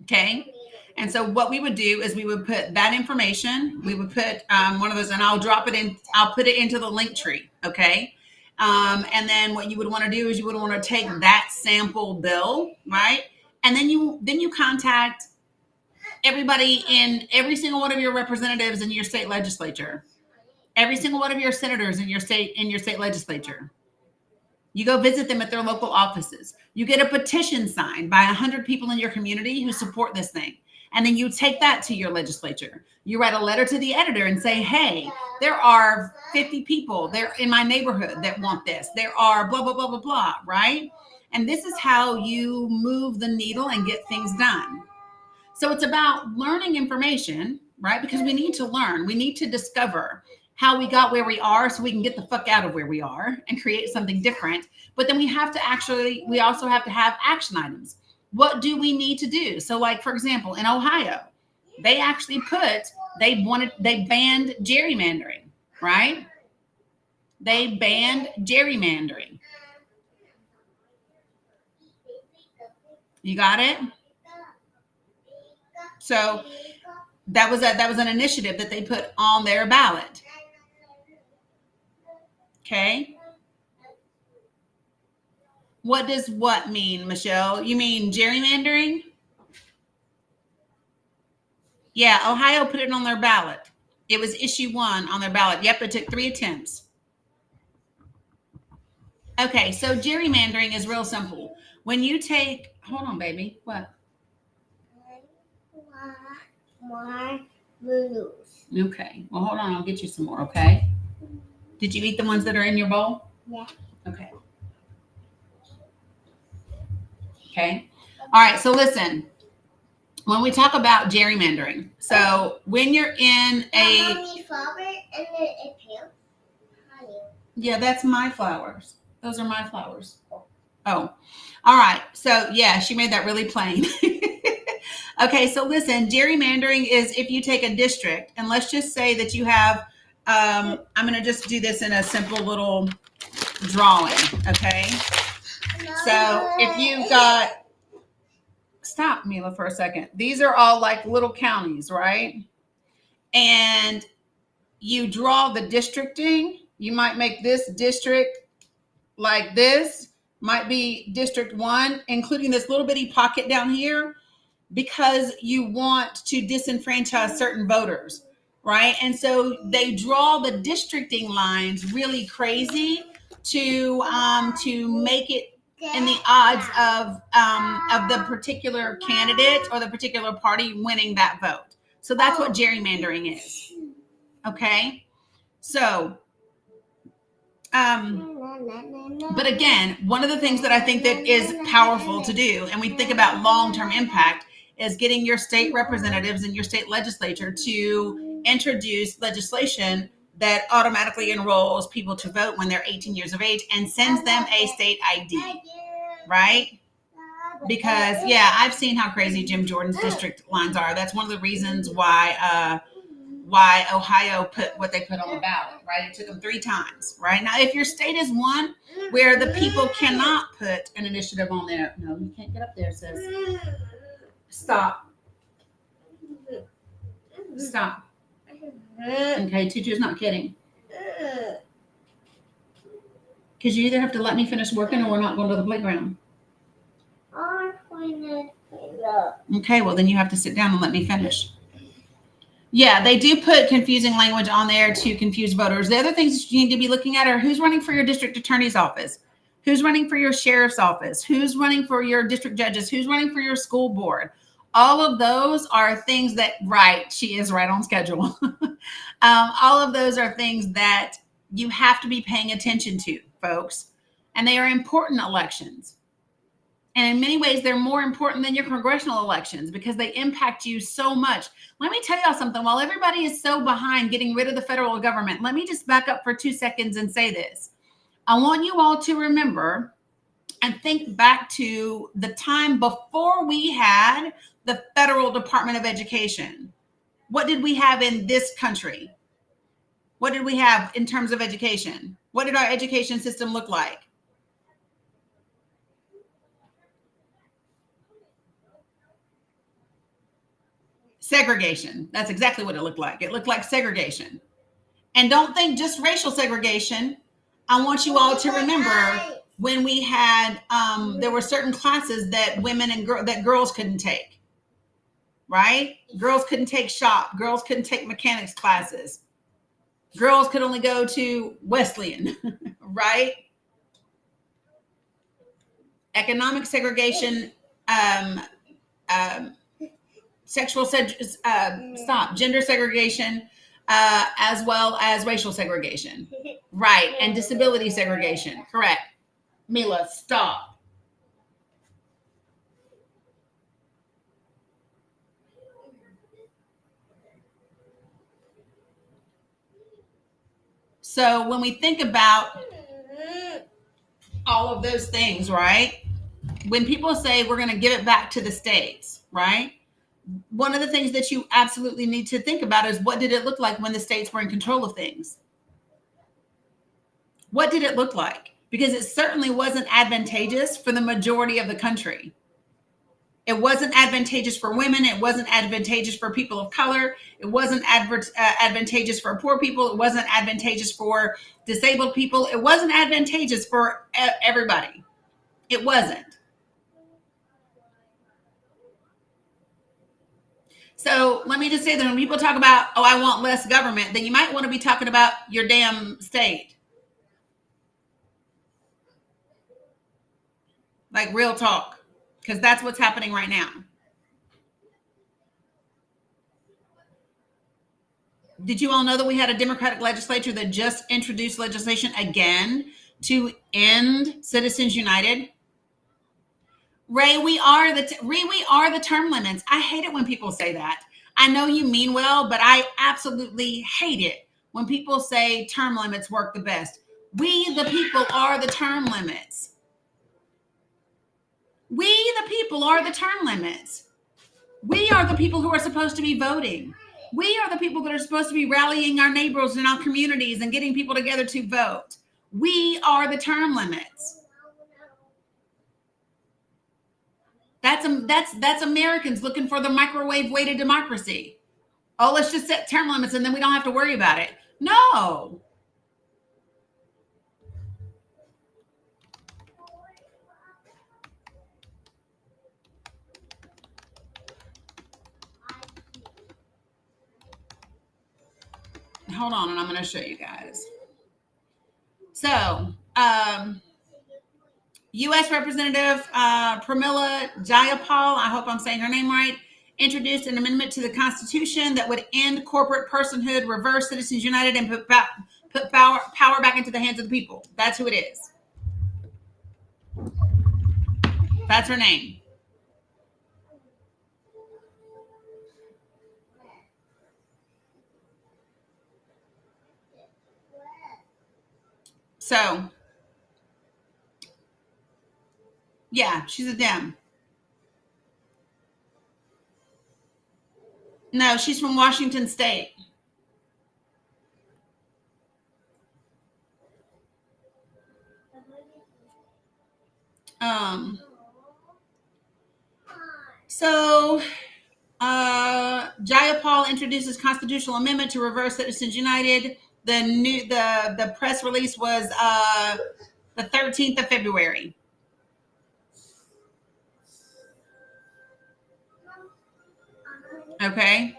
Okay? And so what we would do is we would put that information, we would put one of those, and I'll put it into the link tree, okay? And then what you would want to do is you would want to take that sample bill, right? And then you contact everybody in every single one of your representatives in your state legislature, every single one of your senators in your state legislature. You go visit them at their local offices. You get a petition signed by 100 people in your community who support this thing. And then you take that to your legislature. You write a letter to the editor and say, hey, there are 50 people there in my neighborhood that want this. There are blah, blah, blah, blah, blah, right? And this is how you move the needle and get things done. So it's about learning information, right? Because we need to learn. We need to discover how we got where we are so we can get the fuck out of where we are and create something different. But then we also have to have action items. What do we need to do? So like, for example, in Ohio, they actually they banned gerrymandering, right? They banned gerrymandering. You got it? So that was an initiative that they put on their ballot. Okay. What does what mean, Michelle? You mean gerrymandering? Yeah, Ohio put it on their ballot. It was issue 1 on their ballot. Yep, it took 3 attempts. Okay, so gerrymandering is real simple. When you take, hold on, baby. What? More blues. Okay, well, hold on. I'll get you some more, okay? Did you eat the ones that are in your bowl? Yeah. Okay. Okay. All right. So listen, when we talk about gerrymandering, so when you're in yeah, that's my flowers. Those are my flowers. Oh, all right. So yeah, she made that really plain. Okay. So listen, gerrymandering is if you take a district and let's just say that you have, I'm going to just do this in a simple little drawing. Okay. So if you've got, stop, Mila, for a second. These are all like little counties, right? And you draw the districting. You might make this district like this, might be District 1, including this little bitty pocket down here, because you want to disenfranchise certain voters, right? And so they draw the districting lines really crazy to make it in the odds of the particular candidate or the particular party winning that vote. So that's what gerrymandering is. Okay. So, but again, one of the things that I think that is powerful to do, and we think about long-term impact, is getting your state representatives and your state legislature to introduce legislation that automatically enrolls people to vote when they're 18 years of age and sends them a state ID, right? Because yeah, I've seen how crazy Jim Jordan's district lines are. That's one of the reasons why Ohio put what they put on the ballot, right? It took them 3 times, right? Now, if your state is one where the people cannot put an initiative on there, no, you can't get up there, sis. Stop. Stop. Okay, Tutu's not kidding. Because you either have to let me finish working or we're not going to the playground. Okay, well, then you have to sit down and let me finish. Yeah, they do put confusing language on there to confuse voters. The other things that you need to be looking at are who's running for your district attorney's office, who's running for your sheriff's office, who's running for your district judges, who's running for your school board. All of those are things that, right, she is right on schedule. All of those are things that you have to be paying attention to, folks. And they are important elections. And in many ways, they're more important than your congressional elections because they impact you so much. Let me tell y'all something. While everybody is so behind getting rid of the federal government, let me just back up for 2 seconds and say this. I want you all to remember and think back to the time before we had the Federal Department of Education. What did we have in this country? What did we have in terms of education? What did our education system look like? Segregation. That's exactly what it looked like. It looked like segregation. And don't think just racial segregation. I want you all to remember when we had, there were certain classes that women and that girls couldn't take, right? Girls couldn't take shop. Girls couldn't take mechanics classes. Girls could only go to Wesleyan, right? Economic segregation, gender segregation, as well as racial segregation, right? And disability segregation, correct. Mila, stop. So when we think about all of those things, right? When people say we're going to give it back to the states, right? One of the things that you absolutely need to think about is what did it look like when the states were in control of things? What did it look like? Because it certainly wasn't advantageous for the majority of the country. It wasn't advantageous for women. It wasn't advantageous for people of color. It wasn't advantageous for poor people. It wasn't advantageous for disabled people. It wasn't advantageous for everybody. It wasn't. So let me just say that when people talk about, oh, I want less government, then you might want to be talking about your damn state. Like real talk, because that's what's happening right now. Did you all know that we had a Democratic legislature that just introduced legislation again to end Citizens United? Ray, we are the term limits. I hate it when people say that. I know you mean well, but I absolutely hate it when people say term limits work the best. We, the people, are the term limits. We, the people, are the term limits. We are the people who are supposed to be voting. We are the people that are supposed to be rallying our neighbors and our communities and getting people together to vote. We are the term limits. That's Americans looking for the microwave way to democracy. Oh, let's just set term limits and then we don't have to worry about it. No. Hold on, and I'm going to show you guys. So, U.S. Representative Pramila Jayapal, I hope I'm saying her name right, introduced an amendment to the Constitution that would end corporate personhood, reverse Citizens United, and put power back into the hands of the people. That's who it is. That's her name. So, yeah, she's a Dem. No, she's from Washington State. Um, so Jayapal introduces constitutional amendment to reverse Citizens United. The press release was the 13th of February. Okay.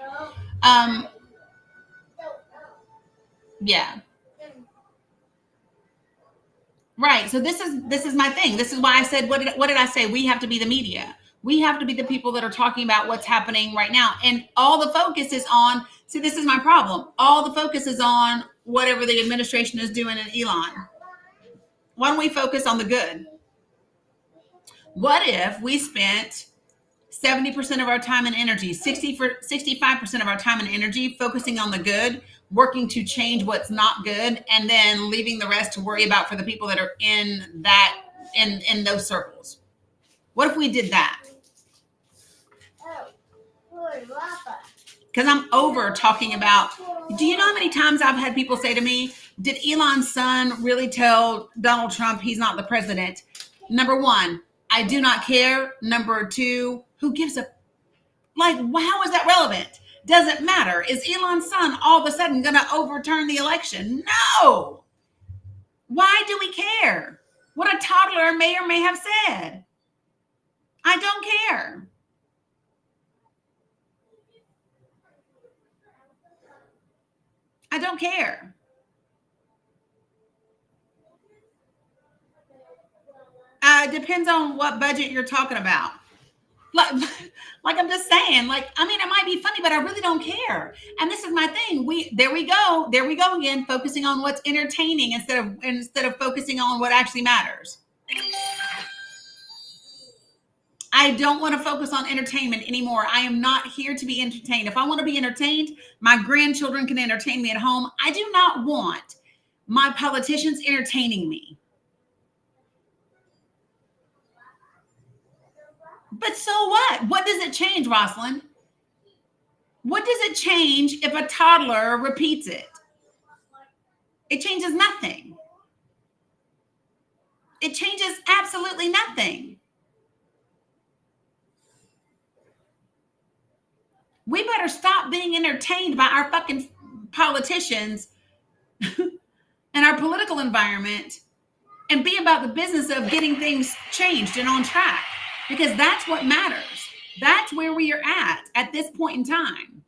Yeah. Right. So this is my thing. This is why I said, what did I say? We have to be the media. We have to be the people that are talking about what's happening right now. And all the focus is on, see, this is my problem. All the focus is on whatever the administration is doing in Elon. Why don't we focus on the good? What if we spent 70% of our time and energy, 65% of our time and energy focusing on the good, working to change what's not good, and then leaving the rest to worry about for the people that are in those circles? What if we did that? Because I'm over talking about, do you know how many times I've had people say to me, did Elon's son really tell Donald Trump he's not the president? Number one, I do not care. Number two, who gives a, like, how is that relevant? Doesn't matter. Is Elon's son all of a sudden going to overturn the election? No. Why do we care? What a toddler may or may have said. I don't care. I don't care. It depends on what budget you're talking about. Like I'm just saying, like, I mean, it might be funny, but I really don't care. And this is my thing. There we go again, focusing on what's entertaining instead of focusing on what actually matters. I don't want to focus on entertainment anymore. I am not here to be entertained. If I want to be entertained, my grandchildren can entertain me at home. I do not want my politicians entertaining me. But so what? What does it change, Rosalind? What does it change if a toddler repeats it? It changes nothing. It changes absolutely nothing. We better stop being entertained by our fucking politicians and our political environment and be about the business of getting things changed and on track, because that's what matters. That's where we are at this point in time.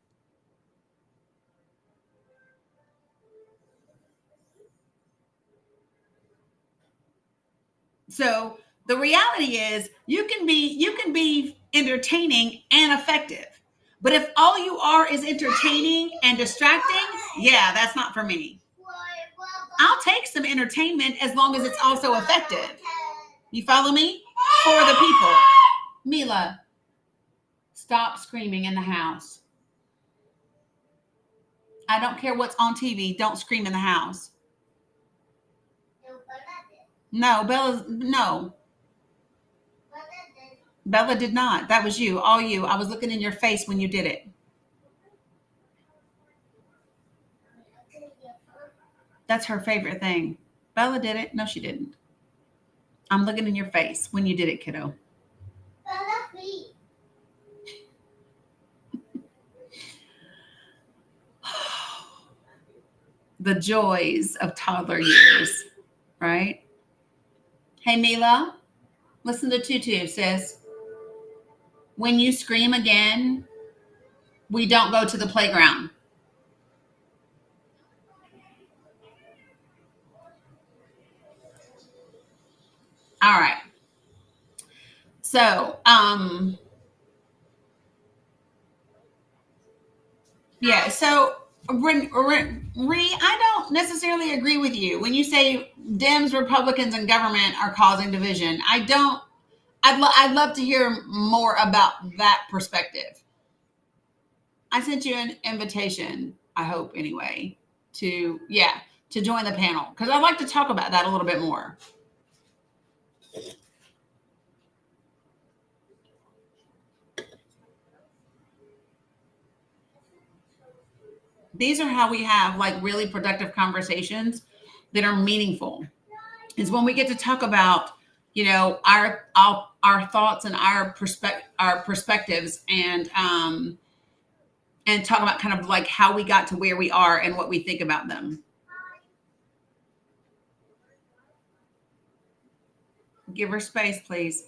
So the reality is you can be entertaining and effective. But if all you are is entertaining and distracting, yeah, that's not for me. I'll take some entertainment as long as it's also effective. You follow me? For the people. Mila, stop screaming in the house. I don't care what's on TV. Don't scream in the house. No, no. Bella did not. That was you, all you. I was looking in your face when you did it. That's her favorite thing. Bella did it. No, she didn't. I'm looking in your face when you did it, kiddo. The joys of toddler years, right? Hey, Mila, listen to Tutu, sis. When you scream again, we don't go to the playground. All right. So, yeah. So, I don't necessarily agree with you when you say Dems, Republicans, and government are causing division. I don't. I'd love to hear more about that perspective. I sent you an invitation, I hope anyway, to, yeah. to join the panel? Because I'd like to talk about that a little bit more. These are how we have like really productive conversations that are meaningful. Is when we get to talk about, you know, our thoughts and our perspectives, and talk about kind of like how we got to where we are and what we think about them. Give her space, please.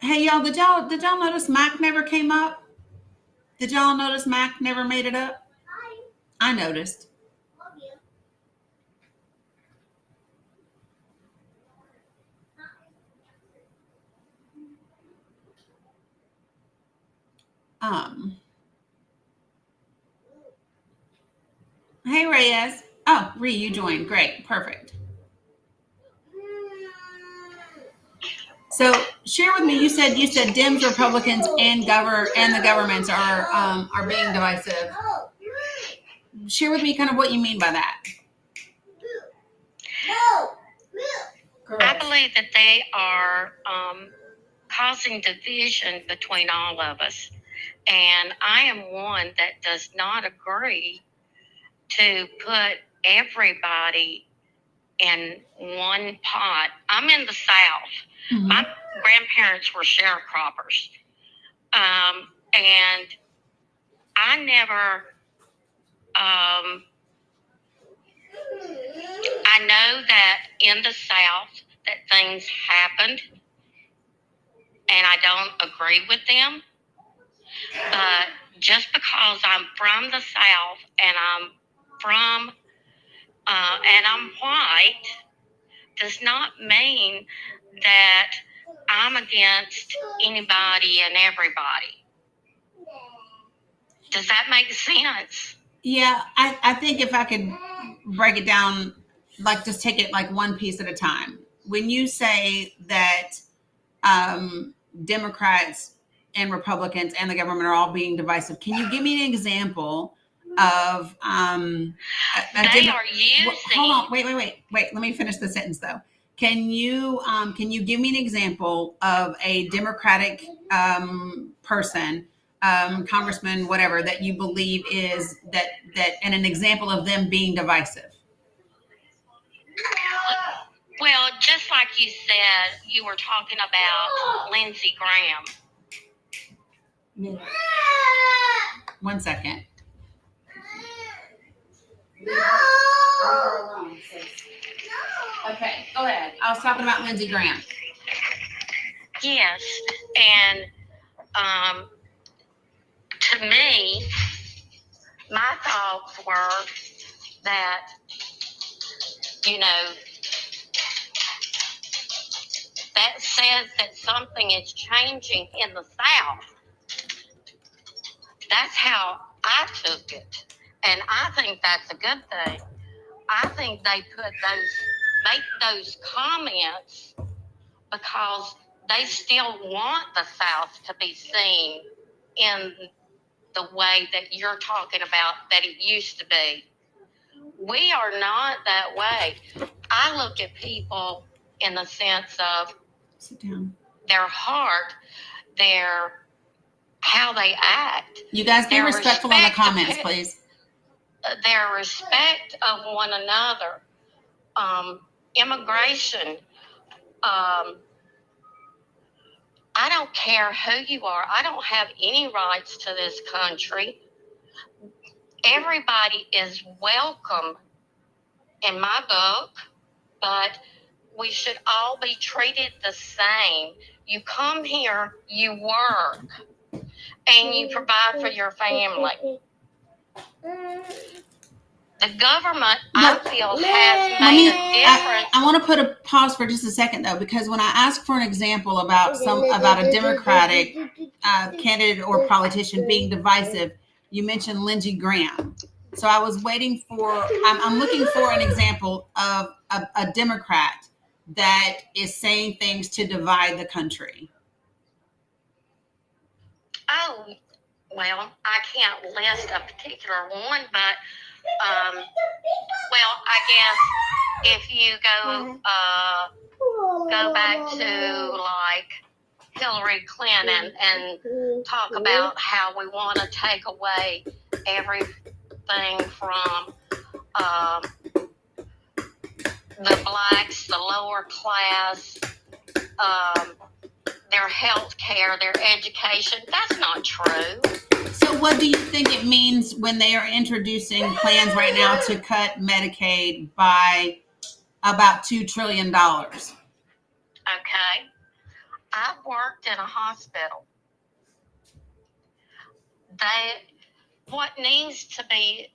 Hey y'all, did y'all notice Mac never came up? Did y'all notice Mac never made it up? I noticed. Hey Reyes. Oh, Ree, you joined. Great, perfect. So share with me. You said Dems, Republicans, and the governments are being divisive. Share with me kind of what you mean by that. I believe that they are causing division between all of us. And I am one that does not agree to put everybody in one pot. I'm in the South. Mm-hmm. My grandparents were sharecroppers. And I never, I know that in the South that things happened and I don't agree with them. But just because I'm from the South and I'm white does not mean that I'm against anybody and everybody. Does that make sense? Yeah, I think if I could break it down, like just take it like one piece at a time. When you say that Democrats and Republicans and the government are all being divisive, can you give me an example of they are using? Hold on, wait. Let me finish the sentence though. Can you give me an example of a Democratic person, congressman, whatever, that you believe is that and an example of them being divisive? Well, just like you said, you were talking about Lindsey Graham. Yeah. 1 second. Okay, go ahead. I was talking about Lindsey Graham. Yes, and to me, my thoughts were that, you know, that says that something is changing in the South. That's how I took it. And I think that's a good thing. I think they make those comments because they still want the South to be seen in the way that you're talking about that it used to be. We are not that way. I look at people in the sense of Sit down. their heart, how they act. You guys be respectful in the comments, please. Their respect of one another. Immigration. I don't care who you are. I don't have any rights to this country. Everybody is welcome in my book, but we should all be treated the same. You come here, you work, and you provide for your family. The government, I feel, has made a difference. I want to put a pause for just a second, though, because when I asked for an example about a Democratic candidate or politician being divisive, you mentioned Lindsey Graham. So I was waiting for. I'm looking for an example of a Democrat that is saying things to divide the country. Oh, well, I can't list a particular one, but Well, I guess if you go back to like Hillary Clinton and talk about how we want to take away everything from the blacks, the lower class, their health care, their education. That's not true. So what do you think it means when they are introducing plans right now to cut Medicaid by about $2 trillion? Okay. I've worked in a hospital. What needs to be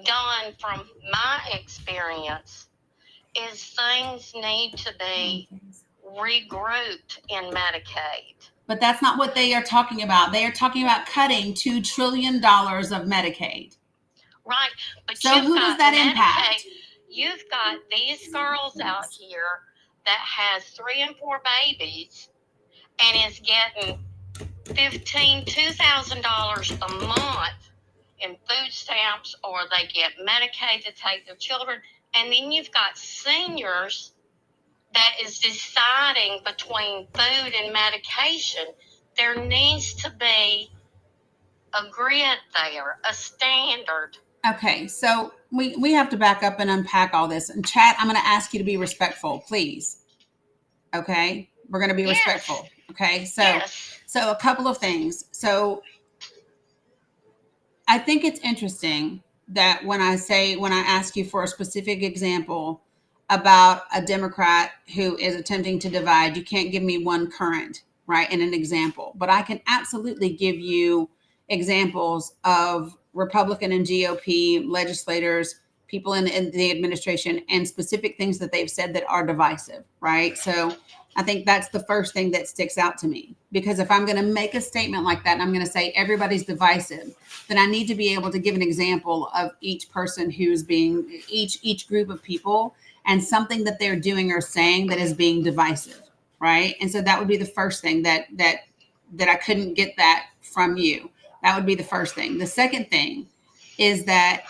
done from my experience is things need to be regrouped in Medicaid. But that's not what they are talking about. They are talking about cutting $2 trillion of Medicaid. Right. But so who does that impact? You've got these girls out here that has 3 and 4 babies and is getting $2,000 a month in food stamps, or they get Medicaid to take their children. And then you've got seniors that is deciding between food and medication. There needs to be a grid there, a standard. Okay, so we have to back up and unpack all this. And chat, I'm going to ask you to be respectful, please. Okay, we're going to be respectful. Okay, so a couple of things. So I think it's interesting that when I ask you for a specific example about a Democrat who is attempting to divide, you can't give me one current, right, in an example, but I can absolutely give you examples of Republican and GOP legislators, people in the administration, and specific things that they've said that are divisive, right? So I think that's the first thing that sticks out to me, because if I'm going to make a statement like that and I'm going to say everybody's divisive, then I need to be able to give an example of each person who's being each group of people and something that they're doing or saying that is being divisive, right? And so that would be the first thing that I couldn't get that from you. That would be the first thing. The second thing is that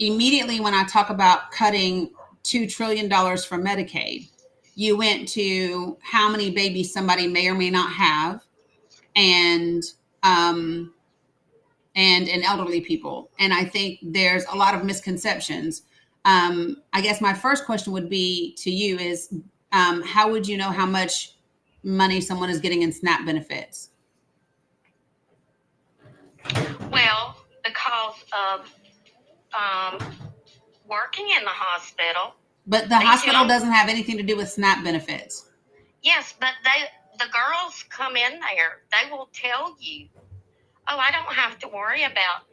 immediately when I talk about cutting $2 trillion from Medicaid, you went to how many babies somebody may or may not have, and elderly people. And I think there's a lot of misconceptions. I guess my first question would be to you is, how would you know how much money someone is getting in SNAP benefits? Well, because of working in the hospital. But the hospital doesn't have anything to do with SNAP benefits. Yes, but the girls come in there. They will tell you, oh, I don't have to worry about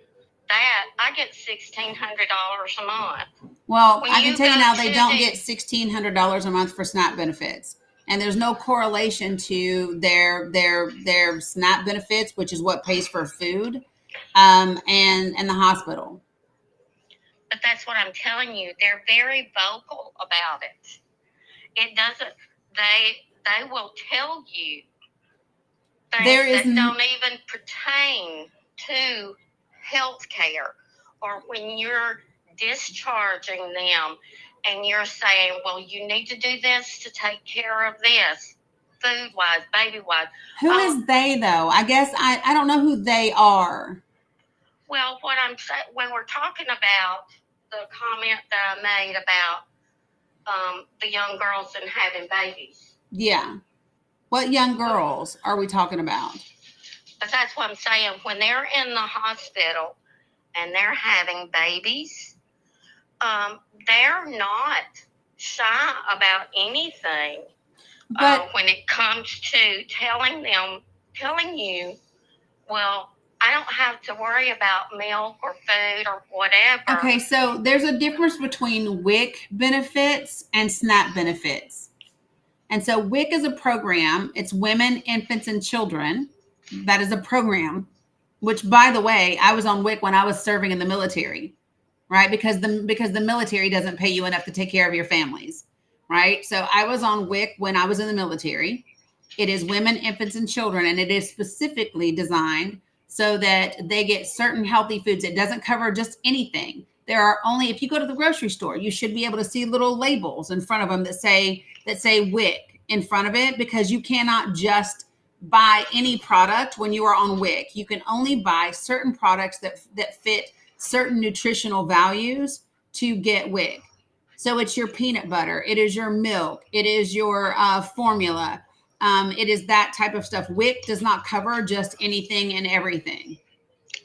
that. I get $1,600 a month. Well, I can tell you now, they don't get $1,600 a month for SNAP benefits. And there's no correlation to their SNAP benefits, which is what pays for food, and the hospital. But that's what I'm telling you. They're very vocal about it. It doesn't. They will tell you things that don't even pertain to health care, or when you're discharging them and you're saying, well, you need to do this to take care of this, food-wise, baby-wise. Who is they, though? I guess I don't know who they are. Well, what I'm saying, when we're talking about the comment that I made about the young girls and having babies. Yeah. What young girls are we talking about? But that's what I'm saying. When they're in the hospital and they're having babies, they're not shy about anything. But when it comes to telling you, well, I don't have to worry about milk or food or whatever. Okay, so there's a difference between WIC benefits and SNAP benefits. And so WIC is a program. It's Women, Infants, and Children. That is a program, which, by the way, I was on WIC when I was serving in the military, right? Because the military doesn't pay you enough to take care of your families, right? So I was on WIC when I was in the military. It is Women, Infants, and Children, and it is specifically designed so that they get certain healthy foods. It doesn't cover just anything. There are only, if you go to the grocery store, you should be able to see little labels in front of them that say WIC in front of it, because you cannot just buy any product when you are on WIC. You can only buy certain products that fit certain nutritional values to get WIC. So it's your peanut butter, it is your milk, it is your formula. It is that type of stuff. WIC does not cover just anything and everything.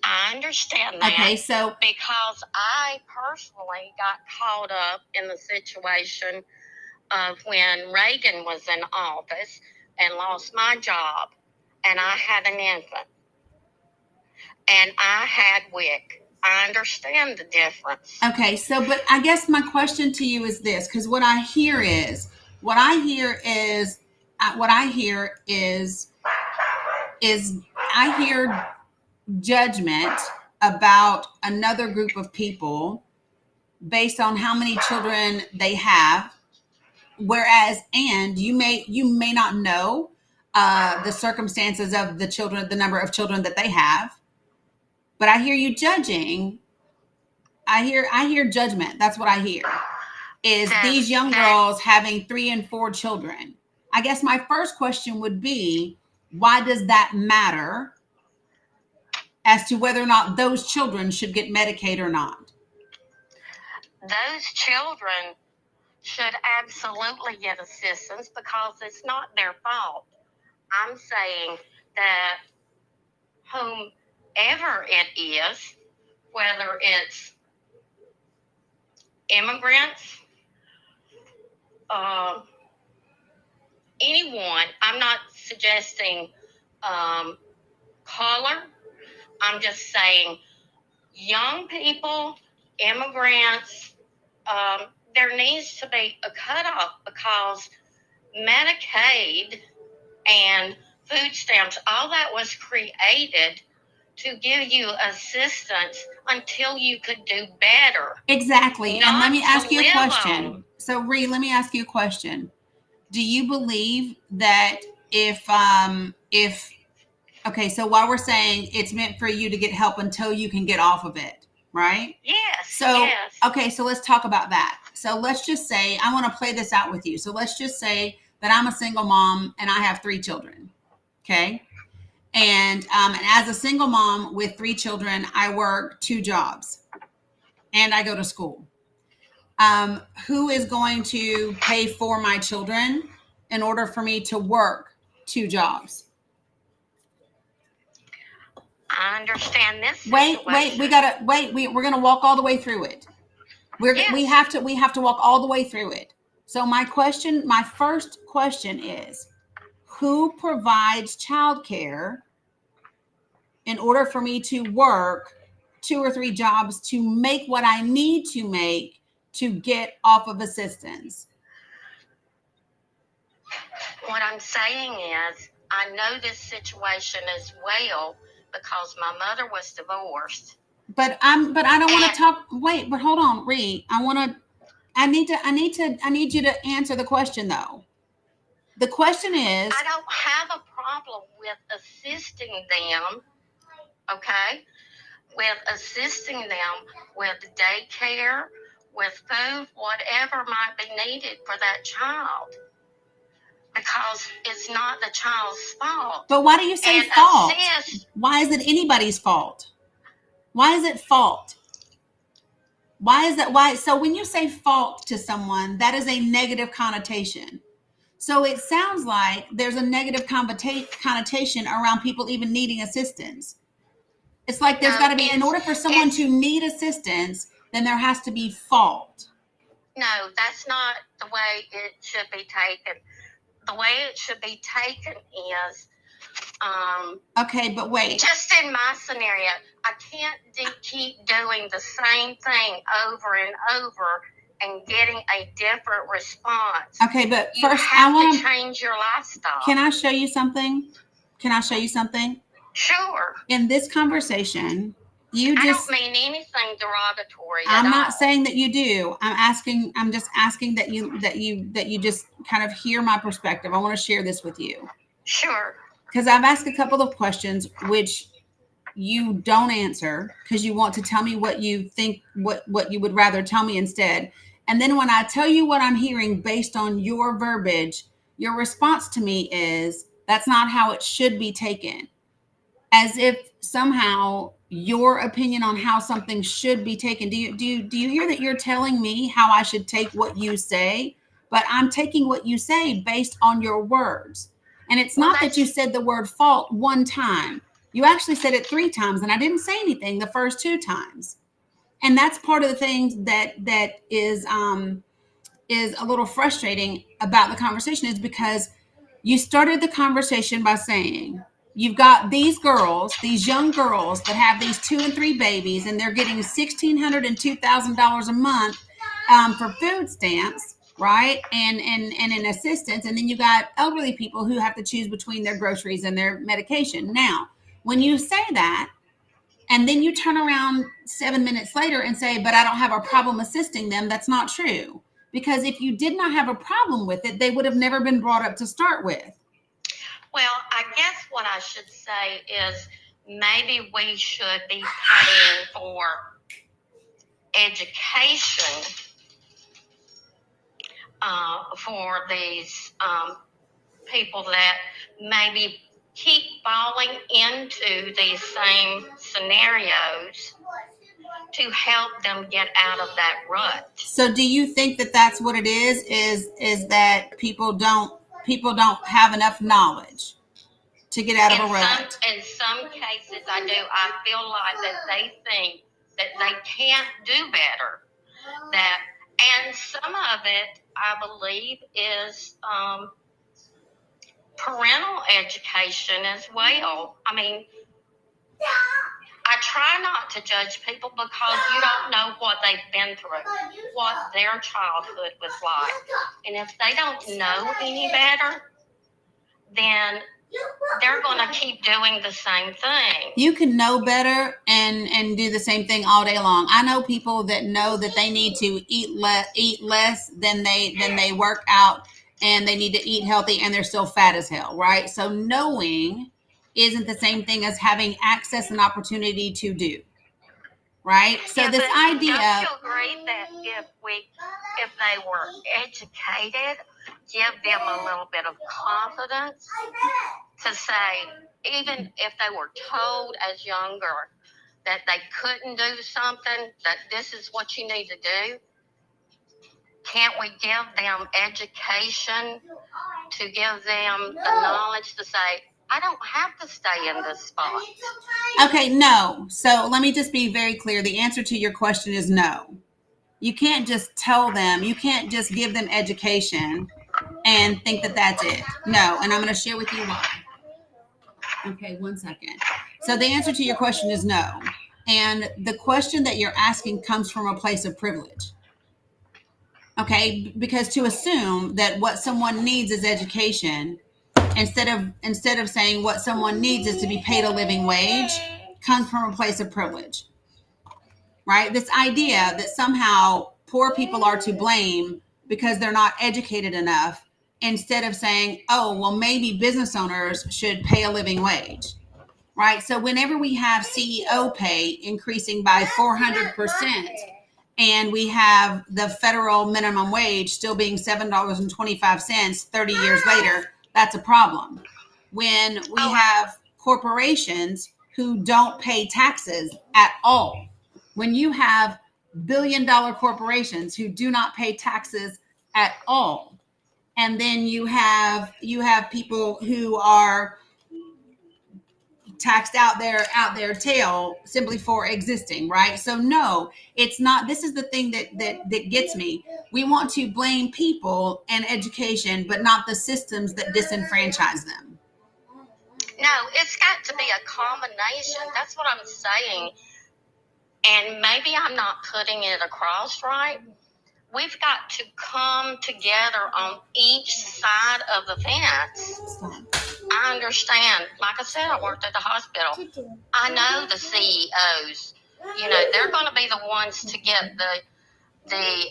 I understand that. Okay, so because I personally got caught up in the situation of when Reagan was in office and lost my job, and I had an infant, and I had WIC. I understand the difference. okay, so but I guess my question to you is this, because what I hear is I hear judgment about another group of people based on how many children they have, whereas, and you may not know the circumstances of the children, the number of children that they have, but I hear you judging. I hear judgment. That's what I hear, is these young girls having 3 and 4 children. I guess my first question would be, why does that matter as to whether or not those children should get Medicaid or not? Those children should absolutely get assistance because it's not their fault. I'm saying that whomever it is, whether it's immigrants, anyone, I'm not suggesting color, I'm just saying young people, immigrants, there needs to be a cutoff because Medicaid and food stamps, all that was created to give you assistance until you could do better. Exactly. And let me ask you a live question. on. So, Ree, let me ask you a question. Do you believe that if okay, so while we're saying it's meant for you to get help until you can get off of it, right? Yes. So, yes. okay, so let's talk about that. So let's just say, I want to play this out with you. So let's just say that I'm a single mom and I have 3 children. Okay. And as a single mom with 3 children, I work 2 jobs and I go to school. Who is going to pay for my children in order for me to work 2 jobs? I understand this. Wait, we're going to walk all the way through it. We have to walk all the way through it. So my first question is, who provides childcare in order for me to work 2 or 3 jobs to make what I need to make to get off of assistance? What I'm saying is, I know this situation as well because my mother was divorced. But I don't want to talk. Wait, but hold on, Ree. I need you to answer the question though. The question is, I don't have a problem with assisting them, okay? With assisting them with daycare, with food, whatever might be needed for that child. Because it's not the child's fault. But why do you say fault? Why is it anybody's fault? Why is it fault? Why is that? Why? So when you say fault to someone, that is a negative connotation. So it sounds like there's a negative connotation around people even needing assistance. It's like there's got to be, in order for someone to need assistance, then there has to be fault. No, that's not the way it should be taken. The way it should be taken is, okay, but wait. Just in my scenario, I can't keep doing the same thing over and over and getting a different response. Okay, but you first have I want to change your lifestyle. Can I show you something? Sure. In this conversation, I don't mean anything derogatory. I'm not saying that you do. I'm just asking that you just kind of hear my perspective. I want to share this with you. Sure. Because I've asked a couple of questions which you don't answer because you want to tell me what you think, what you would rather tell me instead. And then when I tell you what I'm hearing based on your verbiage, your response to me is, that's not how it should be taken. As if somehow your opinion on how something should be taken. Do you hear that you're telling me how I should take what you say? But I'm taking what you say based on your words. And it's Well, not that you said the word fault one time. You actually said it 3 times, and I didn't say anything the first 2 times. And that's part of the things that is a little frustrating about the conversation, is because you started the conversation by saying, you've got these girls, these young girls that have these 2 and 3 babies, and they're getting $1,600 and $2,000 a month for food stamps, right? And in assistance. And then you got elderly people who have to choose between their groceries and their medication. Now, when you say that, and then you turn around 7 minutes later and say, but I don't have a problem assisting them, that's not true. Because if you did not have a problem with it, they would have never been brought up to start with. Well, I guess what I should say is maybe we should be paying for education for these people that maybe keep falling into these same scenarios to help them get out of that rut. So do you think that that's what it is that people don't have enough knowledge to get out of a rut? In some cases, I do. I feel like that they think that they can't do better. And some of it, I believe, is parental education as well. I mean, I try not to judge people because you don't know what they've been through, what their childhood was like. And if they don't know any better, then they're going to keep doing the same thing. You can know better and do the same thing all day long. I know people that know that they need to eat less than they work out, and they need to eat healthy, and they're still fat as hell, right? So knowing isn't the same thing as having access and opportunity to do, right? So Yeah, this but idea. Don't you agree that if they were educated, give them a little bit of confidence to say, even if they were told as younger that they couldn't do something, that this is what you need to do, can't we give them education to give them the knowledge to say, I don't have to stay in this spot? Okay, no. So let me just be very clear. The answer to your question is no. You can't just tell them, you can't just give them education and think that that's it. No, and I'm going to share with you why. Okay, 1 second. So the answer to your question is no. And the question that you're asking comes from a place of privilege. Okay, because to assume that what someone needs is education, instead of saying what someone needs is to be paid a living wage, comes from a place of privilege. Right? This idea that somehow poor people are to blame because they're not educated enough, instead of saying, oh, well, maybe business owners should pay a living wage. Right? So whenever we have CEO pay increasing by 400%, and we have the federal minimum wage still being $7.25 30 years later, that's a problem. When we have corporations who don't pay taxes at all, when you have billion-dollar corporations who do not pay taxes at all, and then you have people who are taxed out their tail simply for existing, right? So no, it's not. This is the thing that gets me. We want to blame people and education, but not the systems that disenfranchise them. No, it's got to be a combination. That's what I'm saying. And maybe I'm not putting it across right. We've got to come together on each side of the fence. I understand. Like I said, I worked at the hospital. I know the CEOs. You know, they're going to be the ones to get the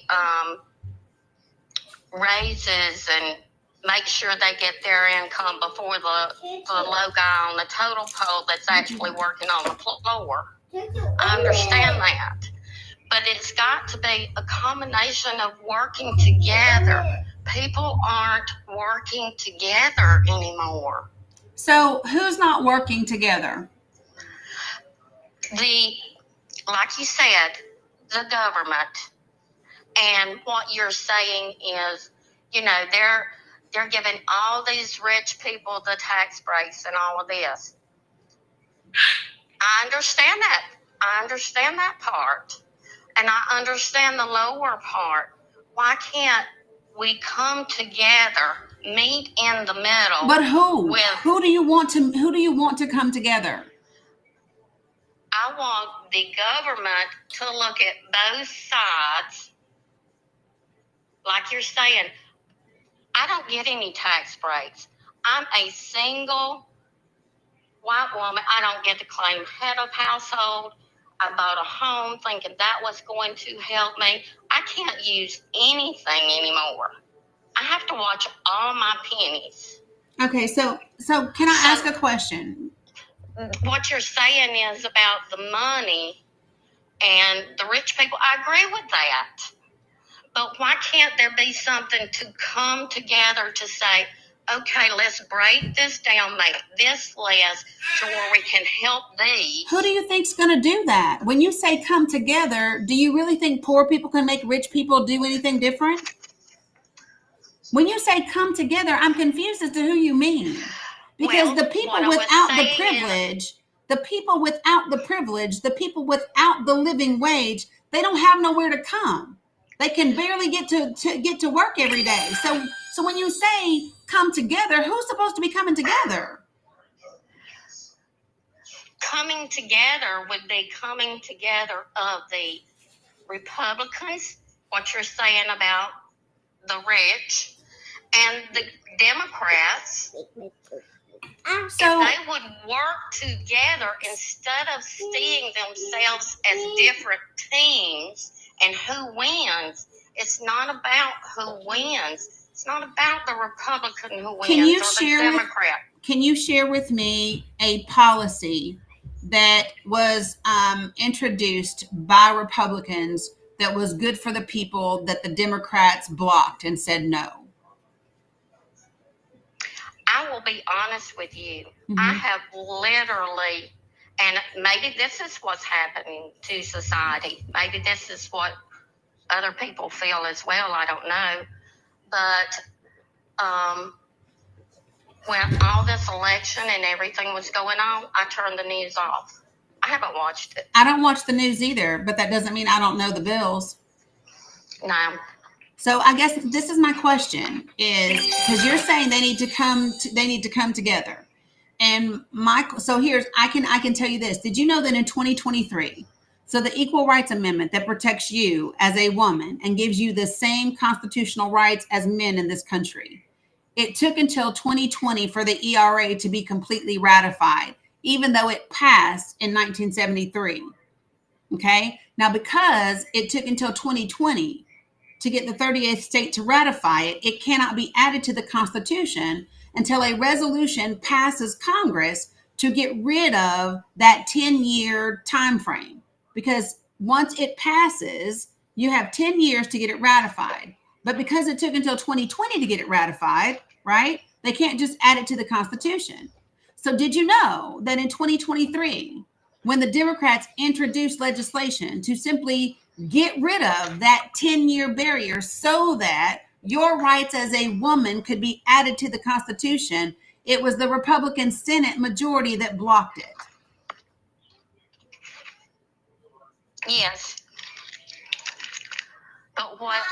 raises and make sure they get their income before the low guy on the total pole that's actually working on the floor. I understand that. But it's got to be a combination of working together. People aren't working together anymore. So who's not working together? Like you said, the government. And what you're saying is, they're giving all these rich people the tax breaks and all of this. I understand that. I understand that part. And I understand the lower part. Why can't we come together, meet in the middle? But who do you want to come together? I want the government to look at both sides. Like you're saying, I don't get any tax breaks. I'm a single white woman. I don't get to claim head of household. I bought a home thinking that was going to help me. I can't use anything anymore. I have to watch all my pennies. Okay, so can I ask a question? What you're saying is about the money and the rich people. I agree with that. But why can't there be something to come together to say, okay, let's break this down, make this less to where we can help these? Who do you think's going to do that? When you say come together, do you really think poor people can make rich people do anything different? When you say come together, I'm confused as to who you mean. Because the people without the privilege, the people without the living wage, they don't have nowhere to come. They can barely get to work every day. So when you say come together, who's supposed to be coming together? Coming together would be coming together of the Republicans, what you're saying about the rich, and the Democrats. If they would work together instead of seeing themselves as different teams and who wins, it's not about who wins. It's not about the Republican who wins or the Democrat. Can you share with me a policy that was introduced by Republicans that was good for the people that the Democrats blocked and said no? I will be honest with you. Mm-hmm. I have literally, and maybe this is what's happening to society. Maybe this is what other people feel as well. I don't know. But when all this election and everything was going on, I turned the news off. I haven't watched it. I don't watch the news either, but that doesn't mean I don't know the bills. No. So I guess this is my question: is because you're saying they need to come together, and I can tell you this: did you know that in 2023, so the Equal Rights Amendment that protects you as a woman and gives you the same constitutional rights as men in this country, it took until 2020 for the ERA to be completely ratified, even though it passed in 1973. Okay, now because it took until 2020 to get the 38th state to ratify it, it cannot be added to the Constitution until a resolution passes Congress to get rid of that 10-year time frame. Because once it passes, you have 10 years to get it ratified. But because it took until 2020 to get it ratified, right, they can't just add it to the Constitution. So did you know that in 2023, when the Democrats introduced legislation to simply get rid of that 10-year barrier so that your rights as a woman could be added to the Constitution, it was the Republican Senate majority that blocked it? Yes. But what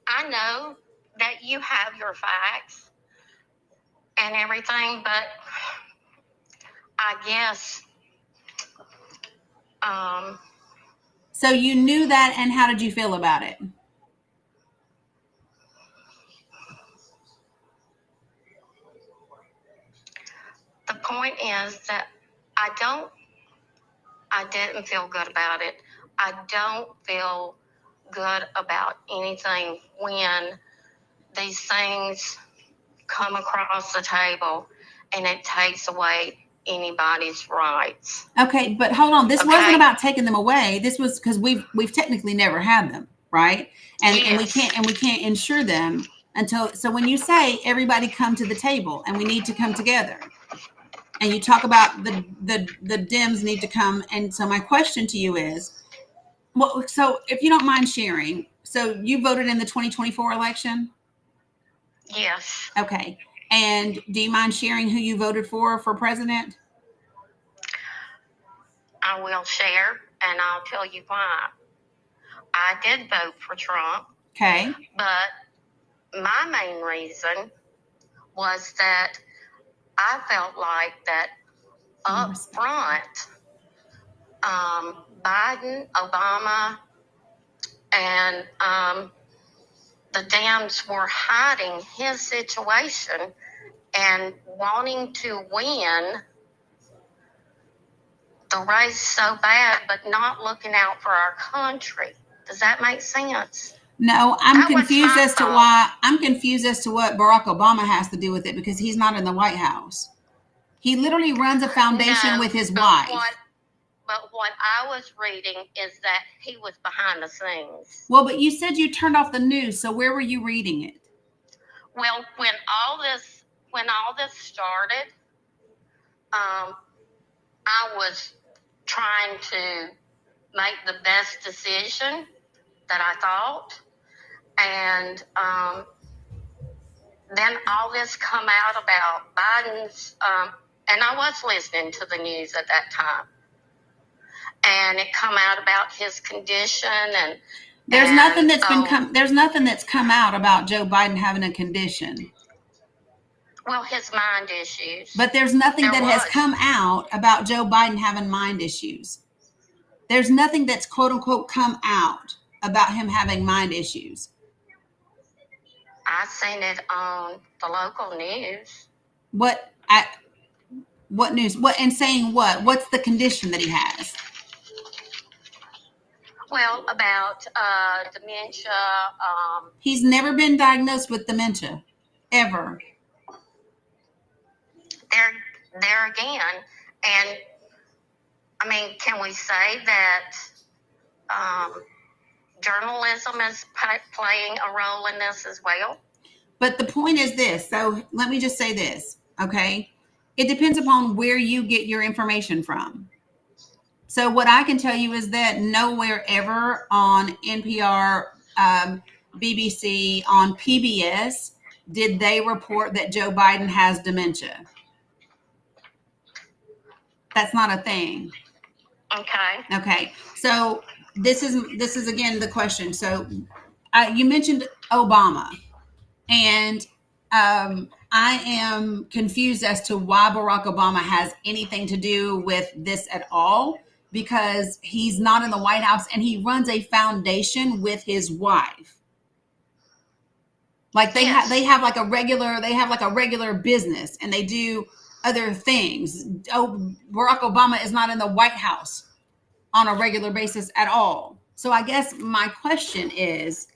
I know that you have your facts and everything, but I guess so you knew that, and how did you feel about it? The point is that I didn't feel good about it. I don't feel good about anything when these things come across the table and it takes away anybody's rights. Okay, but hold on. This Okay. wasn't about taking them away. This was because we've technically never had them, right? And Yes. we can't insure them until. So when you say everybody come to the table and we need to come together, and you talk about the Dems need to come, and so my question to you is, well, so if you don't mind sharing, so you voted in the 2024 election, Yes. okay, and do you mind sharing who you voted for president? I will share, and I'll tell you why. I did vote for Trump, Okay. but my main reason was that I felt like that up front, Biden, Obama, and the Dems were hiding his situation and wanting to win the race so bad, but not looking out for our country. Does that make sense? No, I'm That was confused my as to thought. why. I'm confused as to what Barack Obama has to do with it because he's not in the White House. He literally runs a foundation No, with his but wife. what I was reading is that he was behind the scenes. Well, but you said you turned off the news, so where were you reading it? Well, when all this started, I was trying to make the best decision that I thought, and then all this come out about Biden's, and I was listening to the news at that time, and it come out about his condition and. There's and, nothing that's come out about Joe Biden having a condition. Well, his mind issues. But there's nothing There that has was. come out about Joe Biden having mind issues. There's nothing that's quote unquote come out about him having mind issues. I seen it on the local news. What news? What and saying what? What's the condition that he has? Well, about dementia. He's never been diagnosed with dementia, ever. There again, and I mean, can we say that journalism is playing a role in this as well? But the point is this. So let me just say this, okay? It depends upon where you get your information from. So what I can tell you is that nowhere ever on NPR, BBC, on PBS, did they report that Joe Biden has dementia. That's not a thing. Okay. Okay. So this is again the question. So you mentioned Obama, and I am confused as to why Barack Obama has anything to do with this at all, because he's not in the White House and he runs a foundation with his wife. Like they have like a regular business and they do other things. Oh, Barack Obama is not in the White House on a regular basis at all. So I guess my question is,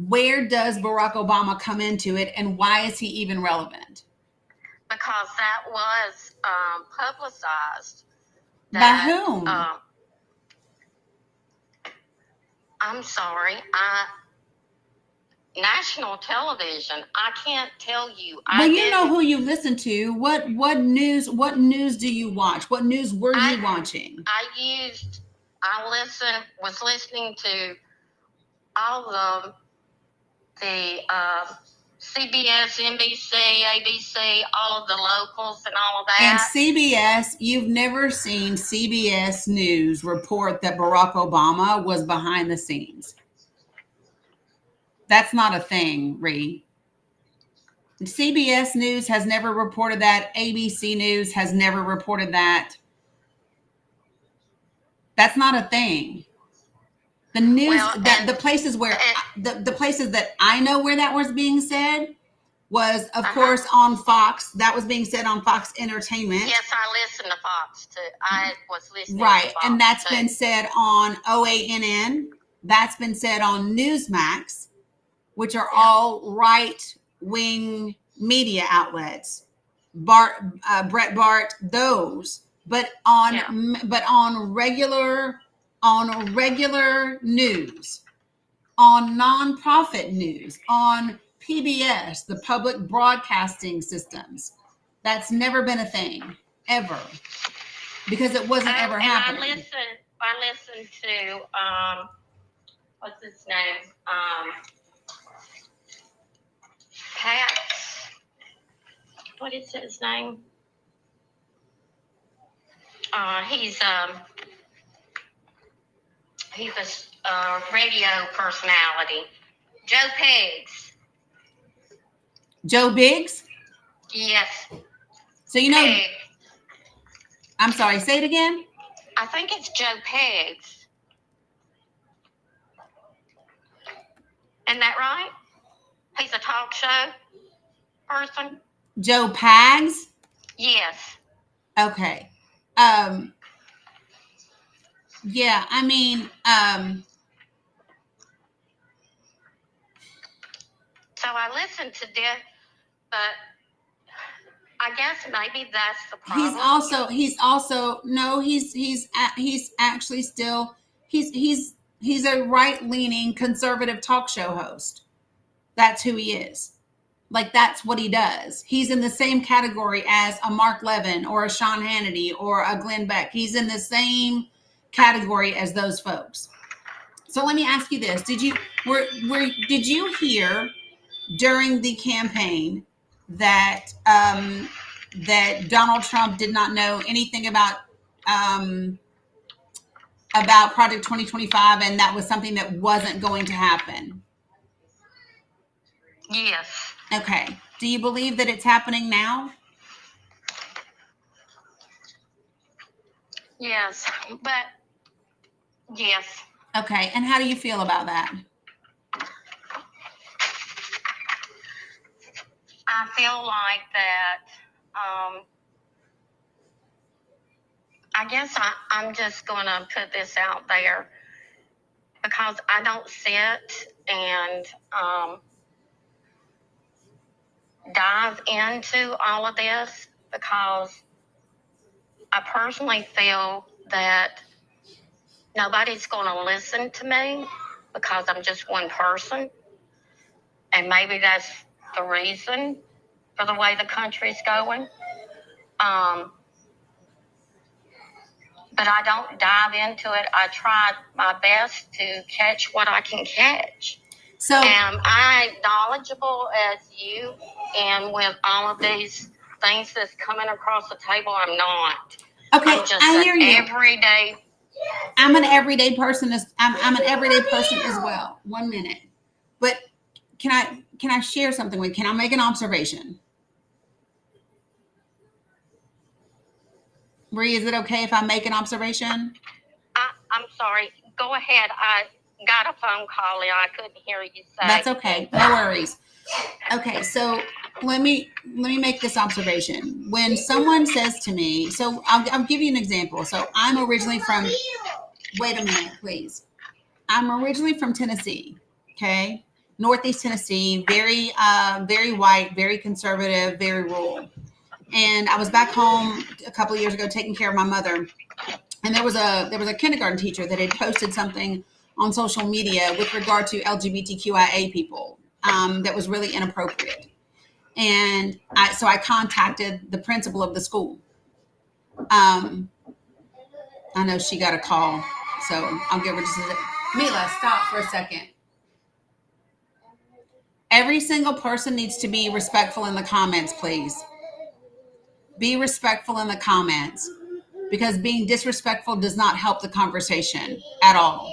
where does Barack Obama come into it and why is he even relevant? Because that was publicized. By whom? I'm sorry. National television. I can't tell you. Well, you know who you listen to. What news do you watch? What news were you watching? I was listening to all of the CBS, NBC, ABC, all of the locals and all of that. And CBS, you've never seen CBS News report that Barack Obama was behind the scenes. That's not a thing, Ree. CBS News has never reported that. ABC News has never reported that. That's not a thing. The news, the places where the places that I know where that was being said was, of course, on Fox. That was being said on Fox Entertainment. Yes, I listened to Fox too. I was listening right, to Fox and that's been too. said on OANN. That's been said on Newsmax. which are all right-wing media outlets. Brett Bart, those, but on regular news, on nonprofit news, on PBS, the public broadcasting systems. That's never been a thing, ever, because it wasn't ever happening. I listened to what's his name? Pat's. What is his name? He's a radio personality. Joe Piggs. Joe Biggs? Yes. So you know, Pig. I'm sorry, say it again. I think it's Joe Piggs. Isn't that right? He's a talk show person. Joe Pags? Yes. Okay. Yeah, I mean, So I listened to this, but I guess maybe that's the problem. he's actually still, he's a right-leaning conservative talk show host. That's who he is. Like, that's what he does. He's in the same category as a Mark Levin or a Sean Hannity or a Glenn Beck. He's in the same category as those folks. So let me ask you this. Did you hear during the campaign that that Donald Trump did not know anything about Project 2025, and that was something that wasn't going to happen? Yes. Okay. Do you believe that it's happening now? Yes. But yes. Okay. And how do you feel about that? I feel like that. I guess I'm just going to put this out there because I don't sit and dive into all of this, because I personally feel that nobody's going to listen to me because I'm just one person. And maybe that's the reason for the way the country's going. But I don't dive into it. I try my best to catch what I can catch. So, am I knowledgeable as you? And with all of these things that's coming across the table, I'm not. okay, I'm just I hear you. Everyday. I'm an everyday person. I'm an everyday person as well. 1 minute. But can I share something with you? Can I make an observation? Bree, is it okay if I make an observation? I'm sorry. Go ahead. I got a phone call and I couldn't hear you say. That's okay. No worries. Okay, so let me make this observation. When someone says to me, so I'll give you an example. So I'm originally from, wait a minute, please. I'm originally from Tennessee, okay? Northeast Tennessee, very white, very conservative, very rural. And I was back home a couple of years ago taking care of my mother. And there was a kindergarten teacher that had posted something on social media with regard to LGBTQIA people that was really inappropriate. And so I contacted the principal of the school. I know she got a call, so I'll give her just a second. Mila, stop for a second. Every single person needs to be respectful in the comments, please. Be respectful in the comments, because being disrespectful does not help the conversation at all.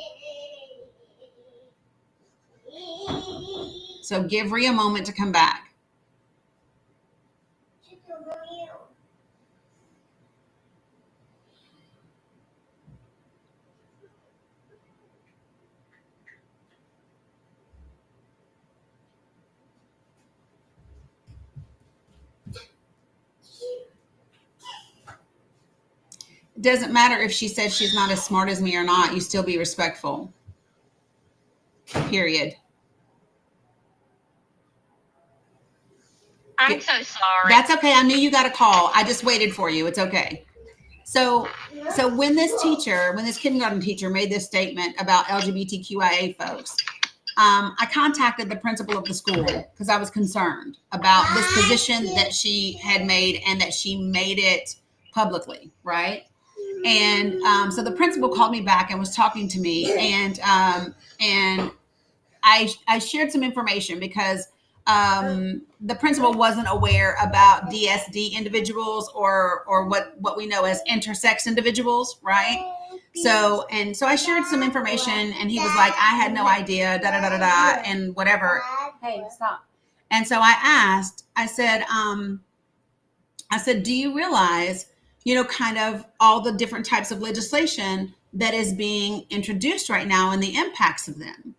So give Rhea a moment to come back. It doesn't matter if she said she's not as smart as me or not. You still be respectful. Period. I'm so sorry. That's okay. I knew you got a call. I just waited for you. It's okay. So when this kindergarten teacher made this statement about LGBTQIA folks, I contacted the principal of the school because I was concerned about this position that she had made and that she made it publicly, right? And so the principal called me back and was talking to me, and I shared some information because the principal wasn't aware about DSD individuals or what we know as intersex individuals, right? So I shared some information, and he was like, I had no idea, da da da da da, and whatever. Hey, stop. And so I said, do you realize, kind of all the different types of legislation that is being introduced right now and the impacts of them?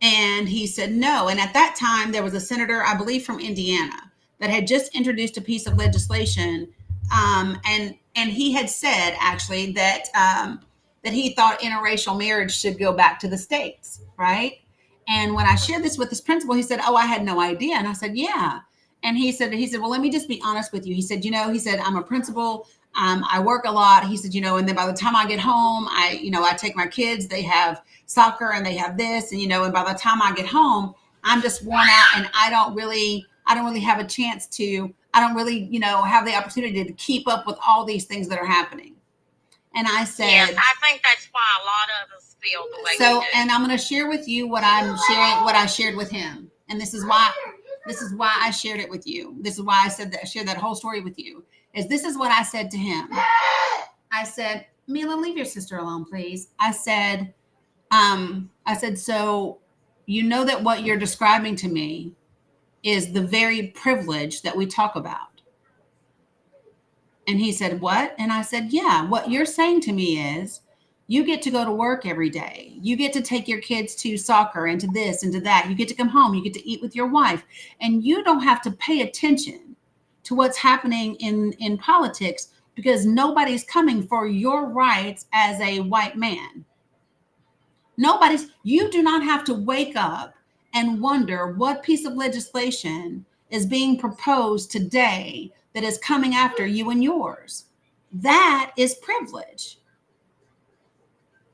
And he said no. And at that time, there was a senator, I believe from Indiana, that had just introduced a piece of legislation. And he had said actually that he thought interracial marriage should go back to the states, right? And when I shared this with his principal, he said, "Oh, I had no idea." And I said, "Yeah." And he said, "Well, let me just be honest with you." He said, "I'm a principal. I work a lot." He said, "And then by the time I get home, I take my kids. They have soccer and they have this, and by the time I get home, I'm just worn out, and I don't really have a chance to. I don't really, have the opportunity to keep up with all these things that are happening." And I said, yeah, I think that's why a lot of us feel the way we do. And I'm going to share with you what I shared with him. And this is why I shared it with you. This is why I shared that whole story with you. This is what I said to him. I said, "Mila, leave your sister alone, please." I said, "So you know that what you're describing to me is the very privilege that we talk about." And he said, "What?" And I said, "Yeah, what you're saying to me is you get to go to work every day. You get to take your kids to soccer and to this and to that. You get to come home. You get to eat with your wife. And you don't have to pay attention to what's happening in politics because nobody's coming for your rights as a white man. You do not have to wake up and wonder what piece of legislation is being proposed today that is coming after you and yours. That is privilege."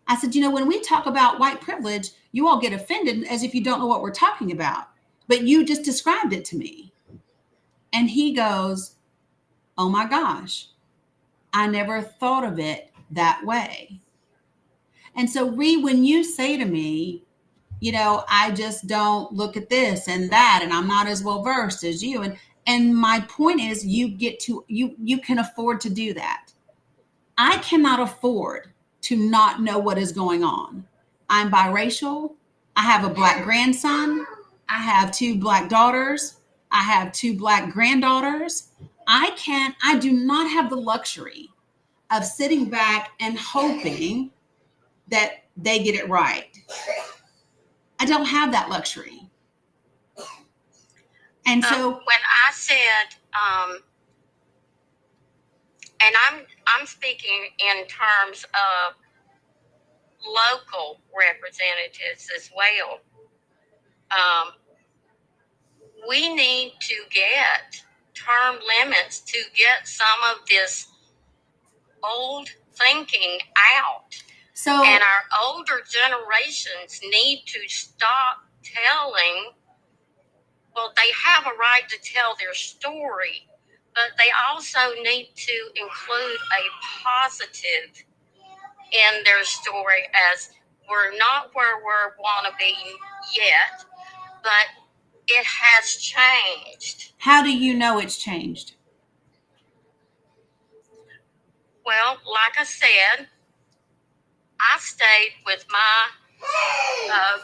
I said, "When we talk about white privilege, you all get offended as if you don't know what we're talking about. But you just described it to me." And he goes, "Oh my gosh, I never thought of it that way." And so, when you say to me, I just don't look at this and that, and I'm not as well versed as you. And my point is, you can afford to do that. I cannot afford to not know what is going on. I'm biracial. I have a Black grandson. I have 2 Black daughters. I have 2 Black granddaughters. I do not have the luxury of sitting back and hoping that they get it right. I don't have that luxury. And so when I said, and I'm speaking in terms of local representatives as well, we need to get term limits to get some of this old thinking out. And our older generations need to stop telling, well, they have a right to tell their story, but they also need to include a positive in their story, as we're not where we want to be yet, but it has changed. How do you know it's changed? Well, like I said, I stayed with my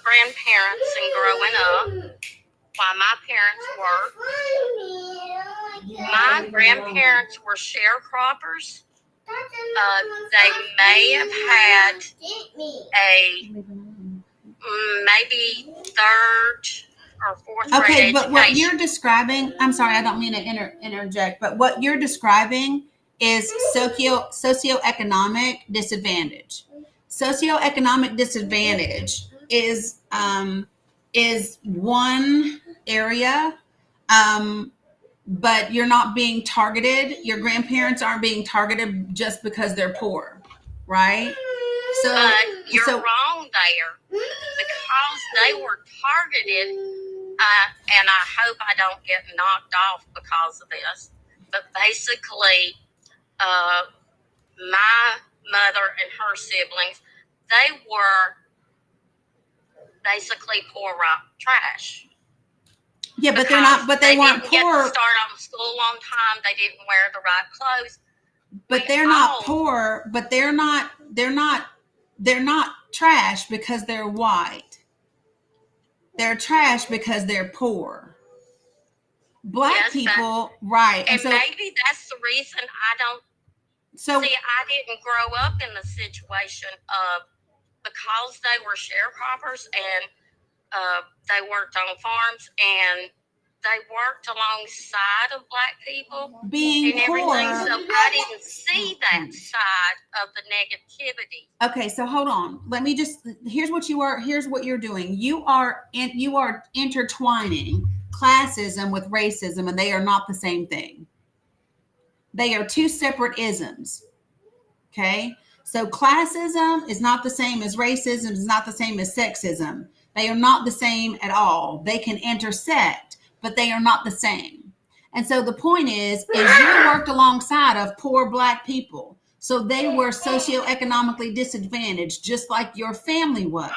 grandparents and growing up while my parents worked. My grandparents were sharecroppers. They may have had a maybe 3rd or 4th grade education. But what you're describing, I'm sorry, I don't mean to interject, but what you're describing is socioeconomic disadvantage. Socioeconomic disadvantage is one area but you're not being targeted. Your grandparents aren't being targeted just because they're poor, right? So, But you're so wrong there because they were targeted. And I hope I don't get knocked off because of this. But basically, my mother and her siblings, they were basically poor rock trash. yeah, but they're not. But they weren't didn't get to poor. start on school on time. They didn't wear the right clothes. But We they're not all- poor. But they're not. They're not trash because they're white. They're trash because they're poor. Black Yes, people, right? And so maybe that's the reason I don't so see. I didn't grow up in the situation of because they were sharecroppers and they worked on farms and they worked alongside of black people being and everything. poor. So I didn't see that side of the negativity. Okay, so hold on. Let me just. Here's what you're doing. You are intertwining classism with racism, and they are not the same thing. They are two separate isms. Okay, so classism is not the same as racism. Is not the same as sexism. They are not the same at all. They can intersect, but they are not the same. And so the point is you worked alongside of poor black people. So they were socioeconomically disadvantaged, just like your family was.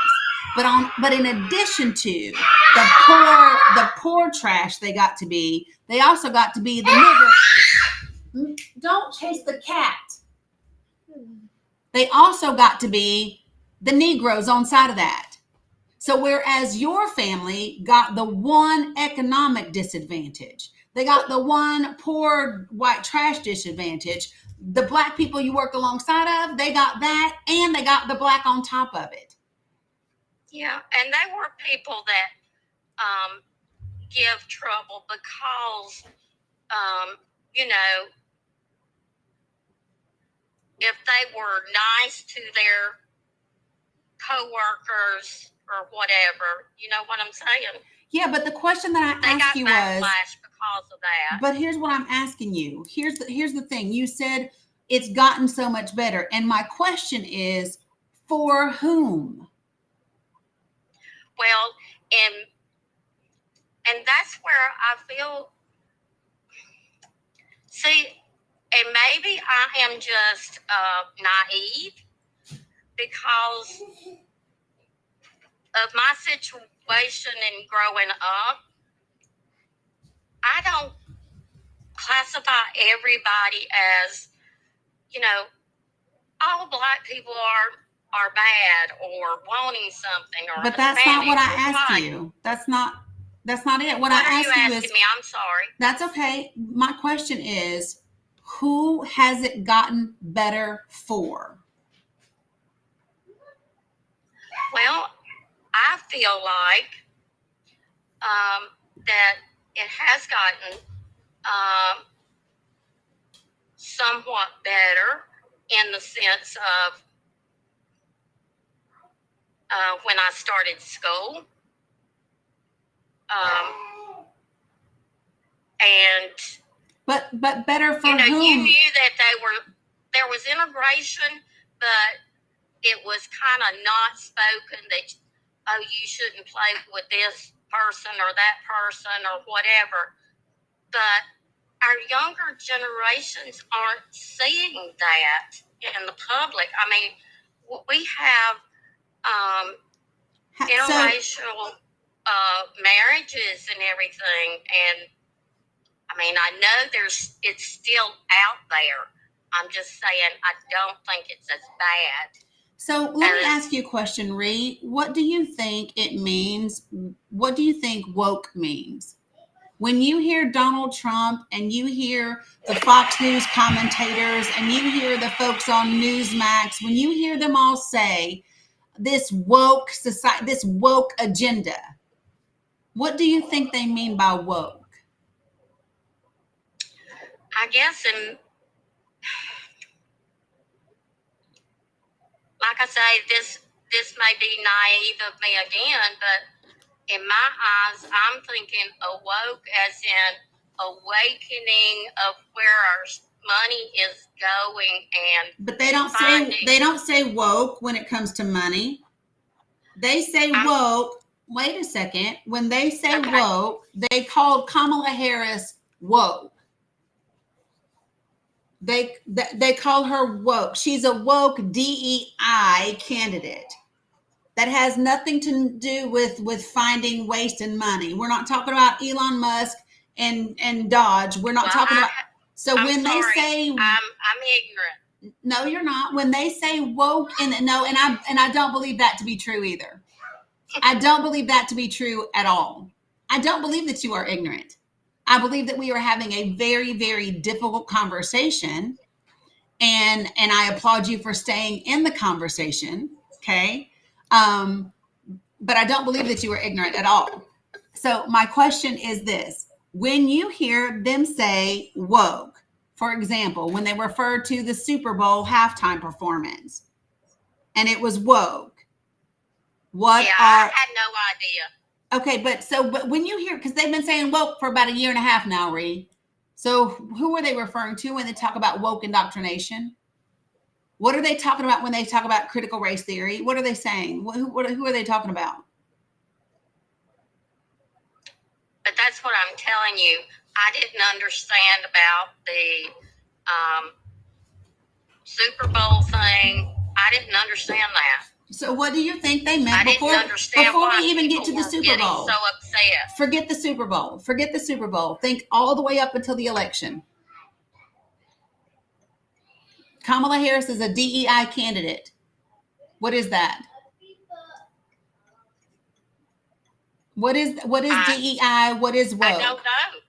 But in addition to the poor trash they got to be, they also got to be the nigger. Don't chase the cat. They also got to be the Negroes on side of that. So whereas your family got the one economic disadvantage, they got the one poor white trash disadvantage, the black people you worked alongside of, they got that, and they got the black on top of it. Yeah, and they were people that give trouble because, you know, if they were nice to their co-workers or whatever, you know what I'm saying? Yeah, but the question that I asked you was, backlash because of that. but here's what I'm asking you. Here's the thing. You said it's gotten so much better, and my question is, for whom? Well, and that's where I feel. See, and maybe I am just naive because of my situation and growing up. I don't classify everybody as, you know, all black people are bad or wanting something or But that's not what I asked right. you. That's not it. What What I are you asked you asking is, me? I'm sorry. that's okay. My question is, who has it gotten better for? Well, I feel like that it has gotten somewhat better in the sense of when I started school. And But better for you whom? knew that there was integration, but it was kind of not spoken that, oh, you shouldn't play with this person or that person or whatever. But our younger generations aren't seeing that in the public. I mean, we have interracial marriages and everything, and I mean, I know it's still out there. I'm just saying I don't think it's as bad. So let me ask you a question, Ree. What do you think it means? What do you think woke means? When you hear Donald Trump and you hear the Fox News commentators and you hear the folks on Newsmax, when you hear them all say this woke society, this woke agenda, what do you think they mean by woke? I guess, and like I say, this may be naive of me again, but in my eyes, I'm thinking awoke as in awakening of where our money is going, and But they don't say woke when it comes to money. They say woke. Wait a second. When they say woke, they called Kamala Harris woke. They call her woke. She's a woke DEI candidate. That has nothing to do with finding waste and money. We're not talking about Elon Musk and Dodge. We're not talking about. So I'm when sorry, they say, I'm ignorant. no, you're not. When they say woke, and I don't believe that to be true either. I don't believe that to be true at all. I don't believe that you are ignorant. I believe that we are having a very, very difficult conversation, and I applaud you for staying in the conversation. Okay. But I don't believe that you are ignorant at all. So my question is this: when you hear them say woke, for example, when they refer to the Super Bowl halftime performance and it was woke, I had no idea. Okay, but when you hear, because they've been saying woke for about a year and a half now, Ree. So who are they referring to when they talk about woke indoctrination? What are they talking about when they talk about critical race theory? What are they saying? Who are they talking about? But that's what I'm telling you. I didn't understand about the Super Bowl thing. I didn't understand that. So what do you think they meant before we even get to the Super Bowl? So upset. Forget the Super Bowl. Forget the Super Bowl. Think all the way up until the election. Kamala Harris is a DEI candidate. What is that? What is DEI? What is woke? I don't know.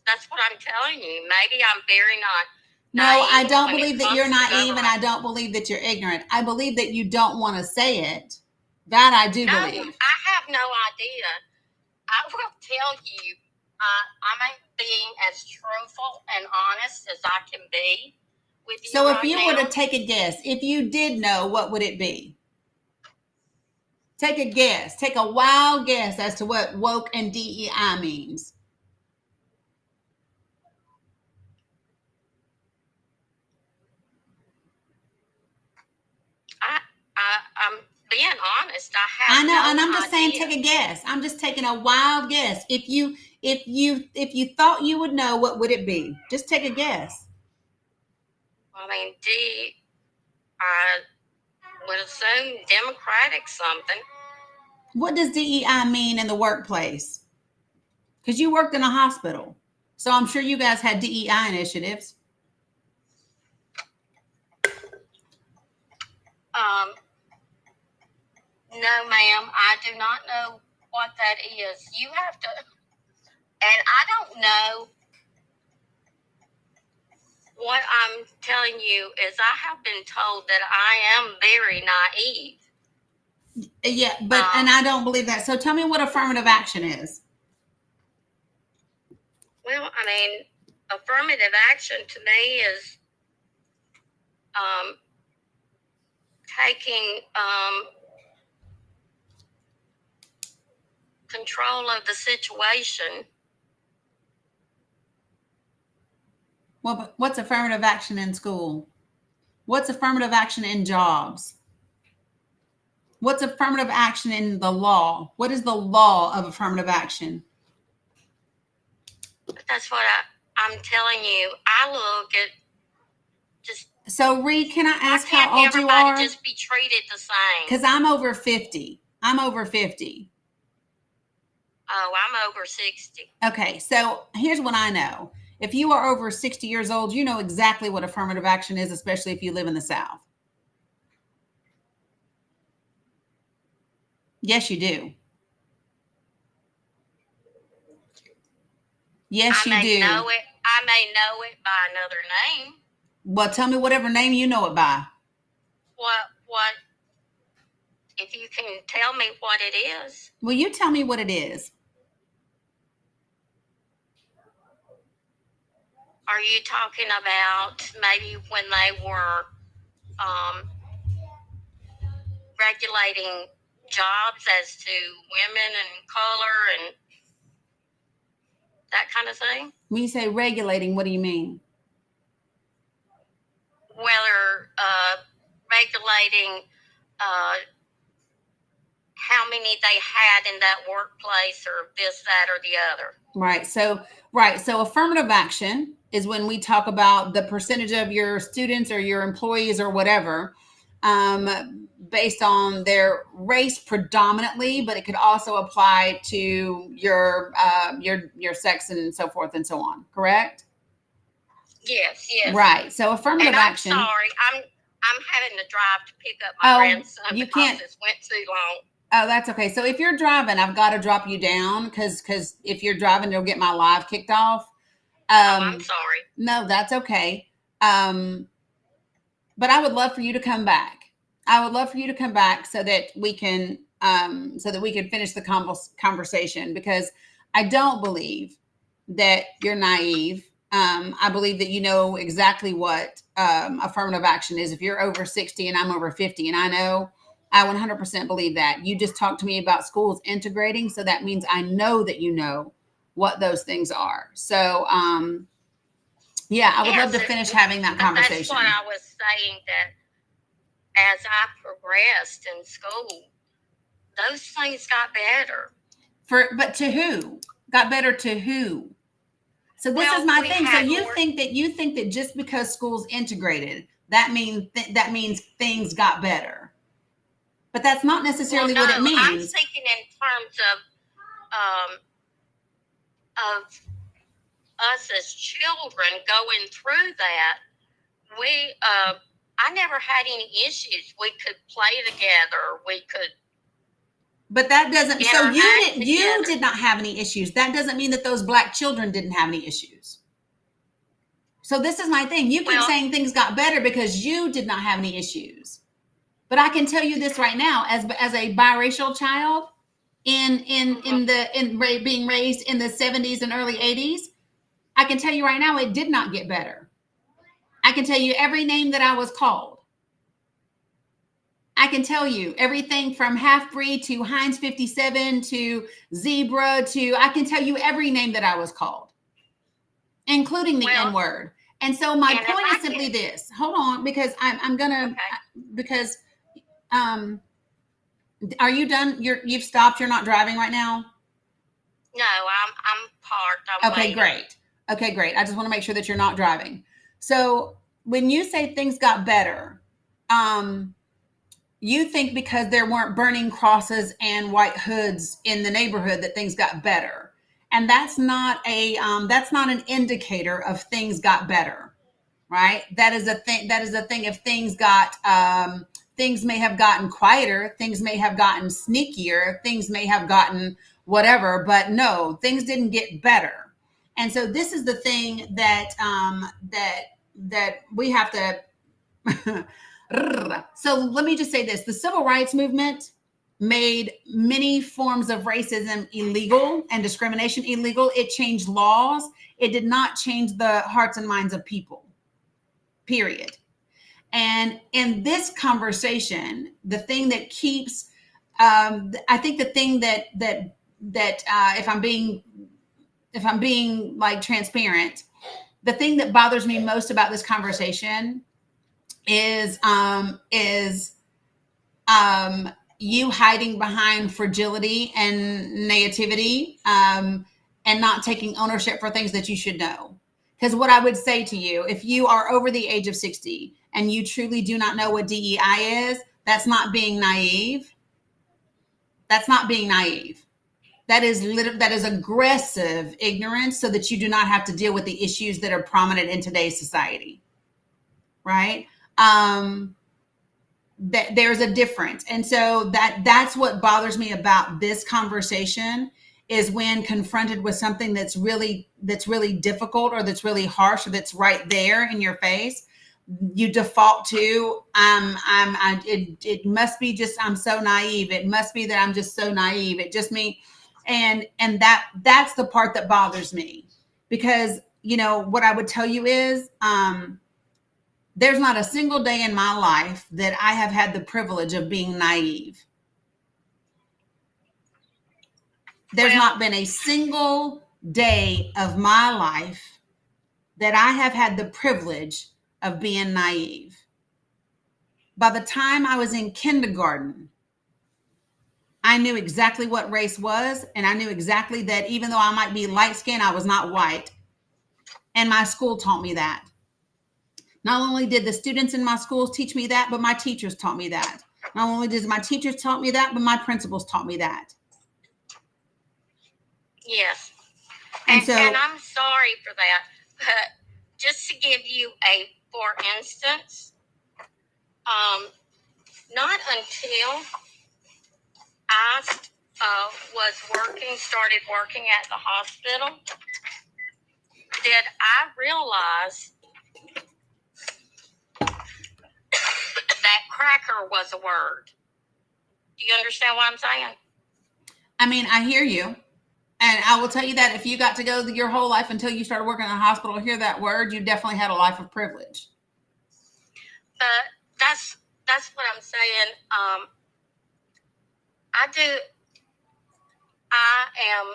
That's what I'm telling you. Maybe I'm very not. No, I don't believe that you're naive, and I don't believe that you're ignorant. I believe that you don't want to say it. That I do believe. I have no idea. I will tell you, I'm being as truthful and honest as I can be with you. So if you were to take a guess, if you did know, what would it be? Take a guess. Take a wild guess as to what woke and DEI means. I'm being honest. I know, and I'm just saying, take a guess. I'm just taking a wild guess. If you thought you would know, what would it be? Just take a guess. I mean, I would assume Democratic something. What does DEI mean in the workplace? Because you worked in a hospital, so I'm sure you guys had DEI initiatives. No, ma'am, I do not know what that is. You have to, and I don't know. What I'm telling you is I have been told that I am very naive. Yeah, but and I don't believe that. So tell me what affirmative action is. Well, I mean, affirmative action to me is taking control of the situation. Well, but what's affirmative action in school? What's affirmative action in jobs? What's affirmative action in the law? What is the law of affirmative action? That's what I'm telling you. I look at just. So, Reed, can I ask how old you are? Just be treated the same. Because I'm over 50. I'm over 50. Oh, I'm over 60. Okay, so here's what I know. If you are over 60 years old, you know exactly what affirmative action is, especially if you live in the South. Yes, you do. Yes, you do. I may know it by another name. Well, tell me whatever name you know it by. What? If you can tell me what it is. Well, you tell me what it is. Are you talking about maybe when they were regulating jobs as to women and color and that kind of thing. When you say regulating, what do you mean? Whether regulating how many they had in that workplace or this, that, or the other. Right. So affirmative action is when we talk about the percentage of your students or your employees or whatever, based on their race predominantly, but it could also apply to your sex and so forth and so on. Correct? Yes, yes. Right. So affirmative And I'm action. sorry, I'm having to drive to pick up my grandson you because can't. this went too long. Oh, that's okay. So if you're driving, I've got to drop you down because if you're driving, you'll get my live kicked off. I'm sorry. No, that's okay. But I would love for you to come back. I would love for you to come back so that we can finish the conversation, because I don't believe that you're naive. I believe that you know exactly what affirmative action is. If you're over 60 and I'm over 50, and I 100% believe that. You just talked to me about schools integrating, so that means I know that you know what those things are. So, yeah, I would love to finish having that conversation. That's what I was saying, that as I progressed in school, those things got better. But to who? Got better to who? So this is my thing. So you think that just because schools integrated, that means things got better. But that's not necessarily what it means. I'm thinking in terms of us as children going through that. I never had any issues. We could play together. We could. But that doesn't. So you did not have any issues. That doesn't mean that those Black children didn't have any issues. So this is my thing. You keep saying things got better because you did not have any issues. But I can tell you this right now, as a biracial child, being raised in the 70s and early 80s, I can tell you right now, it did not get better. I can tell you every name that I was called. I can tell you everything from half-breed to Heinz 57 to zebra I can tell you every name that I was called, including the N-word. And so my point is simply this. Hold on, because I'm gonna, because, are you done? You've stopped. You're not driving right now? No, I'm parked. Okay, great. Okay, great. I just want to make sure that you're not driving. So when you say things got better, you think because there weren't burning crosses and white hoods in the neighborhood that things got better. And that's not an indicator of things got better, right? That is a thing. If things got, things may have gotten quieter, things may have gotten sneakier, things may have gotten whatever, but no, things didn't get better. And so this is the thing that we have to. So let me just say this: the civil rights movement made many forms of racism illegal and discrimination illegal. It changed laws. It did not change the hearts and minds of people, period. And in this conversation, the thing that keeps, I think the thing that if I'm being like transparent, the thing that bothers me most about this conversation is you hiding behind fragility and naivety, and not taking ownership for things that you should know. Because what I would say to you, if you are over the age of 60 and you truly do not know what DEI is, that's not being naive. That's not being naive. That is aggressive ignorance, so that you do not have to deal with the issues that are prominent in today's society. Right? There's a difference. And so that's what bothers me about this conversation, is when confronted with something that's really difficult, or that's really harsh, or that's right there in your face, you default to it must be just I'm so naive. It must be that I'm just so naive. It just me. And that's the part that bothers me, because what I would tell you is there's not a single day in my life that I have had the privilege of being naive. There's not been a single day of my life that I have had the privilege of being naive. By the time I was in kindergarten, I knew exactly what race was, and I knew exactly that even though I might be light skinned, I was not white. And my school taught me that. Not only did the students in my schools teach me that, but my teachers taught me that. Not only did my teachers taught me that, but my principals taught me that. Yes. And so, and I'm sorry for that, but just to give you for instance, not until I started working at the hospital, did I realize that cracker was a word. Do you understand what I'm saying? I mean, I hear you. And I will tell you that if you got to go your whole life until you started working in a hospital, hear that word, you definitely had a life of privilege. But that's what I'm saying. I am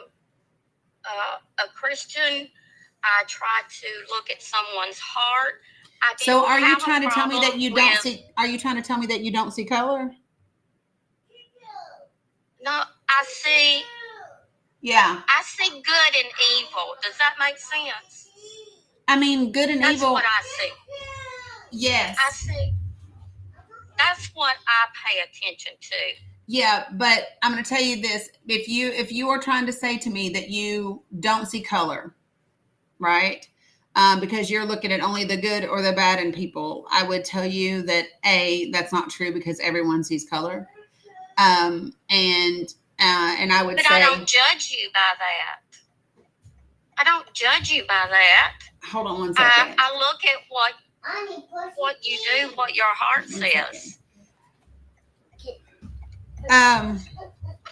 a Christian. I try to look at someone's heart. So are you trying to tell me that you don't see? Are you trying to tell me that you don't see color? No, I see. Yeah. I see good and evil. Does that make sense? I mean, good and That's evil. what I see. Yes. I see. That's what I pay attention to. Yeah, but I'm going to tell you this: if you are trying to say to me that you don't see color, right? Because you're looking at only the good or the bad in people, I would tell you that that's not true because everyone sees color. And I would but say, I don't judge you by that. I don't judge you by that. Hold on one second. I look at what you do, what your heart says.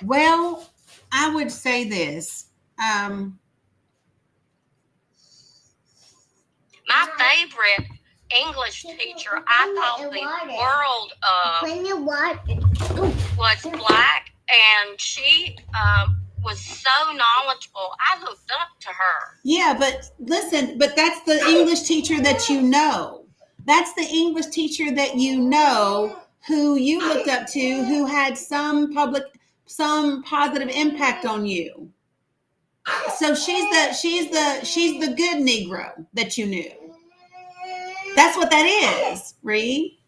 Well, I would say this. My favorite English teacher, I thought the world of, was black, and she was so knowledgeable. I looked up to her. Yeah, but listen, but that's the English teacher that you know. That's the English teacher that you know who you looked up to, who had some positive impact on you. So she's the good Negro that you knew. That's what that is, Reed.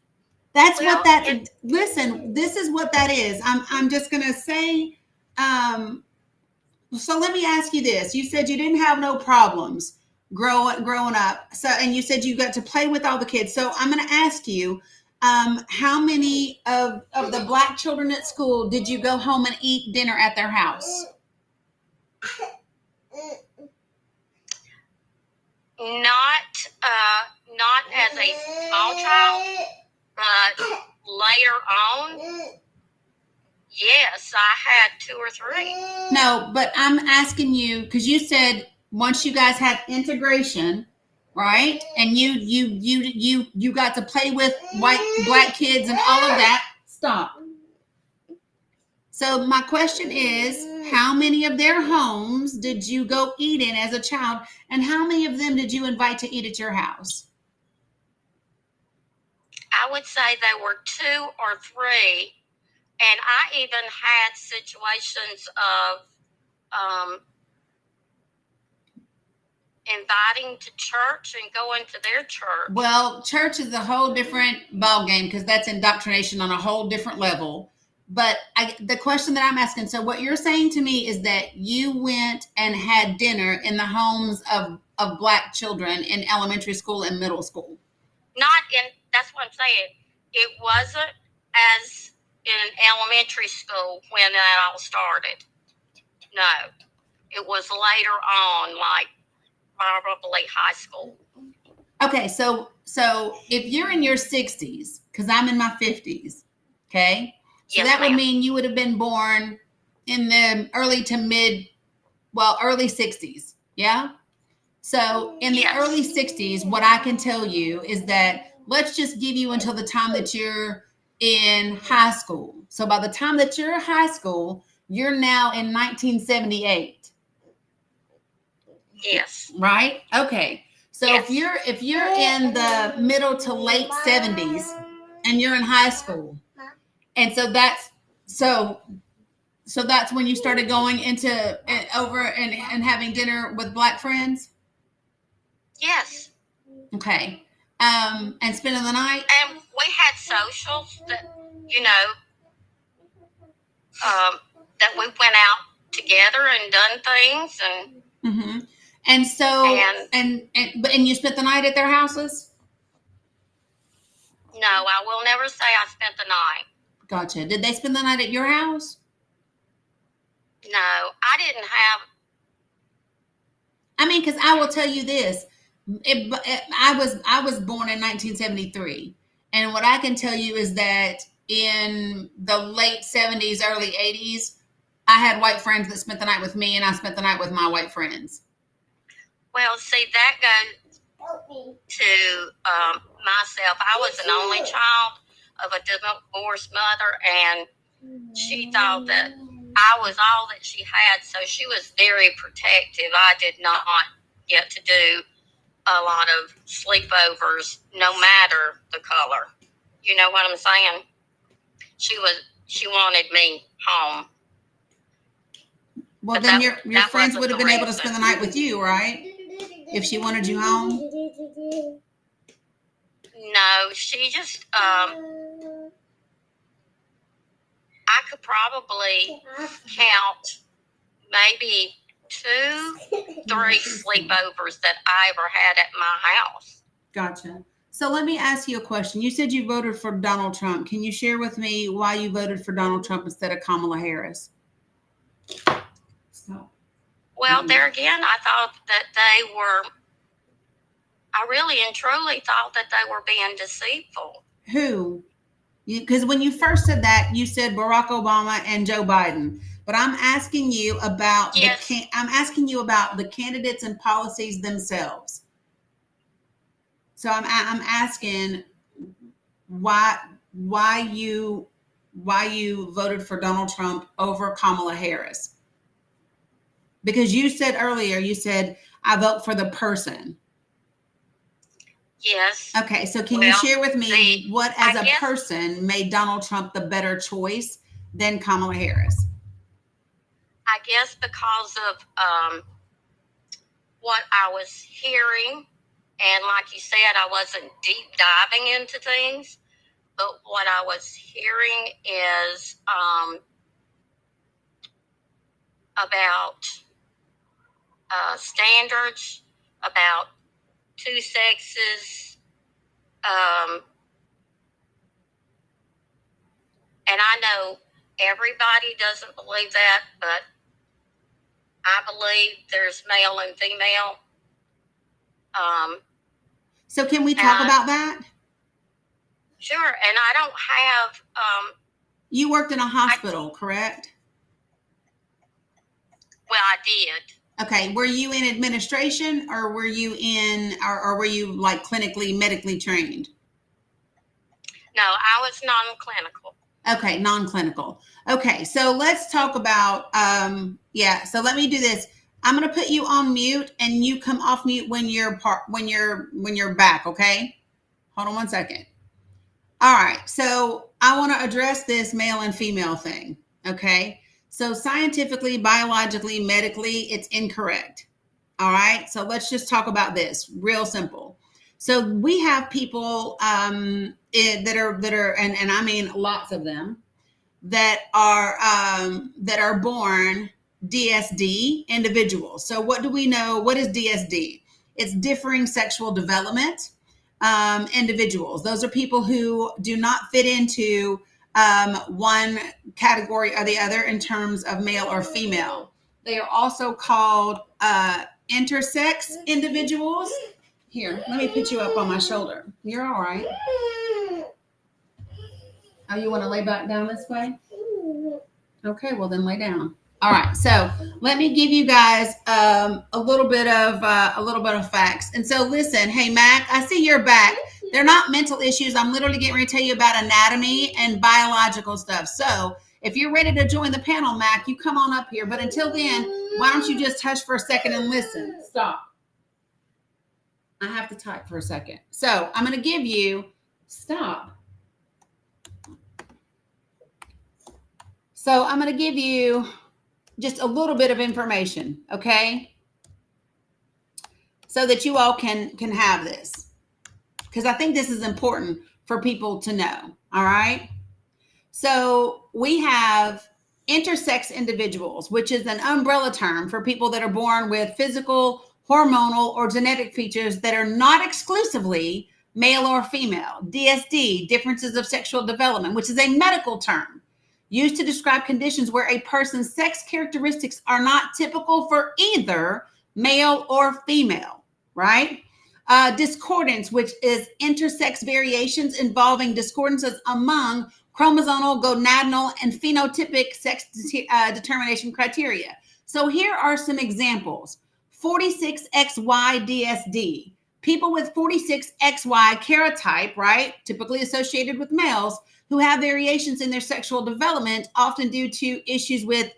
That's what that. Listen, this is what that is. I'm just gonna say. So let me ask you this: you said you didn't have no problems growing up. So, and you said you got to play with all the kids. So I'm going to ask you, how many of the black children at school did you go home and eat dinner at their house? Not as a small child, but later on, yes, I had 2 or 3. No, but I'm asking you because you said once you guys had integration, right? And you got to play with black kids and all of that. Stop. So my question is, how many of their homes did you go eat in as a child, and how many of them did you invite to eat at your house? I would say there were 2 or 3, and I even had situations of inviting to church and going to their church. Well, church is a whole different ball game because that's indoctrination on a whole different level. But the question that I'm asking, so what you're saying to me is that you went and had dinner in the homes of black children in elementary school and middle school. That's what I'm saying. It wasn't as in elementary school when that all started. No, it was later on, like probably high school. Okay, so if you're in your 60s, because I'm in my 50s, okay? So yes, that ma'am. would mean you would have been born in the early 60s, yeah? So in the early 60s, what I can tell you is that let's just give you until the time that you're in high school. So by the time that you're in high school, you're now in 1978. Yes. right? Okay. So Yes. if you're in the middle to late 70s and you're in high school, and so that's when you started going into over and having dinner with black friends. Yes. Okay. And spending the night. And we had socials that, you know, that we went out together and done things, and Mm-hmm. And so and you spent the night at their houses. no, I will never say I spent the night. Gotcha. Did they spend the night at your house? No, I didn't have. I mean, because I will tell you this, I was born in 1973, and what I can tell you is that in the late 70s, early 80s, I had white friends that spent the night with me, and I spent the night with my white friends. Well, see, that goes to myself. I was an only child of a divorced mother, and she thought that I was all that she had, so she was very protective. I did not get to do a lot of sleepovers, no matter the color. You know what I'm saying? She wanted me home. Well, But then your that friends wasn't would have the been able to reason. spend the night with you, right? If she wanted you home. No, she just I could probably count maybe 2, 3 sleepovers that I ever had at my house. Gotcha. So let me ask you a question. You said you voted for Donald Trump. Can you share with me why you voted for Donald Trump instead of Kamala Harris? So, Well, there again, I thought that I really and truly thought that they were being deceitful. who? Because when you first said that, you said Barack Obama and Joe Biden. But I'm asking you about Yes. I'm asking you about the candidates and policies themselves. So I'm asking why you voted for Donald Trump over Kamala Harris. Because you said earlier, you said I vote for the person. Yes. Okay, so can you share with me what as I a guess, person made Donald Trump the better choice than Kamala Harris? I guess because of what I was hearing, and like you said, I wasn't deep diving into things, but what I was hearing is about standards, about 2 sexes, and I know everybody doesn't believe that, but I believe there's male and female. So can we talk about that? Sure, and I don't have. You worked in a hospital, correct? Well, I did. Okay, were you in administration, or were you or were you like clinically, medically trained? No, I was non-clinical. Okay, non-clinical. Okay, so let's talk about so let me do this. I'm going to put you on mute and you come off mute when you're back, okay? Hold on one second. All right. So, I want to address this male and female thing, okay? So, scientifically, biologically, medically, it's incorrect. All right? So, let's just talk about this. Real simple. So, we have people that are and I mean lots of them that are born DSD individuals. So what do we know? What is DSD? It's differing sexual development individuals. Those are people who do not fit into one category or the other in terms of male or female. They are also called intersex individuals. Here, let me put you up on my shoulder. You're all right. Oh, you want to lay back down this way? Okay, well then lay down. All right, so let me give you guys a little bit of facts. And so listen, hey Mac, I see you're back. They're not mental issues. I'm literally getting ready to tell you about anatomy and biological stuff. So If you're ready to join the panel, Mac, you come on up here. But until then, why don't you just hush for a second and listen? Stop. I have to type for a second. So I'm going to give you, stop. So I'm going to give you just a little bit of information, okay? So that you all can have this. Because I think this is important for people to know, all right? So we have intersex individuals, which is an umbrella term for people that are born with physical, hormonal, or genetic features that are not exclusively male or female. DSD, differences of sexual development, which is a medical term used to describe conditions where a person's sex characteristics are not typical for either male or female, right? Discordance, which is intersex variations involving discordances among chromosomal, gonadal, and phenotypic sex determination criteria. So here are some examples. 46XY DSD. People with 46XY karyotype, right, typically associated with males, who have variations in their sexual development, often due to issues with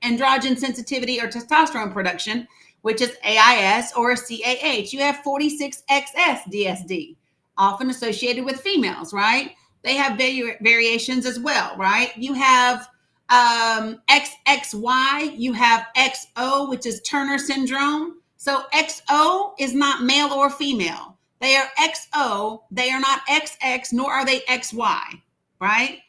androgen sensitivity or testosterone production, which is AIS or CAH. You have 46XS DSD, often associated with females, right? They have variations as well, right? You have XXY, you have XO, which is Turner syndrome. So XO is not male or female. They are XO. They are not XX, nor are they XY, right?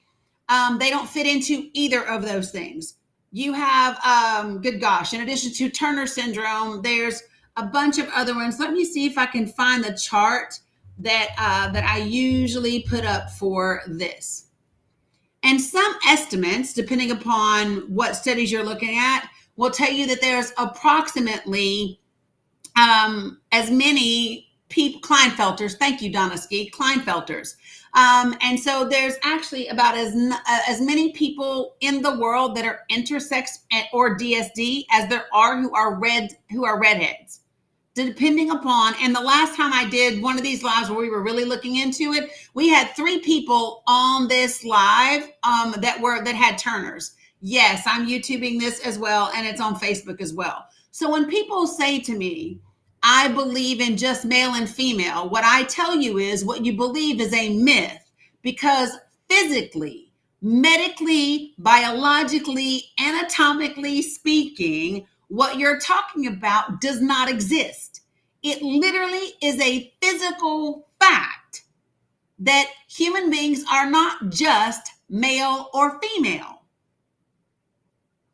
They don't fit into either of those things. You have, good gosh, in addition to Turner syndrome, there's a bunch of other ones. Let me see if I can find the chart that I usually put up for this. And some estimates, depending upon what studies you're looking at, will tell you that there's approximately as many Klinefelters. Thank you, Donna Ski, Klinefelters. And so there's actually about as many people in the world that are intersex or DSD as there are who are redheads. Depending upon, and the last time I did one of these lives where we were really looking into it, we had 3 people on this live that had Turners. Yes, I'm YouTubing this as well, and it's on Facebook as well. So when people say to me, I believe in just male and female, what I tell you is what you believe is a myth, because physically, medically, biologically, anatomically speaking, what you're talking about does not exist. It literally is a physical fact that human beings are not just male or female.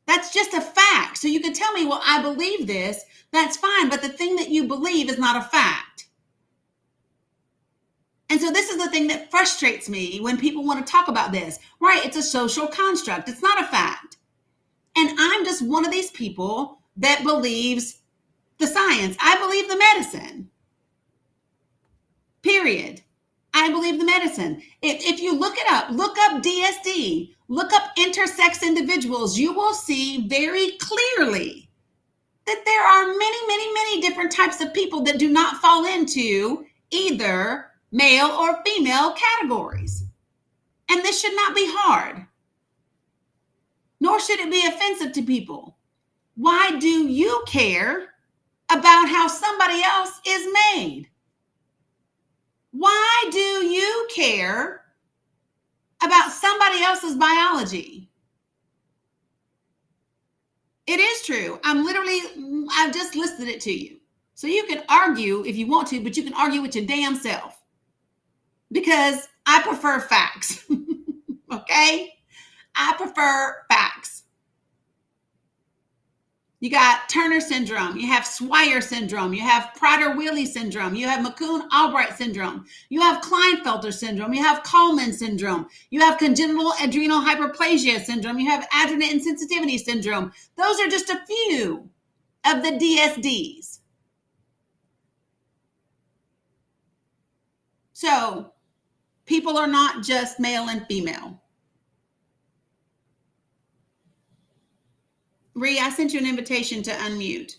That's just a fact. So you can tell me, well, I believe this. That's fine. But the thing that you believe is not a fact. And so this is the thing that frustrates me when people want to talk about this, right? It's a social construct. It's not a fact. And I'm just one of these people that believes the science. I believe the medicine. Period. I believe the medicine. If you look it up, look up DSD, look up intersex individuals, you will see very clearly that there are many, many, many different types of people that do not fall into either male or female categories. And this should not be hard, nor should it be offensive to people. Why do you care about how somebody else is made? Why do you care about somebody else's biology? It is true. I've just listed it to you. So you can argue if you want to, but you can argue with your damn self, because I prefer facts. Okay? I prefer facts. You got Turner syndrome, you have Swyer syndrome, you have Prader-Willi syndrome, you have McCune-Albright syndrome, you have Klinefelter syndrome, you have Kallman syndrome, you have congenital adrenal hyperplasia syndrome, you have adrenal insensitivity syndrome. Those are just a few of the DSDs. So people are not just male and female. Ree, I sent you an invitation to unmute.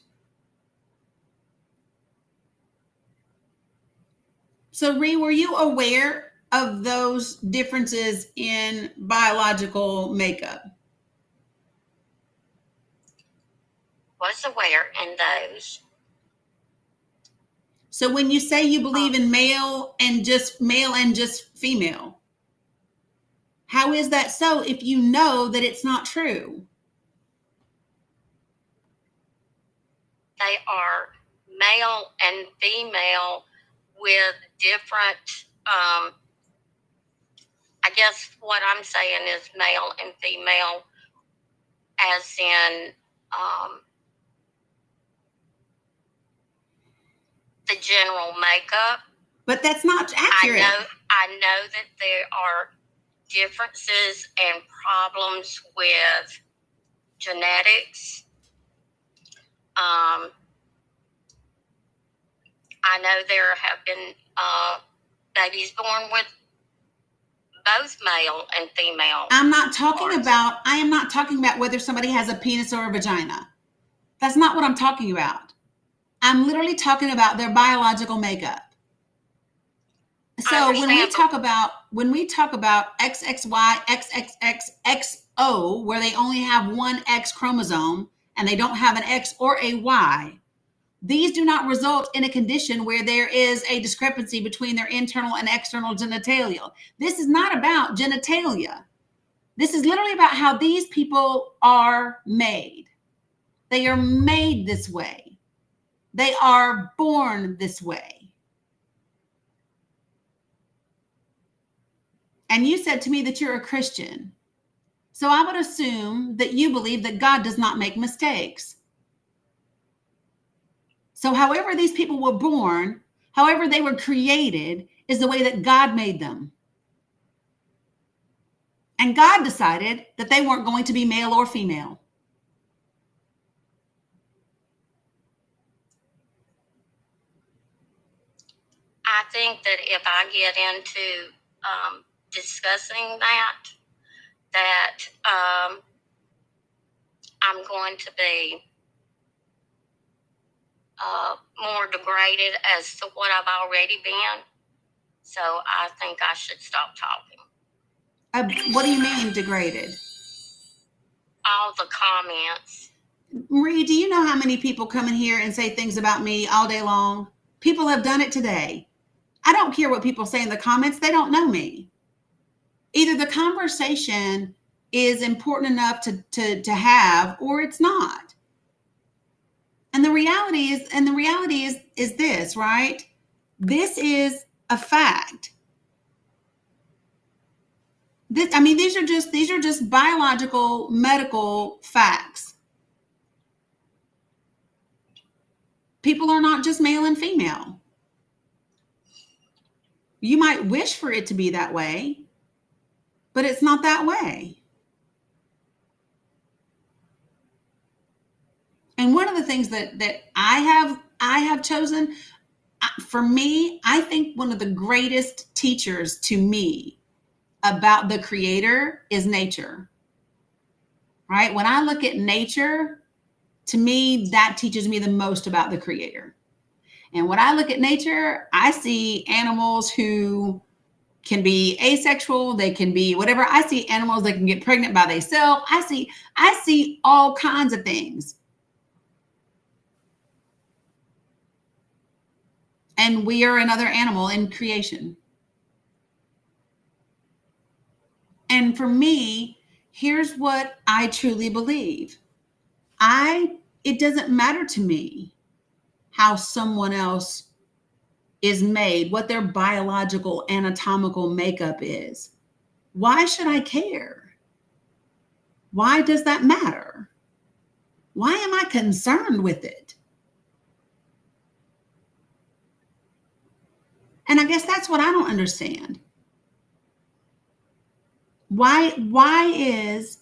So Ree, were you aware of those differences in biological makeup? Was aware in those. So when you say you believe in male and just female, how is that so if you know that it's not true? They are male and female with different, I guess what I'm saying is male and female as in the general makeup. But that's not accurate. I know that there are differences and problems with genetics. I know there have been babies born with both male and female. I am not talking about whether somebody has a penis or a vagina. That's not what I'm talking about. I'm literally talking about their biological makeup. So when we talk about XXY, XXXXO, where they only have one X chromosome and they don't have an X or a Y, these do not result in a condition where there is a discrepancy between their internal and external genitalia. This is not about genitalia. This is literally about how these people are made. They are made this way. They are born this way. And you said to me that you're a Christian. So I would assume that you believe that God does not make mistakes. So however these people were born, however they were created, is the way that God made them. And God decided that they weren't going to be male or female. I think that if I get into discussing that I'm going to be more degraded as to what I've already been. So I think I should stop talking. What do you mean degraded? All the comments. Marie, do you know how many people come in here and say things about me all day long? People have done it today. I don't care what people say in the comments. They don't know me. Either the conversation is important enough to have, or it's not. And the reality is this, right? This is a fact. These are just biological, medical facts. People are not just male and female. You might wish for it to be that way, but it's not that way. And one of the things that I have chosen, for me, I think one of the greatest teachers to me about the Creator is nature. Right? When I look at nature, to me, that teaches me the most about the Creator. And when I look at nature, I see animals who can be asexual, they can be whatever. I see animals that can get pregnant by themselves. I see all kinds of things. And we are another animal in creation. And for me, here's what I truly believe. It doesn't matter to me how someone else is made, what their biological anatomical makeup is. Why should I care? Why does that matter? Why am I concerned with it? And I guess that's what I don't understand. Why is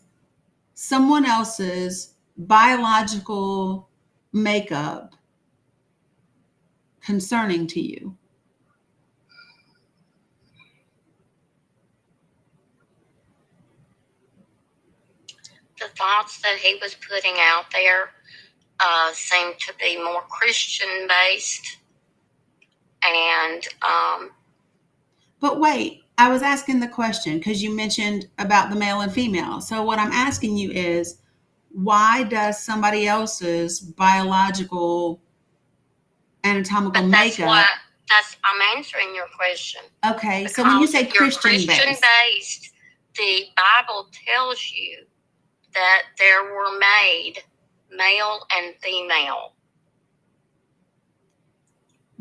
someone else's biological makeup concerning to you? The thoughts that he was putting out there seemed to be more Christian based. And but wait, I was asking the question because you mentioned about the male and female. So what I'm asking you is, why does somebody else's biological anatomical But that's makeup? what I'm answering your question. Okay, so when you Because say if you're Christian based, based, the Bible tells you that there were made male and female.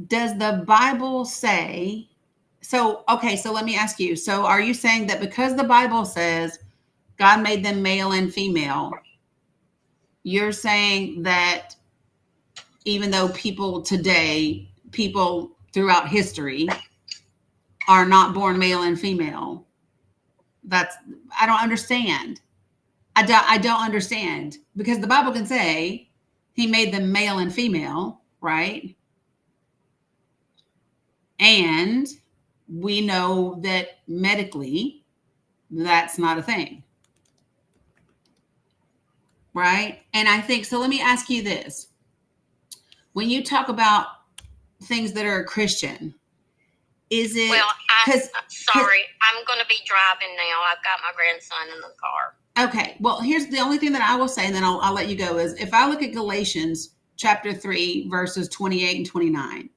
does the Bible say? So okay, so let me ask you. So are you saying that because the Bible says God made them male and female, you're saying that even though people today, people throughout history are not born male and female? That's, I don't understand. I don't understand, because the Bible can say he made them male and female, right? And we know that medically that's not a thing, right? And I think so. Let me ask you this. When you talk about things that are Christian, is it, Well, because sorry, I'm going to be driving now. I've got my grandson in the car. okay, well, here's the only thing that I will say, and then I'll let you go, is if I look at Galatians chapter 3, verses 28 and 29,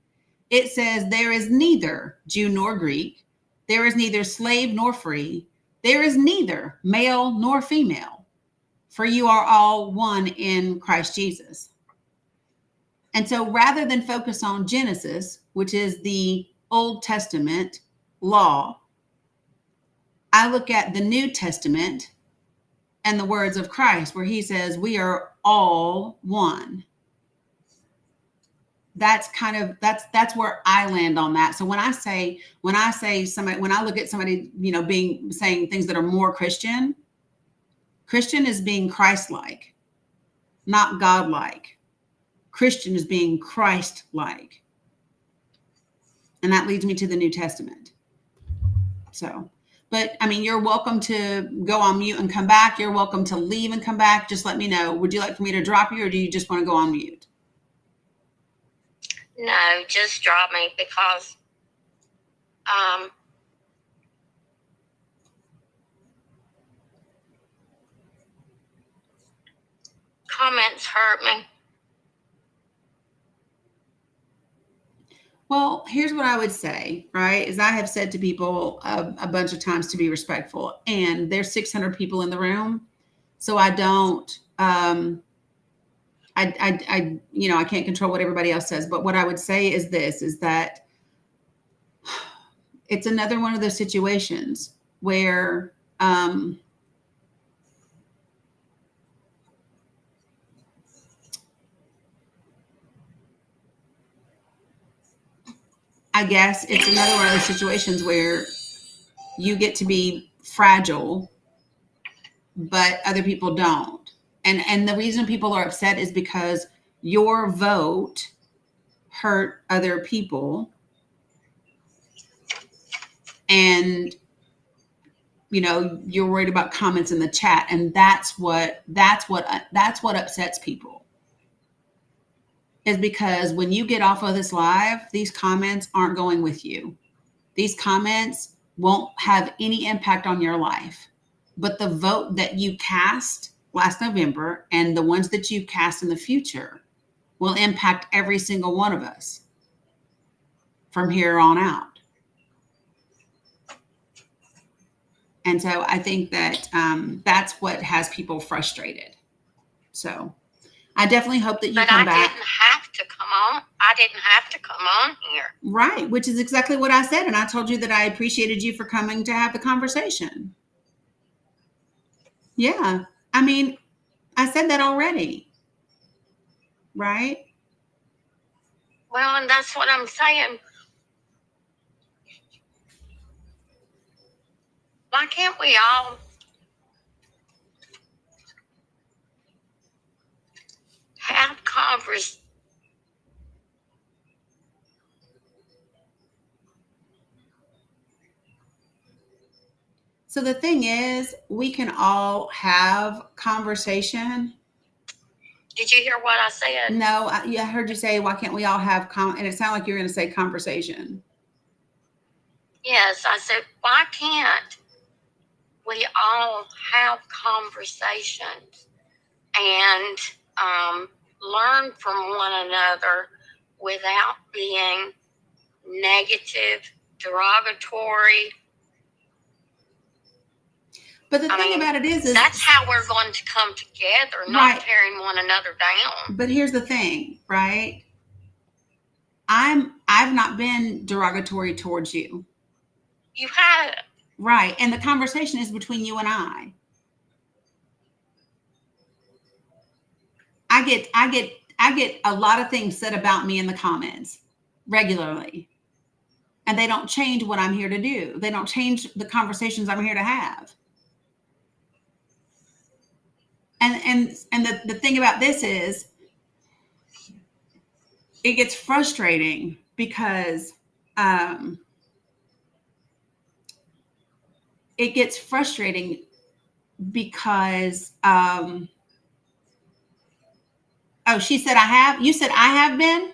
it says, there is neither Jew nor Greek, there is neither slave nor free, there is neither male nor female, for you are all one in Christ Jesus. And so rather than focus on Genesis, which is the Old Testament law, I look at the New Testament and the words of Christ, where he says we are all one. That's kind of, that's where I land on that. So when I say somebody, when I look at somebody, saying things that are more Christian is being Christ-like, not God-like. Christian is being Christ-like. And that leads me to the New Testament. So, but I mean, you're welcome to go on mute and come back. You're welcome to leave and come back. Just let me know. Would you like for me to drop you, or do you just want to go on mute? No, just drop me, because comments hurt me. Well, here's what I would say, right? Is I have said to people a bunch of times to be respectful, and there's 600 people in the room. So I don't, I can't control what everybody else says, but what I would say is this, is that it's another one of those situations where, I guess it's another one of those situations where you get to be fragile, but other people don't. And the reason people are upset is because your vote hurt other people. And you're worried about comments in the chat, and that's what upsets people. Is because when you get off of this live, these comments aren't going with you. These comments won't have any impact on your life. But the vote that you cast last November and the ones that you cast in the future will impact every single one of us from here on out. And so I think that that's what has people frustrated. So I definitely hope that you come back. But I didn't have to come on. I didn't have to come on here. Right, which is exactly what I said. And I told you that I appreciated you for coming to have the conversation. Yeah. I mean, I said that already. Right? Well, and that's what I'm saying. Why can't we all have conversation? So the thing is, we can all have conversation. Did you hear what I said? No, I heard you say, why can't we all have and it sounded like you were going to say conversation. Yes, I said, why can't we all have conversations and learn from one another without being negative, derogatory? But the thing about it is that's how we're going to come together, not right. tearing one another down. But here's the thing, right? I've not been derogatory towards you. You have. Right. And the conversation is between you and I. I get a lot of things said about me in the comments regularly. And they don't change what I'm here to do. They don't change the conversations I'm here to have. And the thing about this is it gets frustrating because it gets frustrating because oh, she said I have. You said I have been.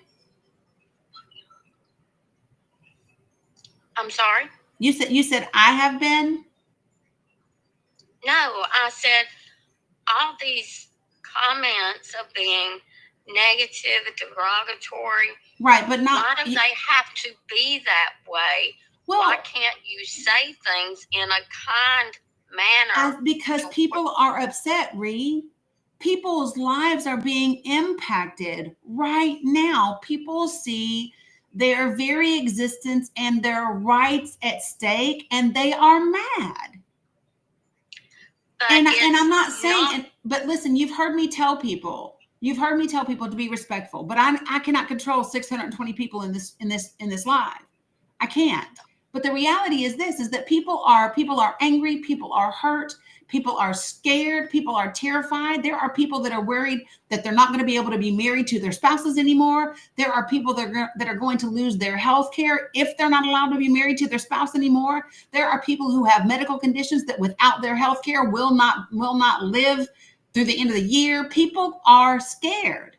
I'm sorry? You said I have been. No, I said all these comments of being negative, derogatory. Right, but not. Why do they have to be that way? Well, why can't you say things in a kind manner? Because people are upset, Ree. People's lives are being impacted right now. People see their very existence and their rights at stake, and they are mad. And I'm not saying, but listen, you've heard me tell people to be respectful, but I cannot control 620 people in this live. I can't. But the reality is this, is that people are angry, people are hurt, people are scared, people are terrified. There are people that are worried that they're not going to be able to be married to their spouses anymore. There are people that are going to lose their health care if they're not allowed to be married to their spouse anymore. There are people who have medical conditions that without their health care will not live through the end of the year. People are scared.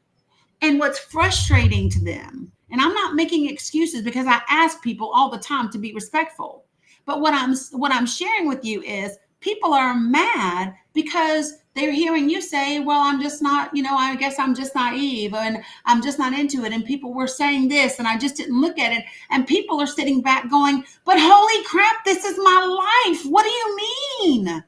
And what's frustrating to them, and I'm not making excuses because I ask people all the time to be respectful. But what I'm sharing with you is people are mad because they're hearing you say, well, I'm just not, I guess I'm just naive and I'm just not into it. And people were saying this and I just didn't look at it. And people are sitting back going, but holy crap, this is my life. What do you mean?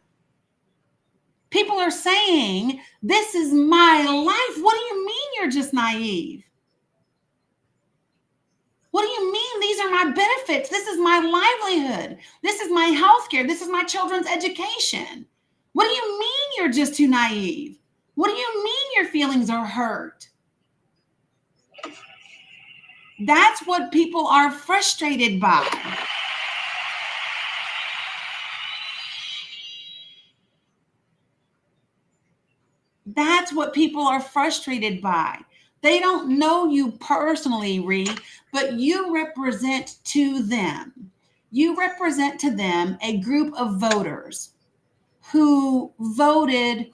People are saying, this is my life. What do you mean you're just naive? What do you mean? These are my benefits. This is my livelihood. This is my health care. This is my children's education. What do you mean you're just too naive? What do you mean your feelings are hurt? That's what people are frustrated by. That's what people are frustrated by. They don't know you personally, Ree, but you represent to them. You represent to them a group of voters who voted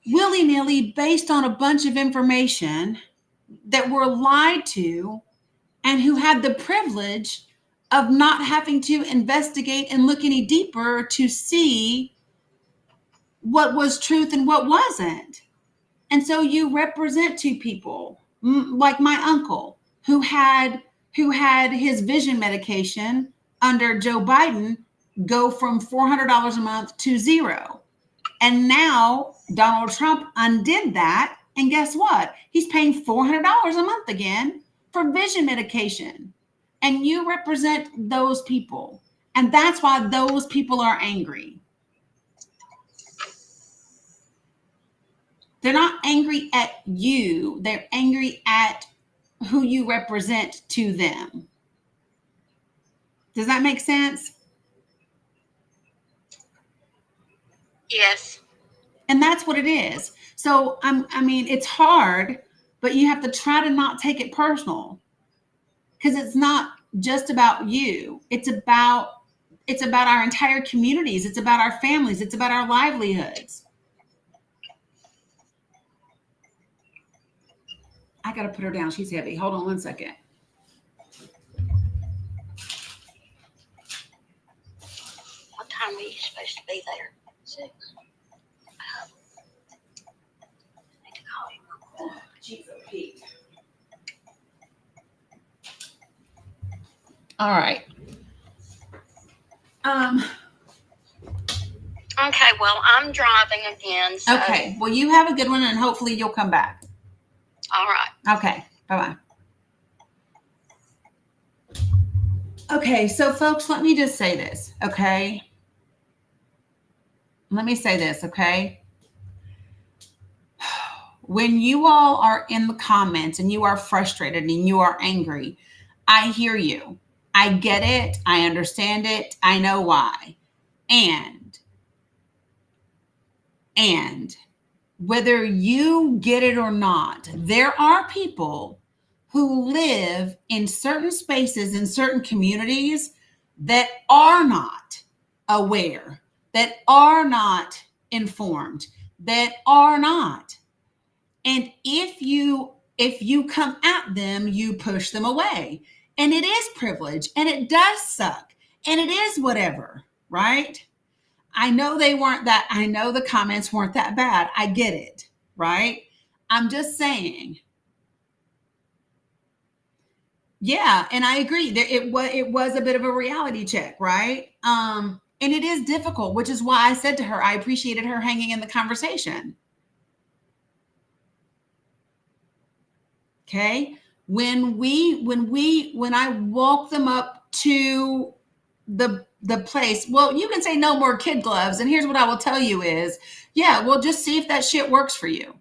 willy-nilly based on a bunch of information that were lied to and who had the privilege of not having to investigate and look any deeper to see what was truth and what wasn't. And so you represent two people, like my uncle, who had his vision medication under Joe Biden go from $400 a month to zero. And now Donald Trump undid that. And guess what? He's paying $400 a month again for vision medication. And you represent those people. And that's why those people are angry. They're not angry at you. They're angry at who you represent to them. Does that make sense? Yes. And that's what it is. So, it's hard, but you have to try to not take it personal because it's not just about you. It's about our entire communities. It's about our families. It's about our livelihoods. I got to put her down. She's heavy. Hold on one second. All right. Okay, well, I'm driving again. So. Okay. Well, you have a good one, and hopefully you'll come back. All right. Okay. Bye-bye. Okay. So, folks, let me just say this, okay? Let me say this, okay? When you all are in the comments and you are frustrated and you are angry, I hear you. I get it. I understand it. I know why. And whether you get it or not, there are people who live in certain spaces, in certain communities that are not aware, that are not informed, that are not. And if you come at them, you push them away. And it is privilege, and it does suck, and it is whatever, right? I know I know the comments weren't that bad. I get it, right? I'm just saying. Yeah, and I agree. It was a bit of a reality check, right? And it is difficult, which is why I said to her, I appreciated her hanging in the conversation. Okay? When I walk them up to the place, well, you can say no more kid gloves, and here's what I will tell you is, yeah, well, just see if that shit works for you.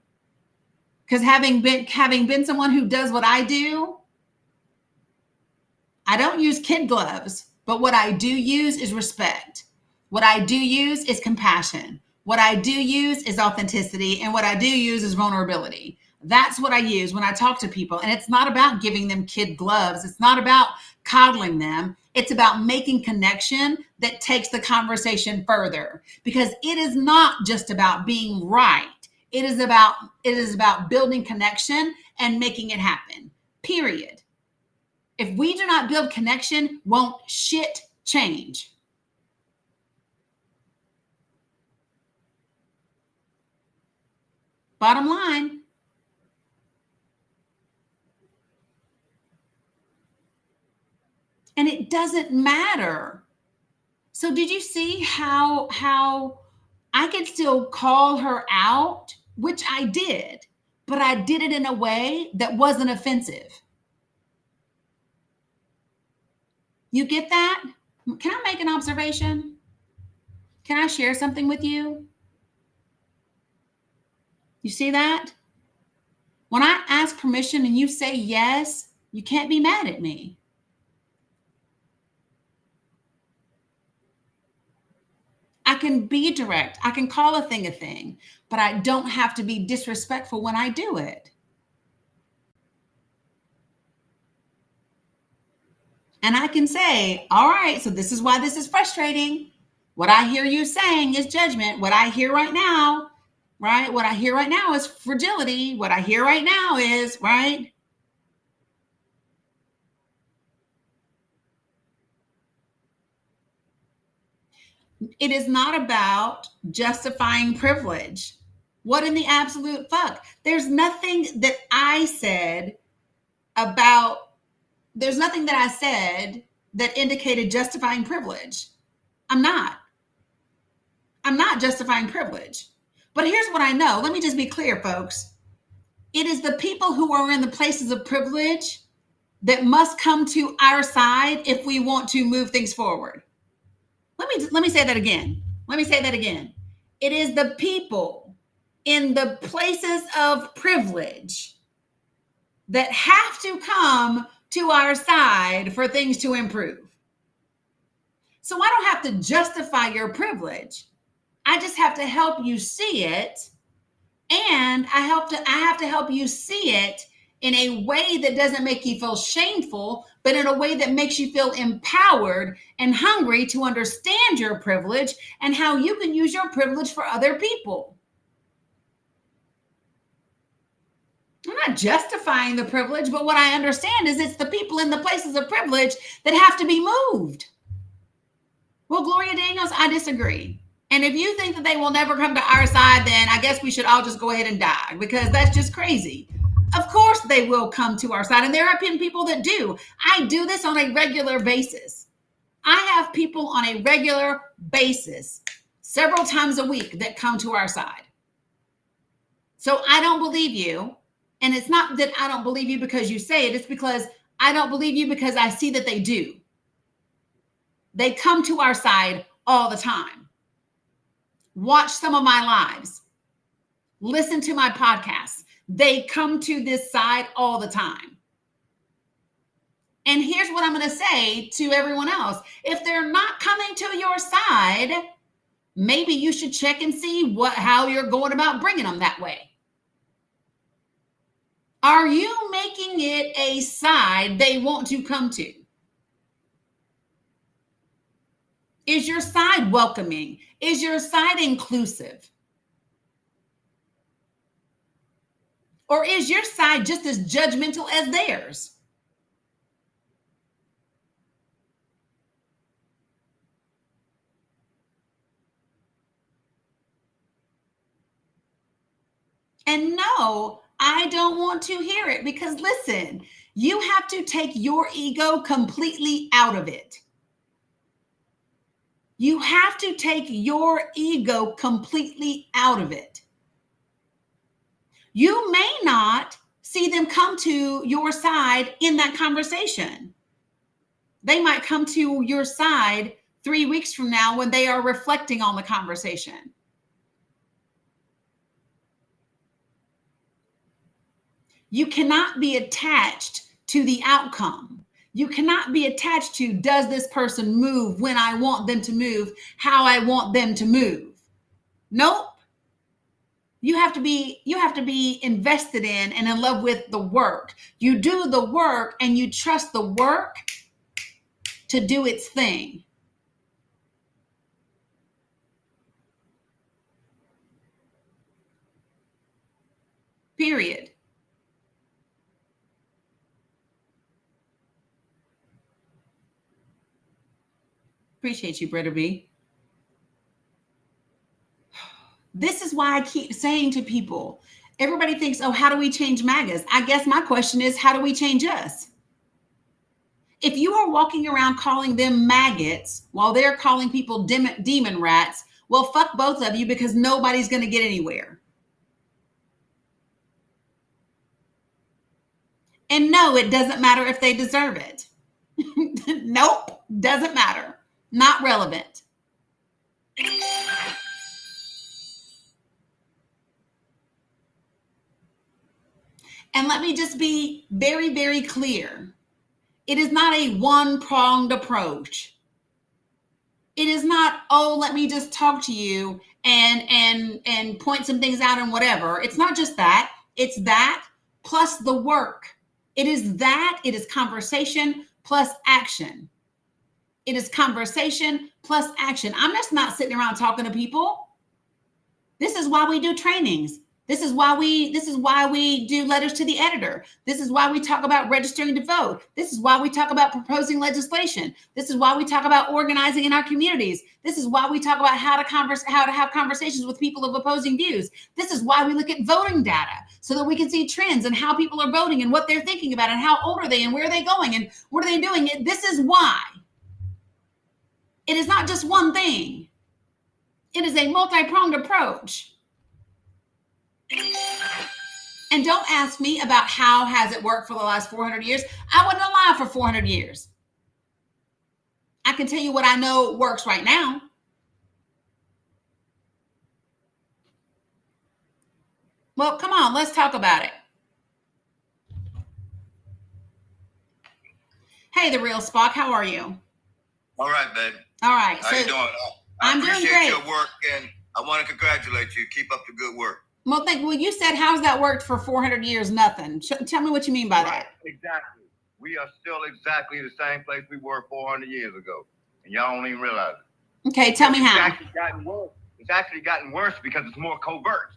Because having been someone who does what I do, I don't use kid gloves, but what I do use is respect. What I do use is compassion. What I do use is authenticity, and what I do use is vulnerability. That's what I use when I talk to people. And it's not about giving them kid gloves. It's not about coddling them. It's about making connection that takes the conversation further, because it is not just about being right. It is about building connection and making it happen. Period. If we do not build connection, won't shit change. Bottom line. And it doesn't matter. So did you see how I could still call her out, which I did, but I did it in a way that wasn't offensive. You get that? Can I make an observation? Can I share something with you? You see that? When I ask permission and you say yes, you can't be mad at me. I can be direct. I can call a thing, but I don't have to be disrespectful when I do it. And I can say, all right, so this is why this is frustrating. What I hear you saying is judgment. What I hear right now, right? What I hear right now is fragility. What I hear right now is, right? It is not about justifying privilege. What in the absolute fuck? There's nothing that I said that indicated justifying privilege. I'm not justifying privilege. But here's what I know. Let me just be clear, folks. It is the people who are in the places of privilege that must come to our side if we want to move things forward. Let me say that again. It is the people in the places of privilege that have to come to our side for things to improve. So I don't have to justify your privilege. I just have to help you see it. And I have to help you see it in a way that doesn't make you feel shameful, but in a way that makes you feel empowered and hungry to understand your privilege and how you can use your privilege for other people. I'm not justifying the privilege, but what I understand is it's the people in the places of privilege that have to be moved. Well, Gloria Daniels, I disagree. And if you think that they will never come to our side, then I guess we should all just go ahead and die, because that's just crazy. Of course they will come to our side. And there have been people that do. I do this on a regular basis. I have people on a regular basis, several times a week, that come to our side. So I don't believe you. And it's not that I don't believe you because you say it. It's because I don't believe you because I see that they do. They come to our side all the time. Watch some of my lives. Listen to my podcasts. They come to this side all the time. And here's what I'm going to say to everyone else. If they're not coming to your side, maybe you should check and see how you're going about bringing them that way. Are you making it a side they want to come to? Is your side welcoming? Is your side inclusive? Or is your side just as judgmental as theirs? And no, I don't want to hear it, because listen, you have to take your ego completely out of it. You have to take your ego completely out of it. You may not see them come to your side in that conversation. They might come to your side 3 weeks from now when they are reflecting on the conversation. You cannot be attached to the outcome. You cannot be attached to, does this person move when I want them to move, how I want them to move? Nope. You have to be invested in and in love with the work. You do the work and you trust the work to do its thing. Period. Appreciate you, Britta B. This is why I keep saying to people, everybody thinks, oh, how do we change MAGAs? I guess my question is, how do we change us? If you are walking around calling them maggots while they're calling people demon rats, well, fuck both of you, because nobody's going to get anywhere. And no, it doesn't matter if they deserve it. Nope, doesn't matter. Not relevant. And let me just be very, very clear. It is not a one-pronged approach. It is not, oh, let me just talk to you and point some things out and whatever. It's not just that. It's that plus the work. It is that. It is conversation plus action. It is conversation plus action. I'm just not sitting around talking to people. This is why we do trainings. This is why we do letters to the editor. This is why we talk about registering to vote. This is why we talk about proposing legislation. This is why we talk about organizing in our communities. This is why we talk about how to have conversations with people of opposing views. This is why we look at voting data, so that we can see trends and how people are voting and what they're thinking about and how old are they and where are they going and what are they doing. This is why. It is not just one thing. It is a multi-pronged approach. And don't ask me about how has it worked for the last 400 years. I wasn't alive for 400 years. I can tell you what I know works right now. Well, come on, let's talk about it. Hey, the real Spock, how are you? All right, babe. All right. How you doing? I'm doing great. I appreciate your work, and I want to congratulate you. Keep up the good work. Well, you said, how's that worked for 400 years? Nothing. Tell me what you mean by that. Exactly. We are still exactly the same place we were 400 years ago, and y'all don't even realize it. Okay, tell me how. It's actually gotten worse because it's more covert.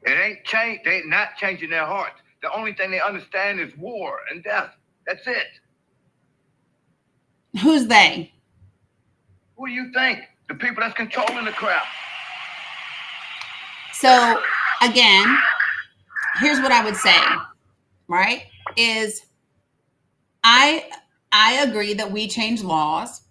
It ain't changed. They're not changing their hearts. The only thing they understand is war and death. That's it. Who's they? Who do you think? The people that's controlling the crap. So, again, here's what I would say, right? Is I agree that we change laws.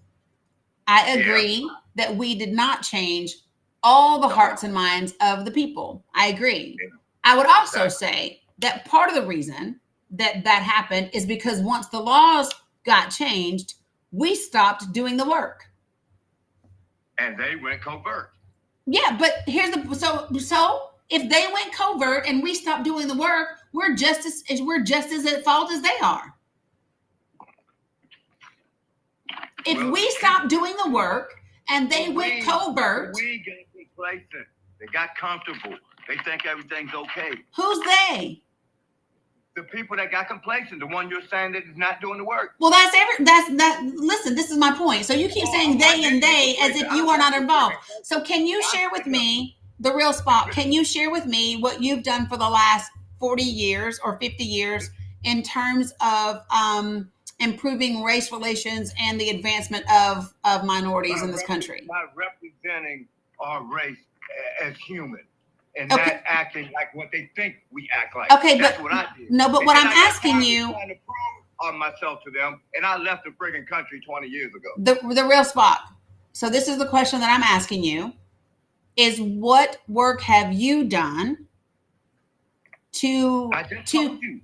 I agree that we did not change all the hearts and minds of the people. I agree. I would also say that part of the reason that that happened is because once the laws got changed, we stopped doing the work. And they went covert. Yeah, but here's the so if they went covert and we stopped doing the work, we're just as at fault as they are. If we stopped doing the work and they went covert, we got complacent. They got comfortable. They think everything's okay. Who's they? The people that got complacent, the one you're saying that is not doing the work. Well, listen, this is my point. So you keep saying they and they as if you are not involved. So can you share with me the real spot? Can you share with me what you've done for the last 40 years or 50 years in terms of improving race relations and the advancement of minorities in this country? By representing our race as human. And Okay. not acting like what they think we act like. Okay, that's but what I did. no, but And what then I'm I got asking tired of you, trying to prove myself to them, and I left the friggin' country 20 years ago. the real spot. So this is the question that I'm asking you: is what work have you done to I just told you.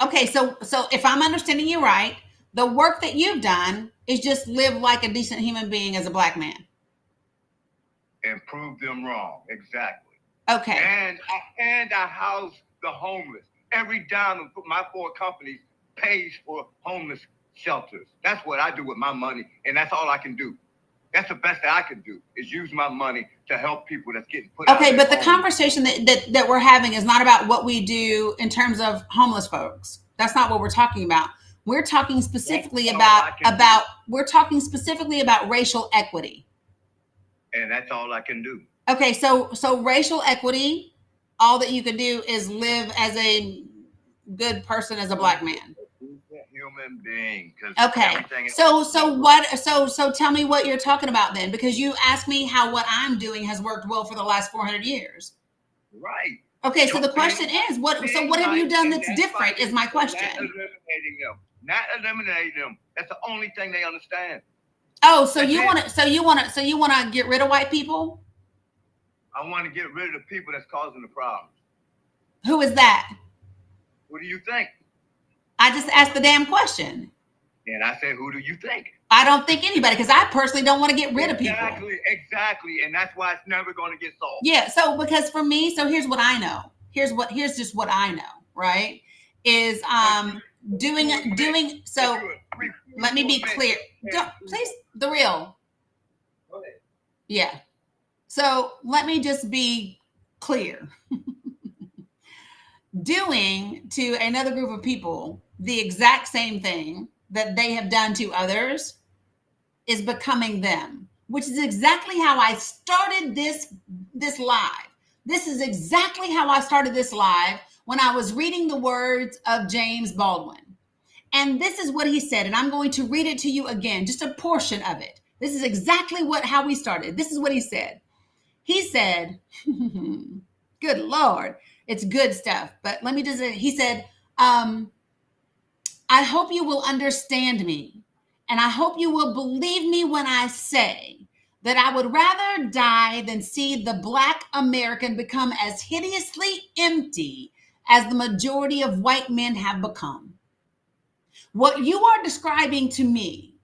Okay, so if I'm understanding you right, the work that you've done is just live like a decent human being as a black man. And prove them wrong. Exactly. Okay. And I house the homeless. Every dime of my 4 companies pays for homeless shelters. That's what I do with my money, and that's all I can do. That's the best that I can do is use my money to help people that's getting put out. Okay, but the conversation that we're having is not about what we do in terms of homeless folks. That's not what we're talking about. We're talking specifically about racial equity. And that's all I can do. Okay, so racial equity, all that you can do is live as a good person as a black man. Human being. Okay. So tell me what you're talking about then, because you asked me how what I'm doing has worked well for the last 400 years. Right. Okay, so the question is, what have you done that's different is my question. Not eliminating them. That's the only thing they understand. Oh, so you want to get rid of white people? I want to get rid of the people that's causing the problems. Who is that? Who do you think? I just asked the damn question. And I said, who do you think? I don't think anybody, because I personally don't want to get rid of people. Exactly. And that's why it's never going to get solved. Yeah. So because for me, so here's what I know. Here's just what I know, right? Is doing so. Let me be clear. Please, the real. Yeah. So let me just be clear. Doing to another group of people the exact same thing that they have done to others is becoming them, which is exactly how I started this live. This is exactly how I started this live when I was reading the words of James Baldwin. And this is what he said, and I'm going to read it to you again, just a portion of it. This is exactly how we started. This is what he said. He said, good Lord, it's good stuff. But let me just say, he said, I hope you will understand me. And I hope you will believe me when I say that I would rather die than see the Black American become as hideously empty as the majority of white men have become. What you are describing to me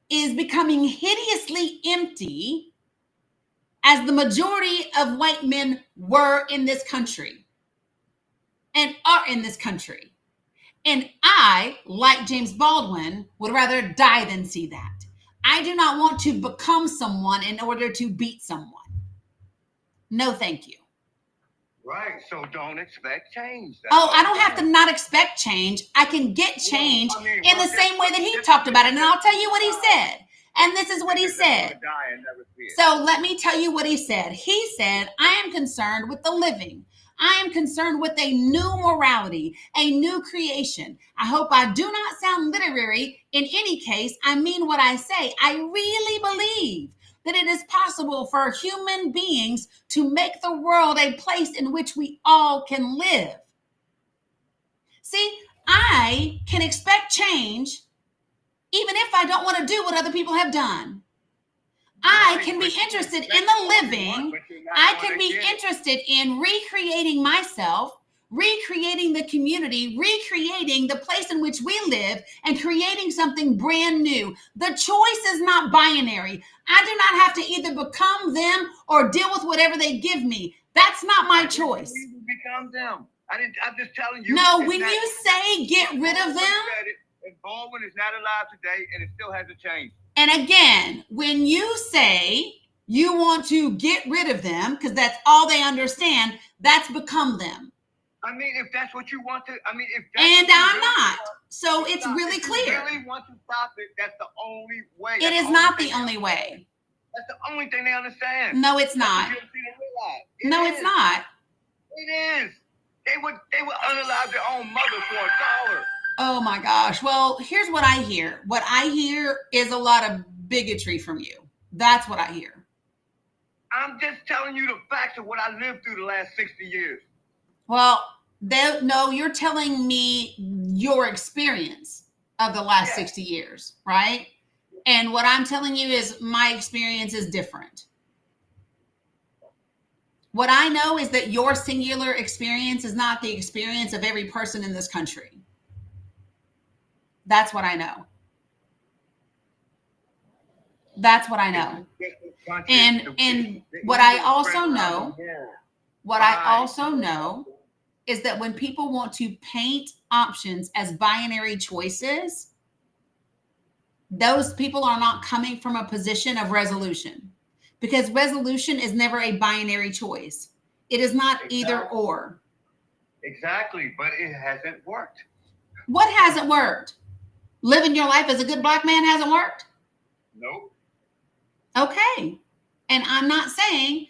is becoming hideously empty as the majority of white men were in this country and are in this country. And I, like James Baldwin, would rather die than see that. I do not want to become someone in order to beat someone. No, thank you. Right, so don't expect change. I don't have to not expect change. I can get change in the same way that he talked about it. And I'll tell you what he said. And this is what he said. So let me tell you what he said. He said, I am concerned with the living. I am concerned with a new morality, a new creation. I hope I do not sound literary. In any case, I mean what I say. I really believe that it is possible for human beings to make the world a place in which we all can live. See, I can expect change even if I don't want to do what other people have done. I can be interested in the living. I can be interested in recreating myself, recreating the community, recreating the place in which we live, and creating something brand new. The choice is not binary. I do not have to either become them or deal with whatever they give me. That's not my choice. Become them. I'm just telling you. No, when you say get rid of them. And Baldwin is not alive today, and it still hasn't changed. And again, when you say you want to get rid of them, because that's all they understand, that's become them. I mean, if that's what you want to, if that's and I'm really not. So it's really if clear. If you really want to stop it, that's the only way. It is not the only way. That's the only thing they understand. No, it's not. No, it's not. It is. They would unalive their own mother for $1. Oh my gosh. Well, here's what I hear. What I hear is a lot of bigotry from you. That's what I hear. I'm just telling you the facts of what I lived through the last 60 years. Well, no, you're telling me your experience of the last 60 years, right? And what I'm telling you is my experience is different. What I know is that your singular experience is not the experience of every person in this country. That's what I know. That's what I know. And what I also know is that when people want to paint options as binary choices, those people are not coming from a position of resolution, because resolution is never a binary choice. It is not either or. Exactly, but it hasn't worked. What hasn't worked? Living your life as a good Black man hasn't worked? Nope. Okay. And I'm not saying,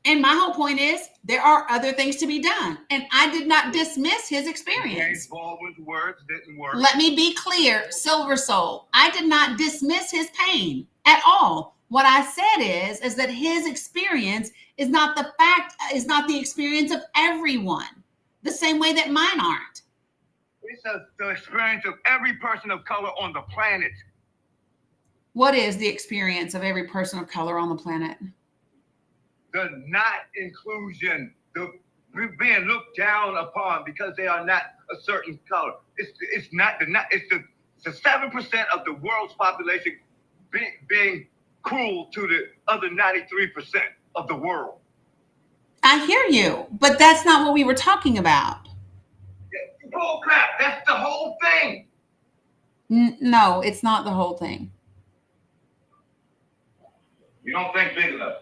and my whole point is there are other things to be done. And I did not dismiss his experience. Baldwin's words didn't work. Let me be clear, Silver Soul. I did not dismiss his pain at all. What I said is that his experience is not the experience of everyone, the same way that mine aren't. It's the experience of every person of color on the planet. What is the experience of every person of color on the planet? The not inclusion, the being looked down upon because they are not a certain color. It's the 7% of the world's population being cruel to the other 93% of the world. I hear you, but that's not what we were talking about. Bull crap! That's the whole thing. No, it's not the whole thing. You don't think big enough.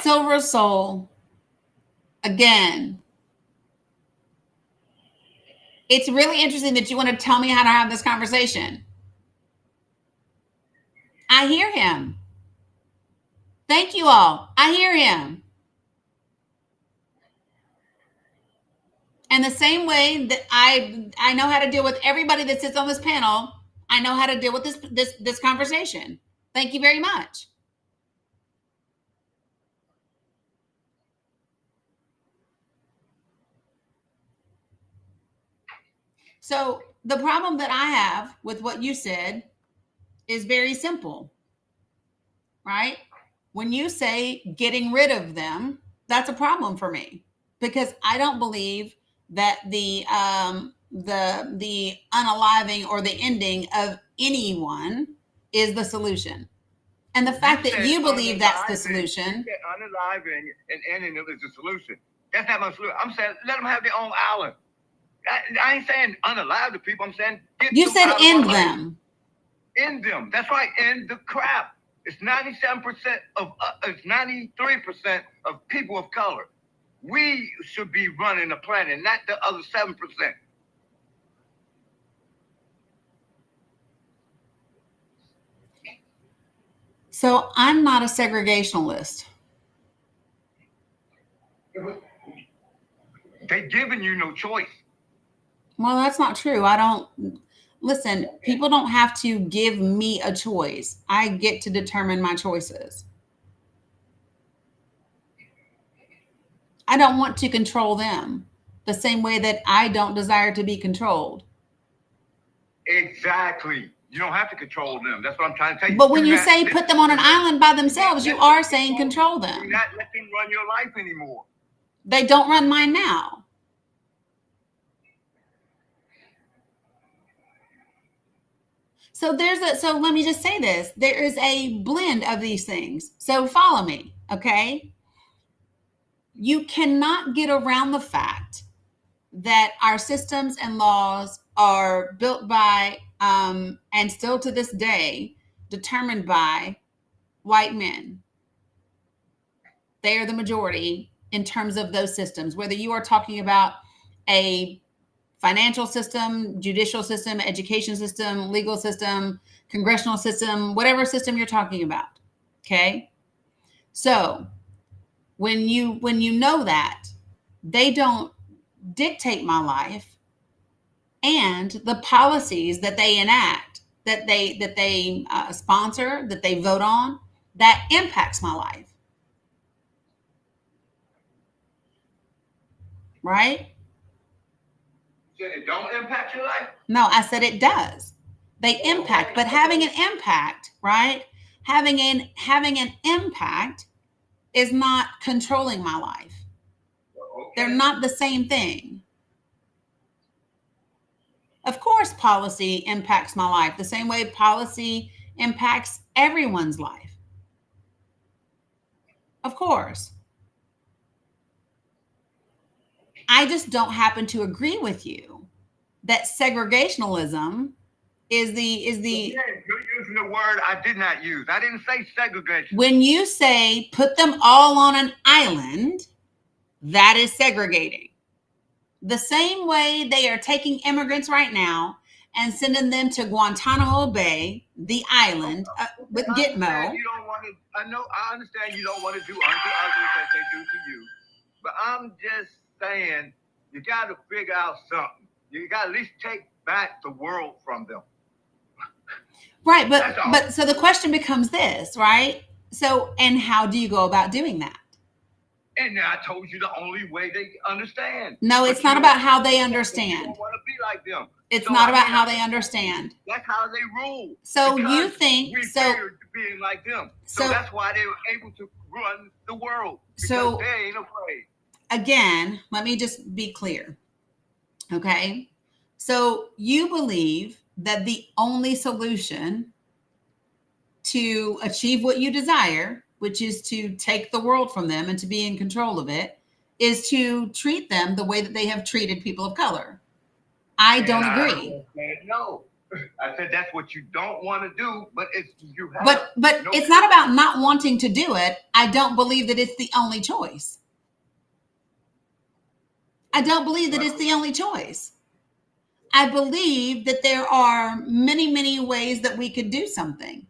Silver Soul, again, it's really interesting that you want to tell me how to have this conversation. I hear him. Thank you all. I hear him. And the same way that I know how to deal with everybody that sits on this panel, I know how to deal with this conversation. Thank you very much. So the problem that I have with what you said is very simple, right? When you say getting rid of them, that's a problem for me, because I don't believe that the unaliving or the ending of anyone is the solution. And the fact that you believe that's the solution. Unaliving and ending them is the solution. That's not my solution. I'm saying let them have their own island. I ain't saying unalive the people. I'm saying you said end them. End them. That's right. End the crap. It's 97% of it's 93% of people of color. We should be running the planet, not the other 7%. So I'm not a segregationalist. They're giving you no choice. Well, that's not true. I don't listen. People don't have to give me a choice. I get to determine my choices. I don't want to control them the same way that I don't desire to be controlled. Exactly. You don't have to control them. That's what I'm trying to tell you. But when Do you not say let- put them on an island by themselves, you are saying control Do them. not let them run your life anymore. They don't run mine now. So let me just say this. There is a blend of these things. So follow me, okay? You cannot get around the fact that our systems and laws are built by and still to this day determined by white men. They are the majority in terms of those systems, whether you are talking about a financial system, judicial system, education system, legal system, congressional system, whatever system you're talking about. Okay. So when you know that, they don't dictate my life, and the policies that they enact, that they sponsor, that they vote on, that impacts my life. Right? You said it don't impact your life? No, I said it does. They impact, but having an impact, right? Having an impact is not controlling my life. They're not the same thing. Of course, policy impacts my life the same way policy impacts everyone's life. Of course. I just don't happen to agree with you that segregationism is the Yeah, you're using the word I did not use. I didn't say segregation. when you say put them all on an island, that is segregating. The same way they are taking immigrants right now and sending them to Guantanamo Bay, the island, with Gitmo. You don't want to. I understand you don't want to do unto others as they do to you. But I'm just saying, you got to figure out something. You got to at least take back the world from them. Right, but so the question becomes this, right? So, and how do you go about doing that? And I told you the only way they understand. No, it's not about how they understand. You don't want to be like them. It's not about how they understand. That's how they rule. So because you think we feared being like them. So that's why they were able to run the world. Because they ain't afraid. Again, let me just be clear. Okay. So you believe that the only solution to achieve what you desire, which is to take the world from them and to be in control of it, is to treat them the way that they have treated people of color. I don't agree. No. I said that's what you don't want to do, but it's you have. But it's not about not wanting to do it. I don't believe that it's the only choice. I don't believe that it's the only choice. I believe that there are many, many ways that we could do something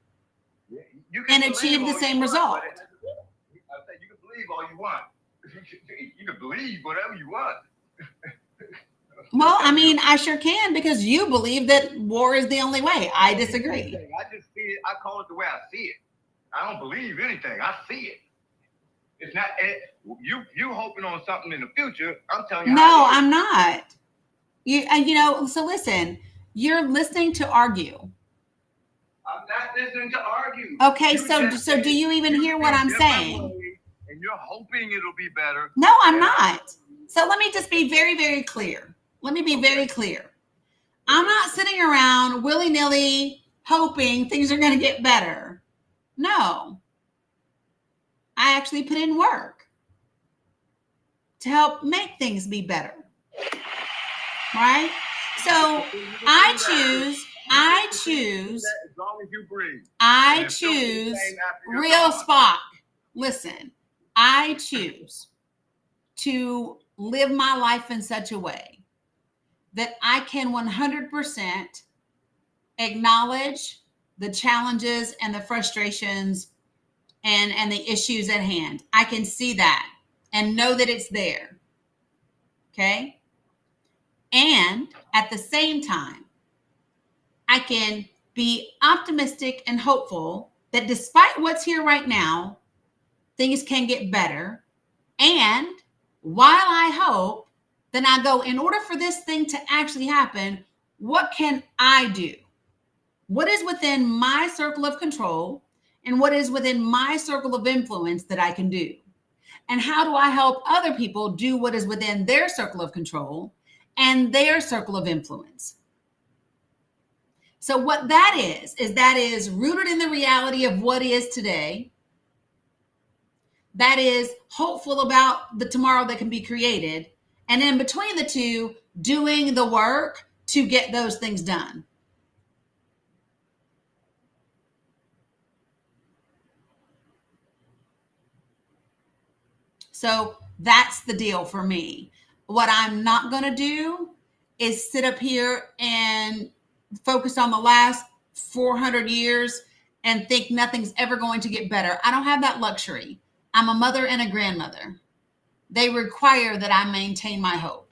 and achieve the same result. I said you can believe all you want. You can believe whatever you want. Well, I mean, I sure can, because you believe that war is the only way. I disagree. I just see it. I call it the way I see it. I don't believe anything. I see it. It's not you hoping on something in the future. I'm telling you. No, I'm not. So listen, you're listening to argue. I'm not listening to argue. Okay, so do you even hear what I'm saying? And you're hoping it'll be better. No, I'm not. So let me just be very, very clear. Let me be very clear. I'm not sitting around willy-nilly hoping things are going to get better. No. I actually put in work to help make things be better. Right? So I choose as long as you breathe. I choose real Spock. Listen, I choose to live my life in such a way that I can 100% acknowledge the challenges and the frustrations and the issues at hand. I can see that and know that it's there. Okay? And at the same time, I can be optimistic and hopeful that despite what's here right now, things can get better. And while I hope, then I go, in order for this thing to actually happen, what can I do? What is within my circle of control and what is within my circle of influence that I can do? And how do I help other people do what is within their circle of control and their circle of influence? So what that is rooted in the reality of what is today. That is hopeful about the tomorrow that can be created. And in between the two, doing the work to get those things done. So that's the deal for me. What I'm not going to do is sit up here and focus on the last 400 years and think nothing's ever going to get better. I don't have that luxury. I'm a mother and a grandmother. They require that I maintain my hope.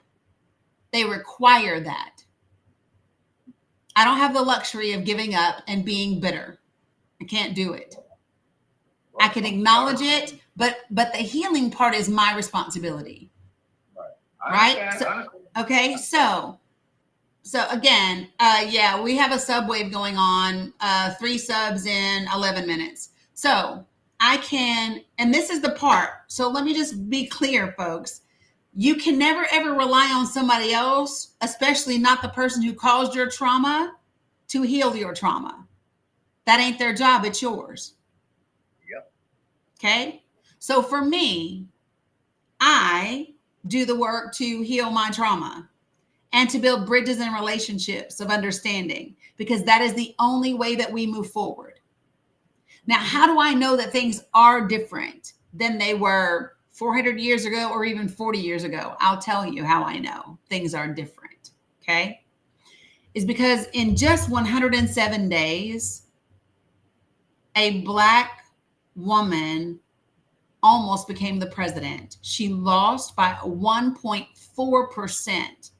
They require that. I don't have the luxury of giving up and being bitter. I can't do it. I can acknowledge it, but the healing part is my responsibility. Right? So again, yeah, we have a sub wave going on, 3 subs in 11 minutes. So I can, and this is the part. So let me just be clear, folks. You can never, ever rely on somebody else, especially not the person who caused your trauma, to heal your trauma. That ain't their job. It's yours. Yep. Okay. So for me, I do the work to heal my trauma and to build bridges and relationships of understanding, because that is the only way that we move forward. Now, how do I know that things are different than they were 400 years ago or even 40 years ago? I'll tell you how I know things are different. Okay. Is because in just 107 days, a Black woman almost became the president. She lost by 1.4%.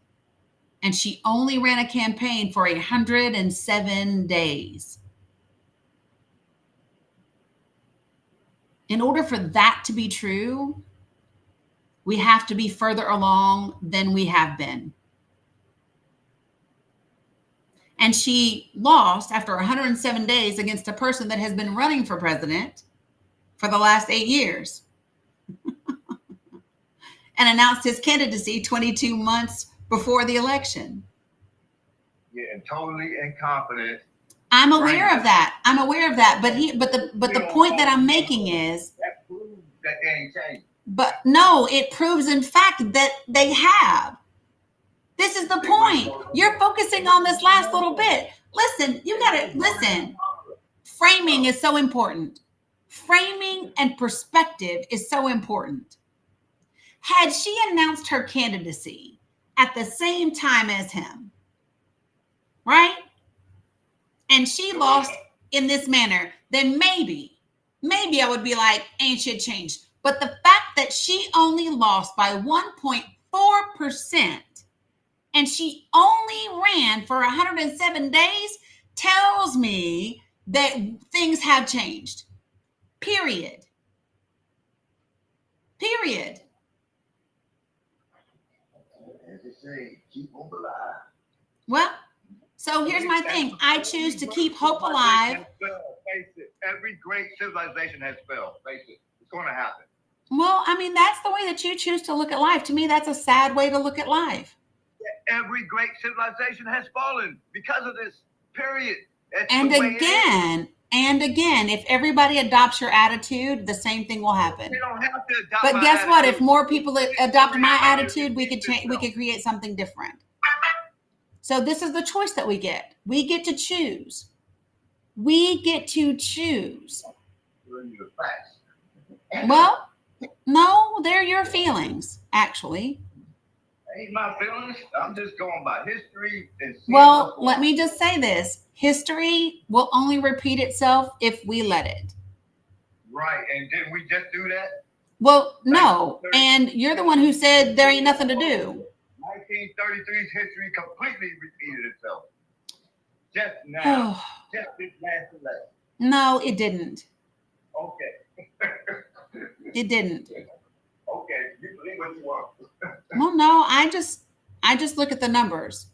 And she only ran a campaign for 107 days. In order for that to be true, we have to be further along than we have been. And she lost after 107 days against a person that has been running for president for the last 8 years and announced his candidacy 22 months before the election. Yeah, and totally incompetent. I'm aware of that. I'm aware of that. But the point that I'm making is that proves that they ain't changed. But no, it proves in fact that they have. This is the point. You're focusing on this last little bit. Listen, you got to listen. Framing is so important. Framing and perspective is so important. Had she announced her candidacy at the same time as him, right? And she lost in this manner, then maybe I would be like, ain't shit changed. But the fact that she only lost by 1.4% and she only ran for 107 days tells me that things have changed. Period. As they say, keep hope alive. Well, so here's my thing. I choose to keep hope alive. Face it. Every great civilization has failed. Face it. It's going to happen. Well, I mean, that's the way that you choose to look at life. To me, that's a sad way to look at life. Every great civilization has fallen because of this. Period. That's and again, if everybody adopts your attitude, the same thing will happen. They don't have to adopt. But guess what? If more people adopt my attitude, we could change. We could create something different. So this is the choice that we get. We get to choose. We get to choose. Well, no, they're your feelings, actually. Ain't my feelings. I'm just going by history. Well, let me just say this. History will only repeat itself if we let it. Right. And didn't we just do that? Well, no. And you're the one who said there ain't nothing to do. 1933's history completely repeated itself. Just now. Just this last election. No, it didn't. Okay. It didn't. Okay, you believe what you want. Well, no, I just look at the numbers.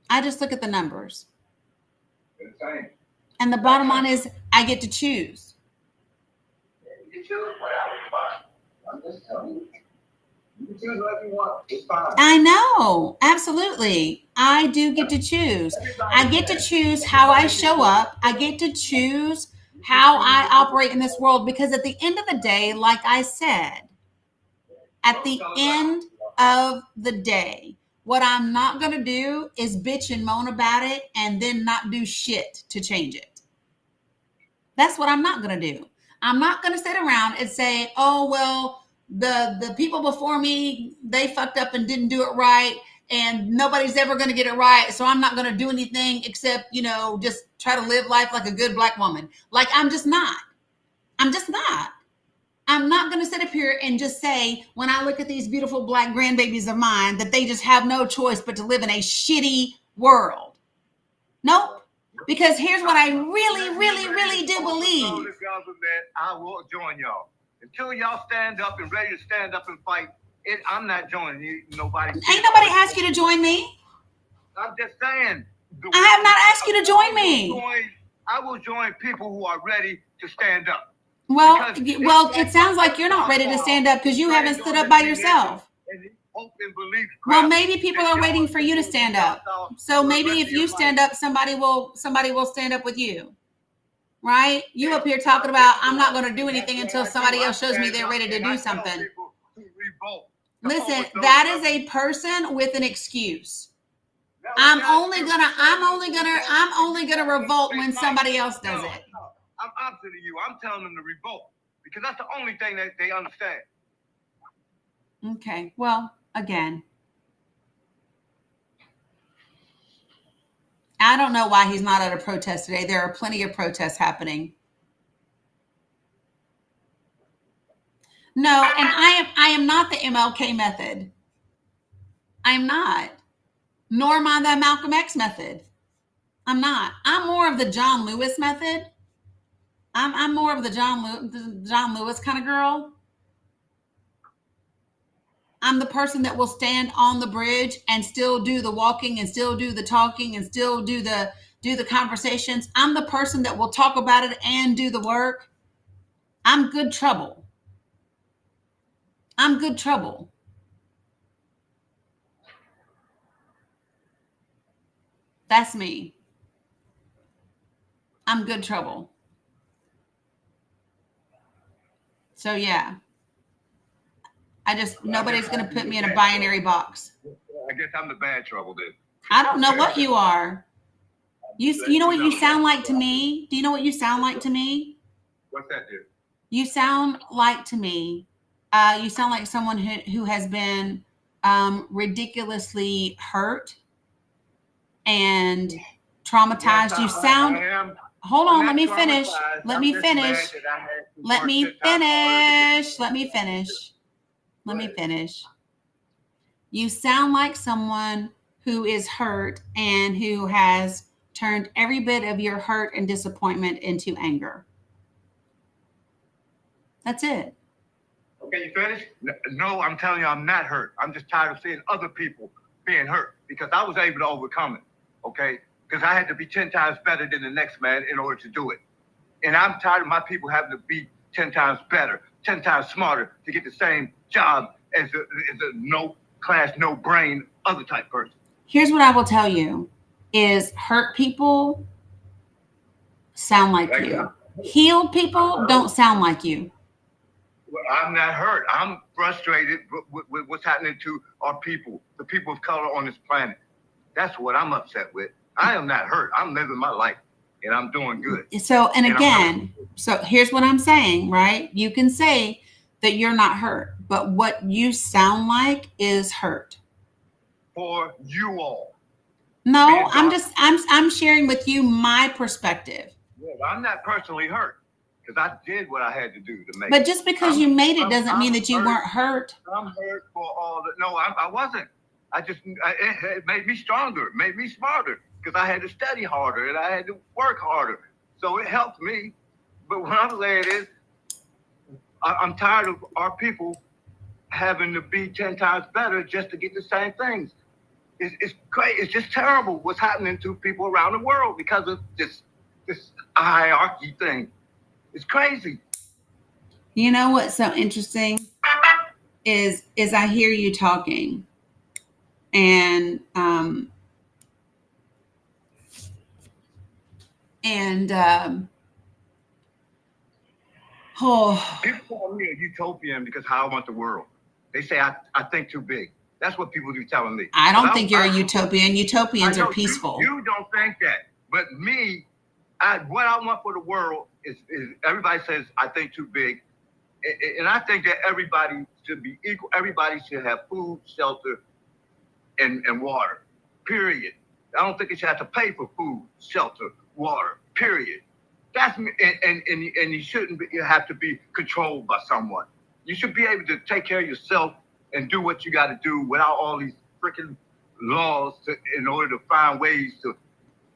I just look at the numbers. Insane. And the bottom line is I get to choose. You choose whatever you want. I'm just telling you. You can choose whatever you want. It's fine. I know. Absolutely. I do get to choose. I get to choose how I show up. I get to choose how I operate in this world, because at the end of the day, like I said, at the end of the day, what I'm not going to do is bitch and moan about it and then not do shit to change it. That's what I'm not going to do. I'm not going to sit around and say, oh, well, the people before me, they fucked up and didn't do it right, and nobody's ever going to get it right, so I'm not going to do anything except, just try to live life like a good Black woman. Like, I'm just not. I'm not going to sit up here and just say, when I look at these beautiful Black grandbabies of mine, that they just have no choice but to live in a shitty world. Nope. Because here's what I really, really, really do believe. The government, I will join y'all. Until y'all stand up and ready to stand up and fight, I'm not joining you. Nobody. Ain't nobody asked you to join me. I'm just saying. I have not asked you to join me. I will join people who are ready to stand up. Well, it sounds like you're not ready to stand up because you haven't stood up by yourself. Well, maybe people are waiting for you to stand up. So maybe if you stand up, somebody will stand up with you. Right? You up here talking about, I'm not going to do anything until somebody else shows me they're ready to do something. Listen, that is a person with an excuse. I'm only gonna revolt when somebody else does it. I'm opposite of you. I'm telling them to revolt because that's the only thing that they understand. Okay. Well, again, I don't know why he's not at a protest today. There are plenty of protests happening. No, and I am not the MLK method. I'm not. Nor am I the Malcolm X method. I'm not. I'm more of the John Lewis method. I'm more of the John Lewis kind of girl. I'm the person that will stand on the bridge and still do the walking and still do the talking and still do the conversations. I'm the person that will talk about it and do the work. I'm good trouble. I'm good trouble. That's me. I'm good trouble. So yeah. Nobody's going to put me in a binary box. I guess I'm the bad trouble then. I don't know what you are. You know what you sound like to me? Do you know what you sound like to me? What's that, dude? You sound like to me, you sound like someone who has been ridiculously hurt and traumatized. You sound... Hold on, let me finish. Let me finish. You sound like someone who is hurt and who has turned every bit of your hurt and disappointment into anger. That's it. Okay, you finished? No, I'm telling you, I'm not hurt. I'm just tired of seeing other people being hurt because I was able to overcome it, okay? Because I had to be 10 times better than the next man in order to do it. And I'm tired of my people having to be 10 times better, 10 times smarter to get the same job as a no class, no brain, other type person. Here's what I will tell you is hurt people sound like you. Healed people don't sound like you. Well, I'm not hurt. I'm frustrated with what's happening to our people, the people of color on this planet. That's what I'm upset with. I am not hurt. I'm living my life and I'm doing good. So here's what I'm saying, right? You can say that you're not hurt, but what you sound like is hurt. For you all. No, I'm sharing with you my perspective. Well, I'm not personally hurt because I did what I had to do to make But it. just because you made it doesn't mean I'm that you hurt. weren't hurt. I'm hurt for all the. No, I wasn't. It made me stronger, it made me smarter, because I had to study harder and I had to work harder. So it helped me. But what I'm saying is, I'm tired of our people having to be 10 times better just to get the same things. It's great. It's just terrible what's happening to people around the world because of this hierarchy thing. It's crazy. You know what's so interesting is I hear you talking, and oh, People call me a utopian because how I want the world. They say I think too big. That's what people do telling me. I don't think you're a utopian. Utopians I know are peaceful. You don't think that, but me, what I want for the world is everybody says I think too big, and I think that everybody should be equal. Everybody should have food, shelter, and water. Period. I don't think it should have to pay for food, shelter, water. Period. That's and you shouldn't have to be controlled by someone. You should be able to take care of yourself and do what you got to do without all these freaking laws in order to find ways to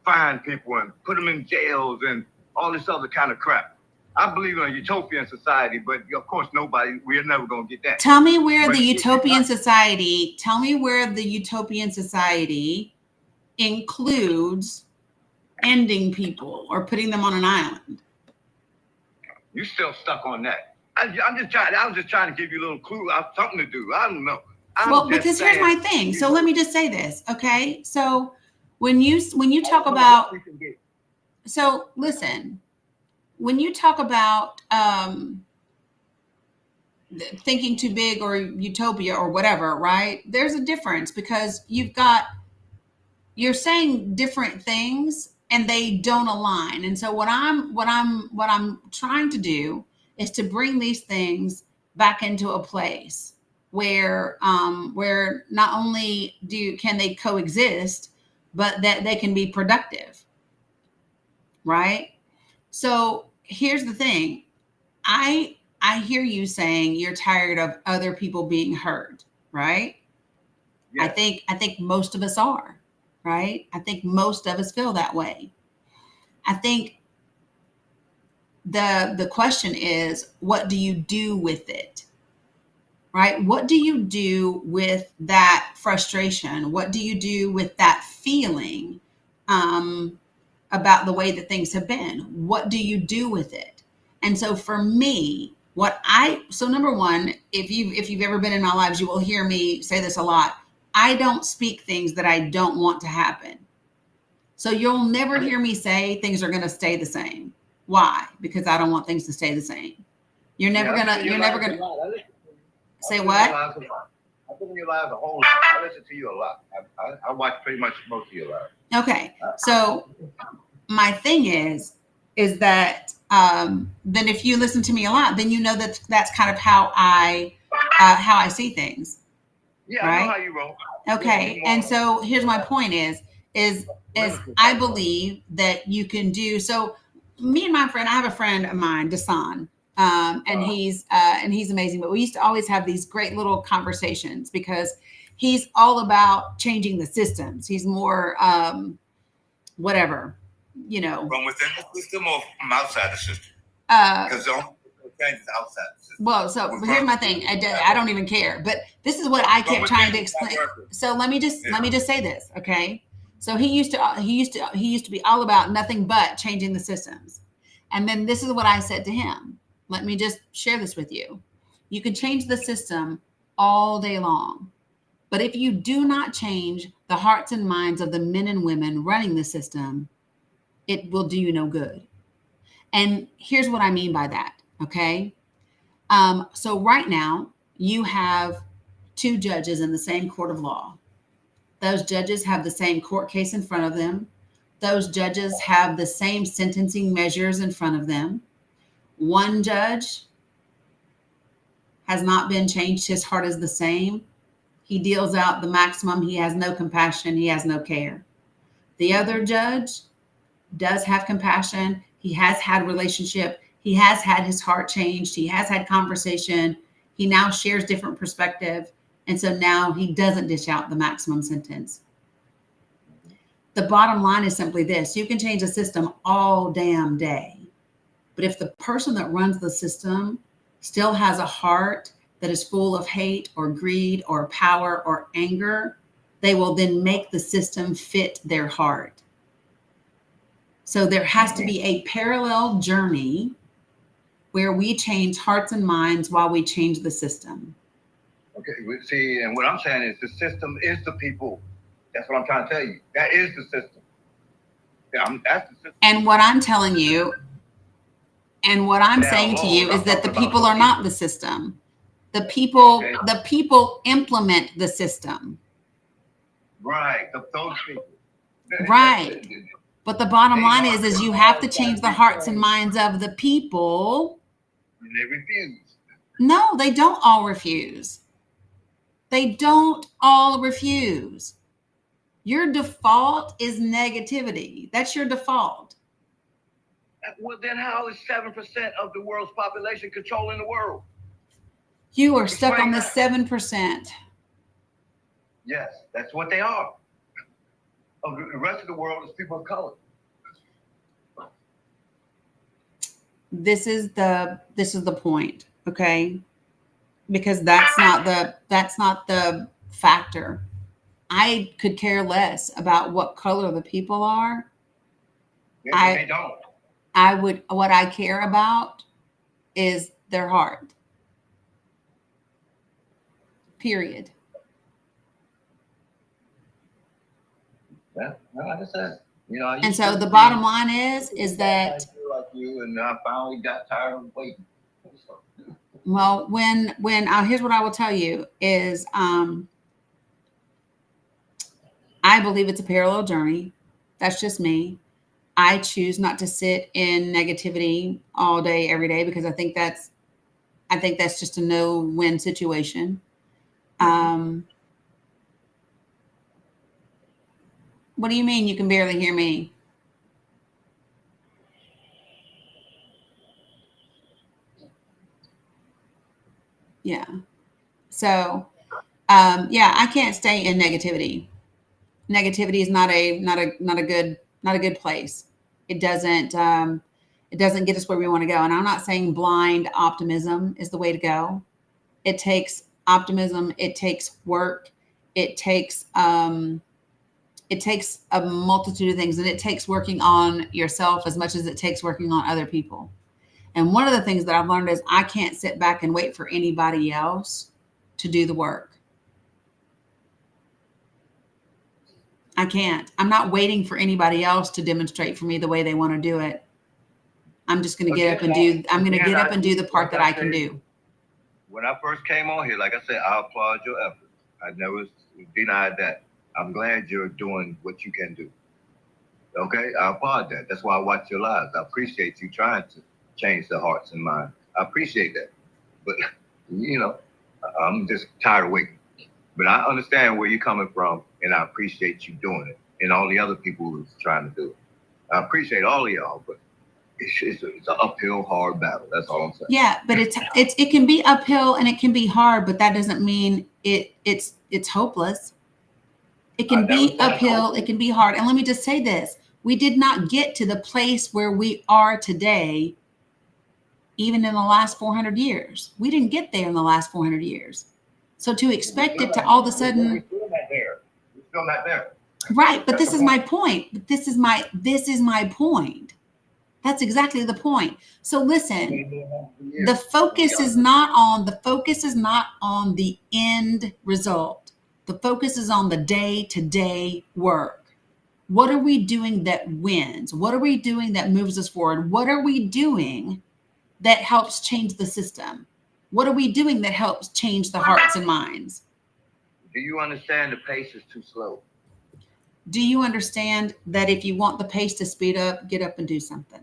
find people and put them in jails and all this other kind of crap. I believe in a utopian society, but of course we're never going to get that. Tell me where the utopian society includes ending people or putting them on an island. You still stuck on that. I was just trying to give you a little clue. I have something to do. I don't know. Well, because here's my thing. So let me just say this, okay? So when you talk about, so listen, when you talk about thinking too big or utopia or whatever, right? There's a difference because you're saying different things and they don't align. And so what I'm trying to do is to bring these things back into a place where not only can they coexist, but that they can be productive, right? So here's the thing. I hear you saying you're tired of other people being hurt, right? Yes. I think most of us are, right? I think most of us feel that way. I think the question is, what do you do with it? Right? What do you do with that frustration? What do you do with that feeling about the way that things have been? What do you do with it? And so for me, number one, if you've ever been in my lives, you will hear me say this a lot. I don't speak things that I don't want to happen. So you'll never hear me say things are going to stay the same. Why? Because I don't want things to stay the same. You're never gonna say what? I've been in your lives a whole lot. I listen to you a lot. I watch pretty much most of your lives. Okay. So my thing is that then if you listen to me a lot, then you know that that's kind of how I see things. Yeah, right? I know how you roll. Okay. And so here's my point is I believe that you can do so. Me and my friend, I have a friend of mine, Dasan, and he's amazing. But we used to always have these great little conversations because he's all about changing the systems. He's more whatever, From within the system or from outside the system? Because the only change is outside the system. Well, so here's my thing. I don't even care. But this is what I kept trying to explain. So let me just say this, okay? So he used to be all about nothing but changing the systems. And then this is what I said to him. Let me just share this with you. You can change the system all day long. But if you do not change the hearts and minds of the men and women running the system, it will do you no good. And here's what I mean by that, okay? So right now, you have two judges in the same court of law. Those judges have the same court case in front of them. Those judges have the same sentencing measures in front of them. One judge has not been changed. His heart is the same. He deals out the maximum. He has no compassion. He has no care. The other judge does have compassion. He has had a relationship. He has had his heart changed. He has had conversation. He now shares different perspective. And so now he doesn't dish out the maximum sentence. The bottom line is simply this: you can change a system all damn day. But if the person that runs the system still has a heart that is full of hate or greed or power or anger, they will then make the system fit their heart. So there has to be a parallel journey where we change hearts and minds while we change the system. Okay, see, and what I'm saying is the system is the people. That's what I'm trying to tell you. That is the system. Yeah, that's the system. And what I'm telling you, and what I'm saying to you, is that the people are not the system. The people implement the system. Right, those people. Right. But the bottom line is you have to change the hearts and minds of the people. And they refuse. No, they don't all refuse. They don't all refuse. Your default is negativity. That's your default. Well, then how is 7% of the world's population controlling the world? You are stuck on the 7%. Yes, that's what they are. The rest of the world is people of color. This is the point, okay? Because that's not the factor. I could care less about what color the people are. Yeah, they don't. What I care about is their heart. Period. Yeah, no, I understand. And so the bottom line is that I feel like you, and I finally got tired of waiting. Well, when here's what I will tell you is I believe it's a parallel journey. That's just me. I choose not to sit in negativity all day, every day, because I think that's just a no-win situation. What do you mean you can barely hear me? Yeah. So, yeah, I can't stay in negativity. Negativity is not a good place. It doesn't get us where we want to go. And I'm not saying blind optimism is the way to go. It takes optimism. It takes work. It takes a multitude of things, and it takes working on yourself as much as it takes working on other people. And one of the things that I've learned is I can't sit back and wait for anybody else to do the work. I can't. I'm not waiting for anybody else to demonstrate for me the way they want to do it. I'm just going to get up and do the part that I can do. When I first came on here, like I said, I applaud your efforts. I never denied that. I'm glad you're doing what you can do. Okay? I applaud that. That's why I watch your lives. I appreciate you trying to change the hearts and minds. I appreciate that. But, I'm just tired of waiting. But I understand where you're coming from, and I appreciate you doing it, and all the other people who's trying to do it. I appreciate all of y'all, but it's an uphill, hard battle. That's all I'm saying. Yeah, but it can be uphill and it can be hard, but that doesn't mean it's hopeless. It can be uphill, it can be hard. And let me just say this: we did not get to the place where we are today, even in the last 400 years. We didn't get there in the last 400 years. So to expect it to all of a sudden, we're still not there. Right, but this is my point. This is my point. That's exactly the point. So listen, the focus is not on the end result. The focus is on the day-to-day work. What are we doing that wins? What are we doing that moves us forward? What are we doing that helps change the system? What are we doing that helps change the hearts and minds? Do you understand the pace is too slow? Do you understand that if you want the pace to speed up, get up and do something?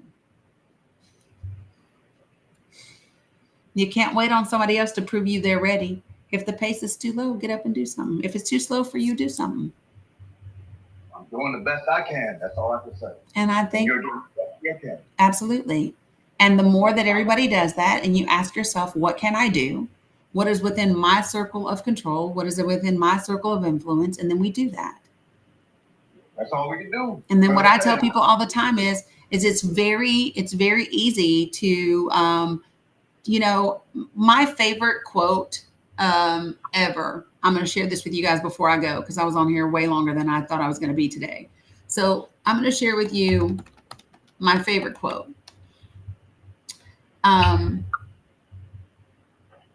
You can't wait on somebody else to prove you they're ready. If the pace is too low, get up and do something. If it's too slow for you, do something. I'm doing the best I can. That's all I have to say. And I think you're doing the best you can. Absolutely. And the more that everybody does that, and you ask yourself, what can I do? What is within my circle of control? What is within my circle of influence? And then we do that. That's all we can do. And then what I tell people all the time is it's very easy to, my favorite quote ever. I'm going to share this with you guys before I go, because I was on here way longer than I thought I was going to be today. So I'm going to share with you my favorite quote.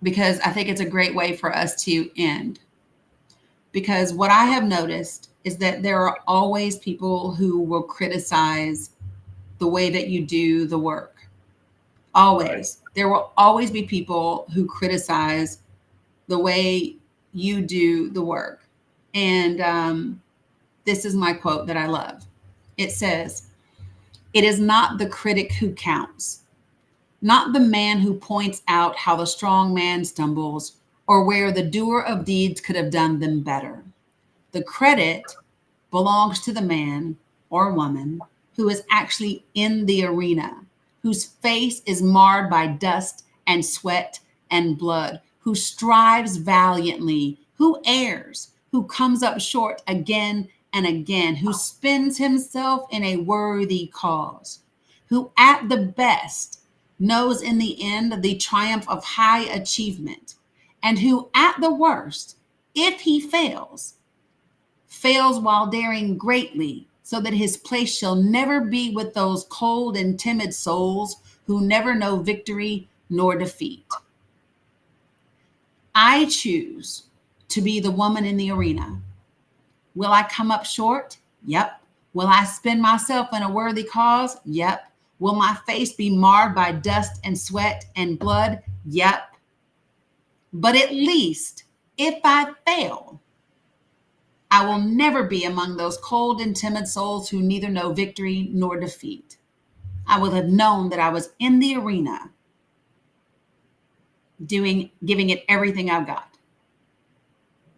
Because I think it's a great way for us to end. Because what I have noticed is that there are always people who will criticize the way that you do the work. Always. Right. There will always be people who criticize the way you do the work. And this is my quote that I love. It says, "It is not the critic who counts, not the man who points out how the strong man stumbles or where the doer of deeds could have done them better. The credit belongs to the man or woman who is actually in the arena, whose face is marred by dust and sweat and blood, who strives valiantly, who errs, who comes up short again and again, who spends himself in a worthy cause, who at the best knows in the end the triumph of high achievement, and who at the worst, if he fails while daring greatly, so that his place shall never be with those cold and timid souls who never know victory nor defeat. I choose to be the woman in the arena. Will I come up short? Yep. Will I spend myself in a worthy cause? Yep. Will my face be marred by dust and sweat and blood? Yep. But at least if I fail, I will never be among those cold and timid souls who neither know victory nor defeat. I will have known that I was in the arena giving it everything I've got."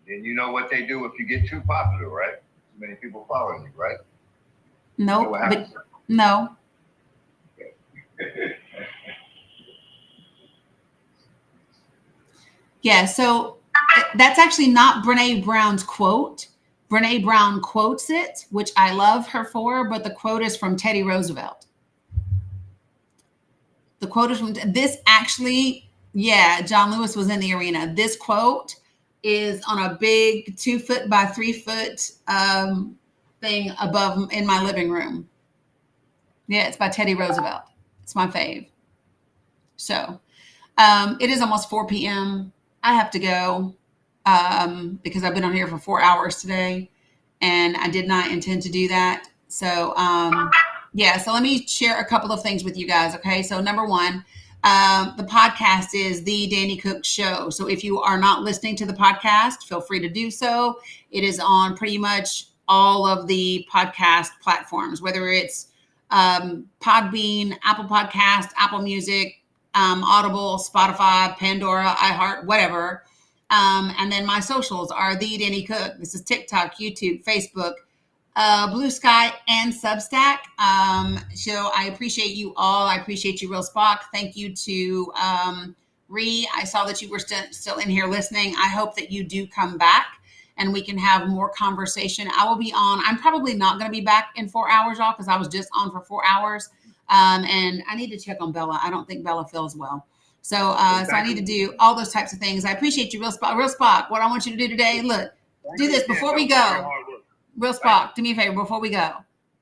And you know what they do if you get too popular, right? Too many people following you, right? No, but no. Yeah, so that's actually not Brene Brown's quote. Brene Brown quotes it, which I love her for, but the quote is from Teddy Roosevelt. The quote is from this actually, yeah, John Lewis was in the arena. This quote is on a big 2 foot by 3 foot thing above in my living room. Yeah, it's by Teddy Roosevelt. It's my fave. So it is almost 4 p.m. I have to go because I've been on here for 4 hours today, and I did not intend to do that. So so let me share a couple of things with you guys. Okay, so number one, the podcast is The Danny Cook Show. So if you are not listening to the podcast, feel free to do so. It is on pretty much all of the podcast platforms, whether it's Podbean, Apple Podcast, Apple Music, Audible, Spotify, Pandora, iHeart, whatever. And then my socials are The Danny Cook. This is TikTok, YouTube, Facebook, Blue Sky, and Substack. So I appreciate you all. I appreciate you, Real Spock. Thank you to Ree. I saw that you were still in here listening. I hope that you do come back and we can have more conversation. I will be on. I'm probably not going to be back in 4 hours, y'all, because I was just on for 4 hours. And I need to check on Bella. I don't think Bella feels well. So I need to do all those types of things. I appreciate you, Real Spock. Real Spock, what I want you to do today, look, do this before we go. Real Spock, do me a favor before we go.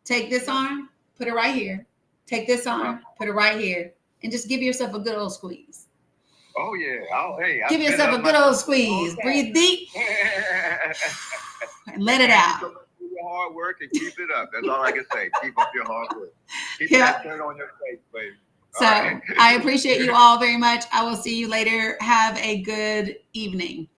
Take this arm, put it right here. Take this arm, put it right here. And just give yourself a good old squeeze. Oh, yeah. Give yourself a good old squeeze. Breathe deep. And let it out. Do your hard work and keep it up. That's all I can say. Keep up your hard work. Keep that shirt on your face, baby. So I appreciate you all very much. I will see you later. Have a good evening.